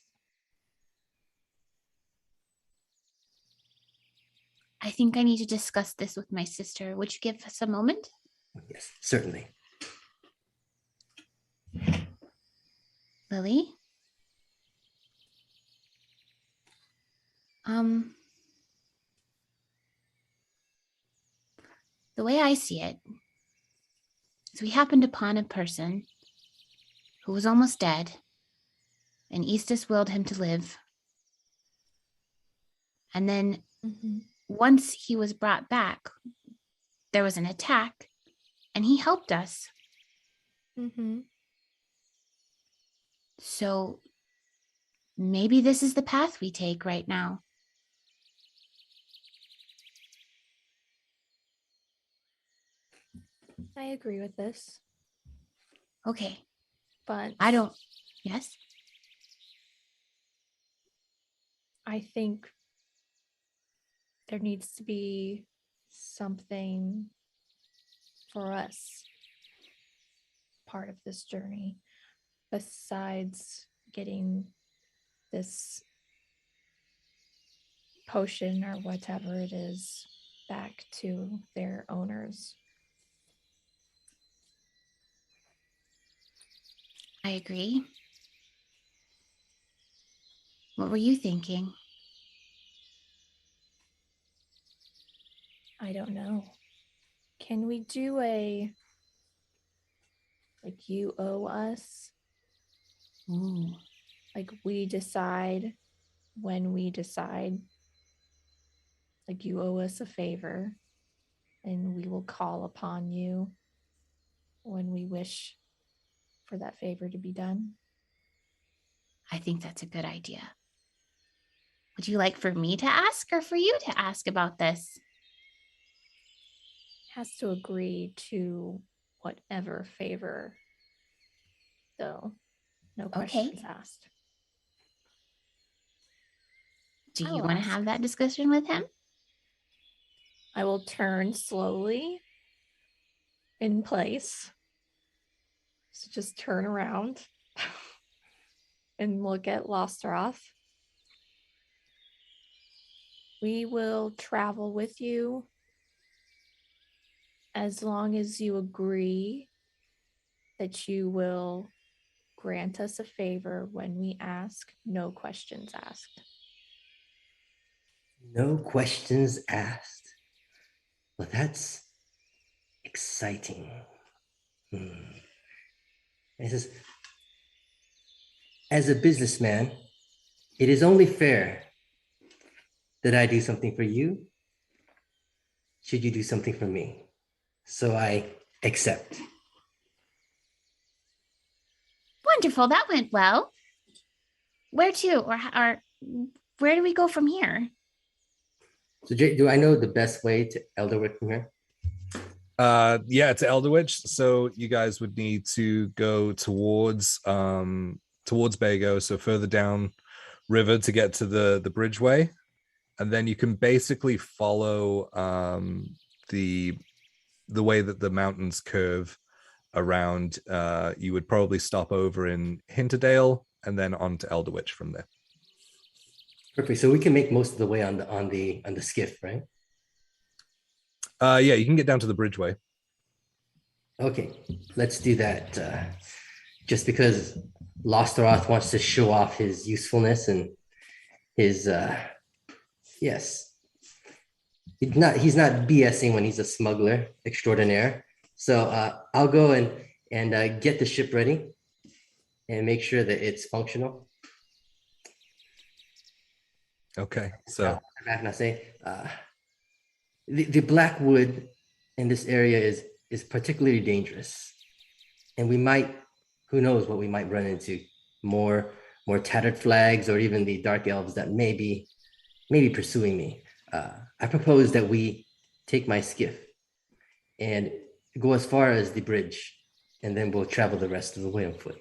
I think I need to discuss this with my sister. Would you give us a moment? Yes, certainly. Lily? The way I see it is we happened upon a person who was almost dead, and Eastus willed him to live. And then once he was brought back, there was an attack, and he helped us. So maybe this is the path we take right now. I agree with this, Okay. but Yes? I think there needs to be something for us part of this journey besides getting this potion or whatever it is back to their owners. I agree. What were you thinking? I don't know. Can we do like you owe us? Ooh. Like we decide when we decide. Like you owe us a favor and we will call upon you when we wish for that favor to be done. I think that's a good idea. Would you like for me to ask or for you to ask about this? Has to agree to whatever favor, though. No questions asked. Do you want to have that discussion with him? I will turn slowly in place. So just turn around and look at Lostaroth. We will travel with you as long as you agree that you will grant us a favor when we ask, no questions asked. No questions asked. Well, that's exciting. It says, as a businessman, it is only fair that I do something for you should you do something for me. So I accept. Wonderful. That went well. Where to? Or where do we go from here? So Jay, do I know the best way to Elderwich from here? Yeah, to Elderwich. So you guys would need to go towards Bago, so further down river to get to the bridgeway, and then you can basically follow the way that the mountains curve around. You would probably stop over in Hinterdale and then on to Elderwich from there. Perfect. So we can make most of the way on the skiff, right? Yeah, you can get down to the bridgeway. Okay, let's do that. Just because Lostaroth wants to show off his usefulness and his yes. He's not BSing when he's a smuggler extraordinaire. So I'll go and get the ship ready and make sure that it's functional. Okay, so I say the Blackwood in this area is particularly dangerous, and we might, who knows what we might run into, more tattered flags or even the dark elves that may be pursuing me. I propose that we take my skiff and go as far as the bridge, and then we'll travel the rest of the way on foot.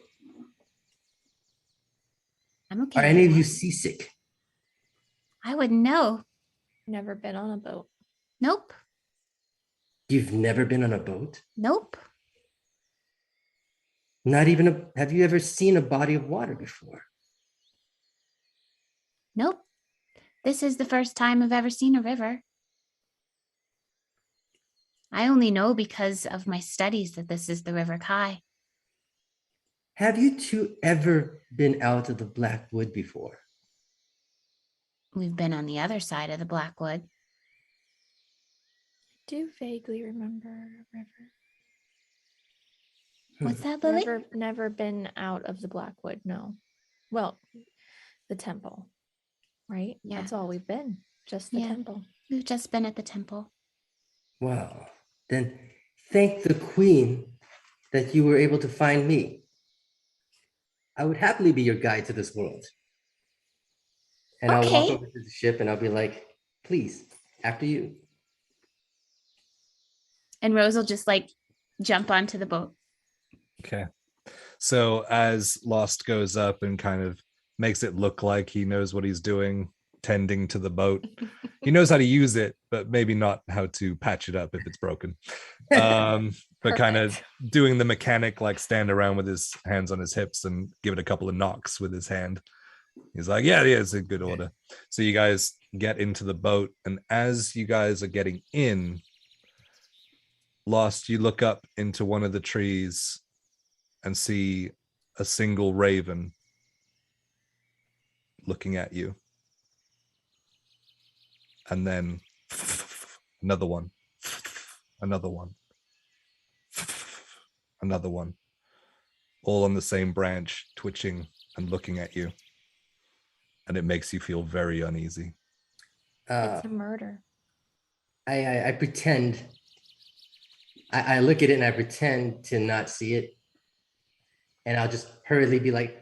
I'm okay. Are any of you seasick? I wouldn't know. Never been on a boat. Nope. You've never been on a boat? Nope. Not even have you ever seen a body of water before? Nope. This is the first time I've ever seen a river. I only know because of my studies that this is the River Kai. Have you two ever been out of the Blackwood before? We've been on the other side of the Blackwood. I do vaguely remember a river. What's that, Lily? Never been out of the Blackwood, no. Well, the temple, right? Yeah. That's all we've been. Just the Yeah. temple. We've just been at the temple. Well, then thank the Queen that you were able to find me. I would happily be your guide to this world. And I'll walk Okay. over to the ship and I'll be like, please, after you. And Rose will just like jump onto the boat. Okay. So as Lost goes up and kind of makes it look like he knows what he's doing, tending to the boat. He knows how to use it, but maybe not how to patch it up if it's broken. But kind of doing the mechanic, like stand around with his hands on his hips and give it a couple of knocks with his hand. He's like, yeah, it's in good order. So you guys get into the boat, and as you guys are getting in, Lost, you look up into one of the trees and see a single raven looking at you. And then another one, another one, another one, all on the same branch, twitching and looking at you. And it makes you feel very uneasy. It's a murder. I pretend. I look at it and I pretend to not see it. And I'll just hurriedly be like,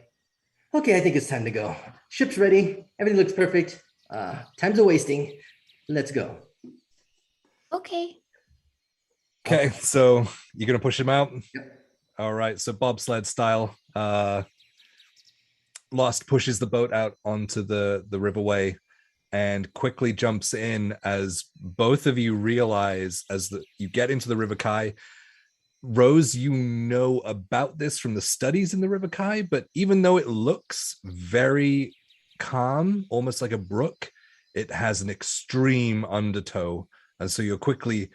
okay, I think it's time to go. Ship's ready. Everything looks perfect. Time's a wasting. Let's go. Okay. Okay, so you're going to push him out? Yep. All right, so bobsled style. Lost pushes the boat out onto the riverway and quickly jumps in as both of you realize as you get into the River Kai. Rose, you know about this from the studies in the River Kai, but even though it looks very calm, almost like a brook, it has an extreme undertow. And so you're quickly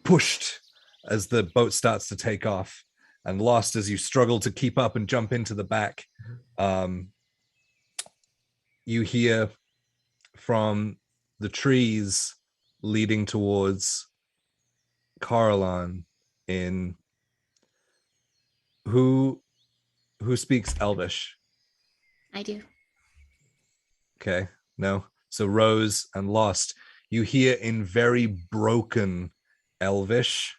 pushed as the boat starts to take off, and Lost as you struggle to keep up and jump into the back. You hear from the trees leading towards Caroline in who speaks Elvish? I do. Okay, no. So Rose and Lost, you hear in very broken Elvish,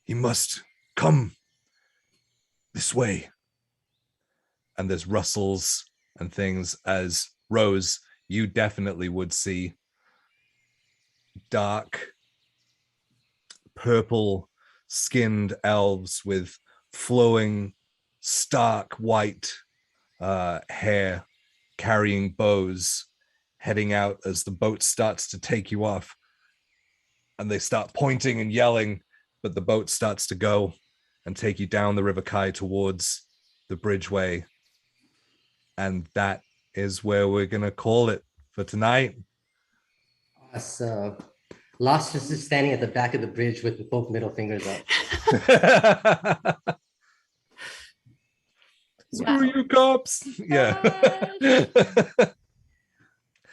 he must come this way. And there's rustles and things as Rose, you definitely would see dark purple skinned elves with flowing stark white hair, carrying bows, heading out as the boat starts to take you off. And they start pointing and yelling, but the boat starts to go and take you down the River Kai towards the bridgeway. And that is where we're going to call it for tonight. Awesome. Lost is just standing at the back of the bridge with both middle fingers up. Screw you, cops. Yeah.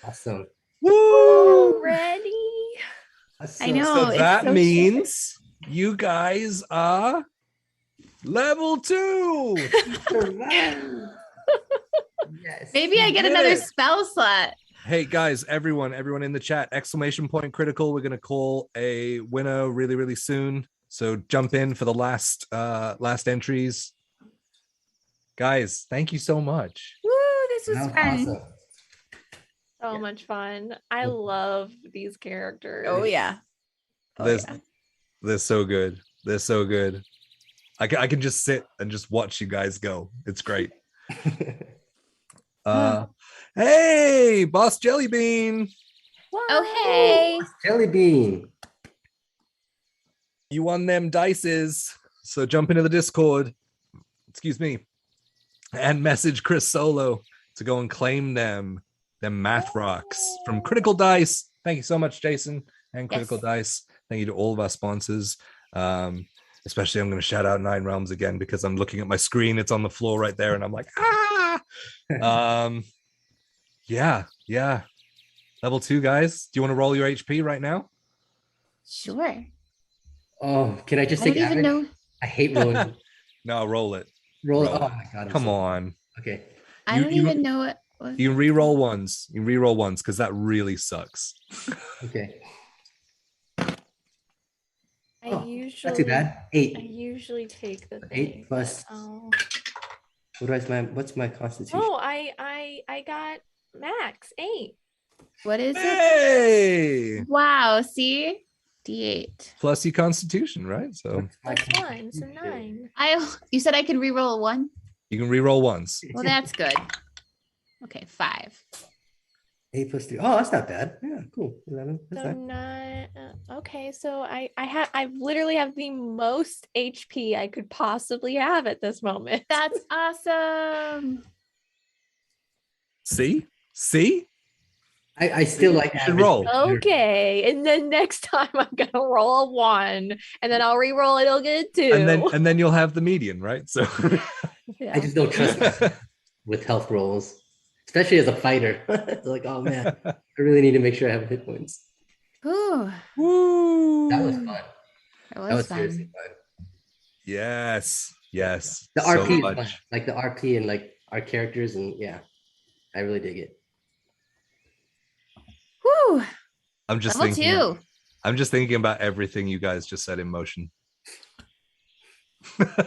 Awesome. Woo! Already? I know. So it's that so means you guys are level 2. Yes. Maybe I get did another it. spell slot. Hey guys, everyone in the chat, exclamation point critical. We're gonna call a winner really, really soon. So jump in for the last entries. Guys, thank you so much. Woo, this was That fun. was awesome. So much fun. I love these characters. Oh yeah. They're so good. They're so good. I can just sit and just watch you guys go. It's great. Hey, Boss Jellybean. Oh, hey. Jelly bean. You won them dices. So jump into the Discord. Excuse me. And message Chris Solo to go and claim them math rocks from Critical Dice. Thank you so much, Jason and Critical Dice. Thank you to all of our sponsors. Especially I'm going to shout out Nine Realms again because I'm looking at my screen. It's on the floor right there. And I'm like, yeah. Level 2, guys. Do you want to roll your HP right now? Sure. Oh, can I just I take don't even average? know. I hate rolling. No, roll it. Roll it. Roll Oh it. my god. Come on. Okay. I don't even know what. You can re-roll ones. You can re-roll ones because that really sucks. Okay. I usually Not too bad. 8. I usually take the 8 thing. plus. What's my constitution? Oh, I got max 8. What is it? Hey! Wow. See, D8. Plus your constitution, right? So Plus 1, so 9. You said I could re-roll a 1. you can re-roll ones. Well, that's good. Okay, 5. 8 plus 3. Oh, that's not bad. Yeah, cool. 11. That's So fine. 9. Okay, so I literally have the most HP I could possibly have at this moment. That's awesome. See? I still like You should average roll. better. Okay, and then next time I'm gonna roll a 1, and then I'll re-roll it. It'll get a 2. And then you'll have the median, right? So Yeah. I just don't trust myself with health rolls, especially as a fighter. It's like, oh man, I really need to make sure I have hit points. Ooh, Woo! That was fun. that was seriously fun. fun. Yes. The So RP, is much. fun. Like the RP and like our characters, and yeah, I really dig it. Whew. I'm just Level thinking. 2. I'm just thinking about everything you guys just said in motion.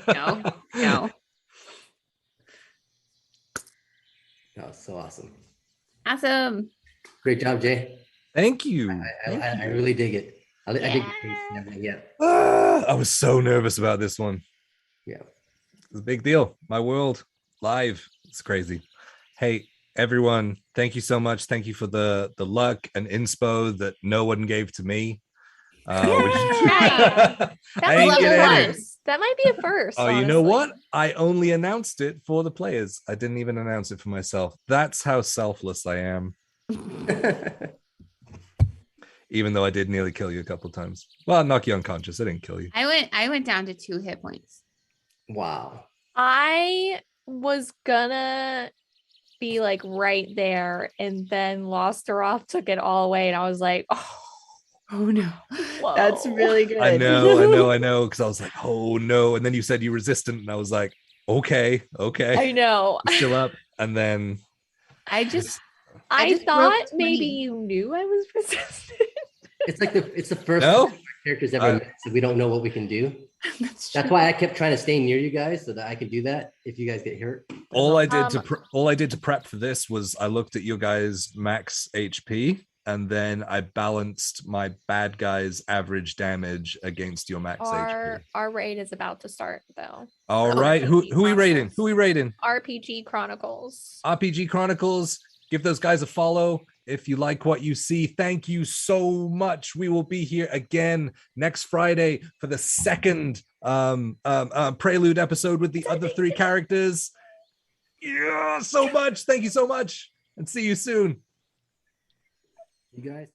No. That was so awesome. Awesome. Great job, Jay. Thank you. I really dig it. I dig the pace and everything. Yeah. I was so nervous about this one. Yeah. It's a big deal. My world live. It's crazy. Hey, everyone, thank you so much. Thank you for the luck and inspo that no one gave to me. That I ain't might be get a any. first. That might be a first. Oh, you know honestly. what? I only announced it for the players. I didn't even announce it for myself. That's how selfless I am. Even though I did nearly kill you a couple times. Well, knock you unconscious. I didn't kill you. I went down to 2 hit points. Wow. I was gonna be like right there, and then Lostaroth took it all away, and I was like, Oh no. whoa. That's really good. I know. Because I was like, oh no. And then you said you resistant, and I was like, okay. I know. You're still up. And then I just I just thought broke 20. maybe you knew I was resistant. It's the first No? time our characters ever met, so we don't know what we can do. That's That's why I kept trying to stay near you guys so that I could do that if you guys get hurt. all I did to prep for this was I looked at your guys' max HP, and then I balanced my bad guys' average damage against your max HP. Our raid is about to start though. All right, who we rating? Who we rating? RPG Chronicles. RPG Chronicles. Give those guys a follow if you like what you see. Thank you so much. We will be here again next Friday for the second Prelude episode with the other 3 characters. Yeah, so much. Thank you so much, and see you soon. You guys.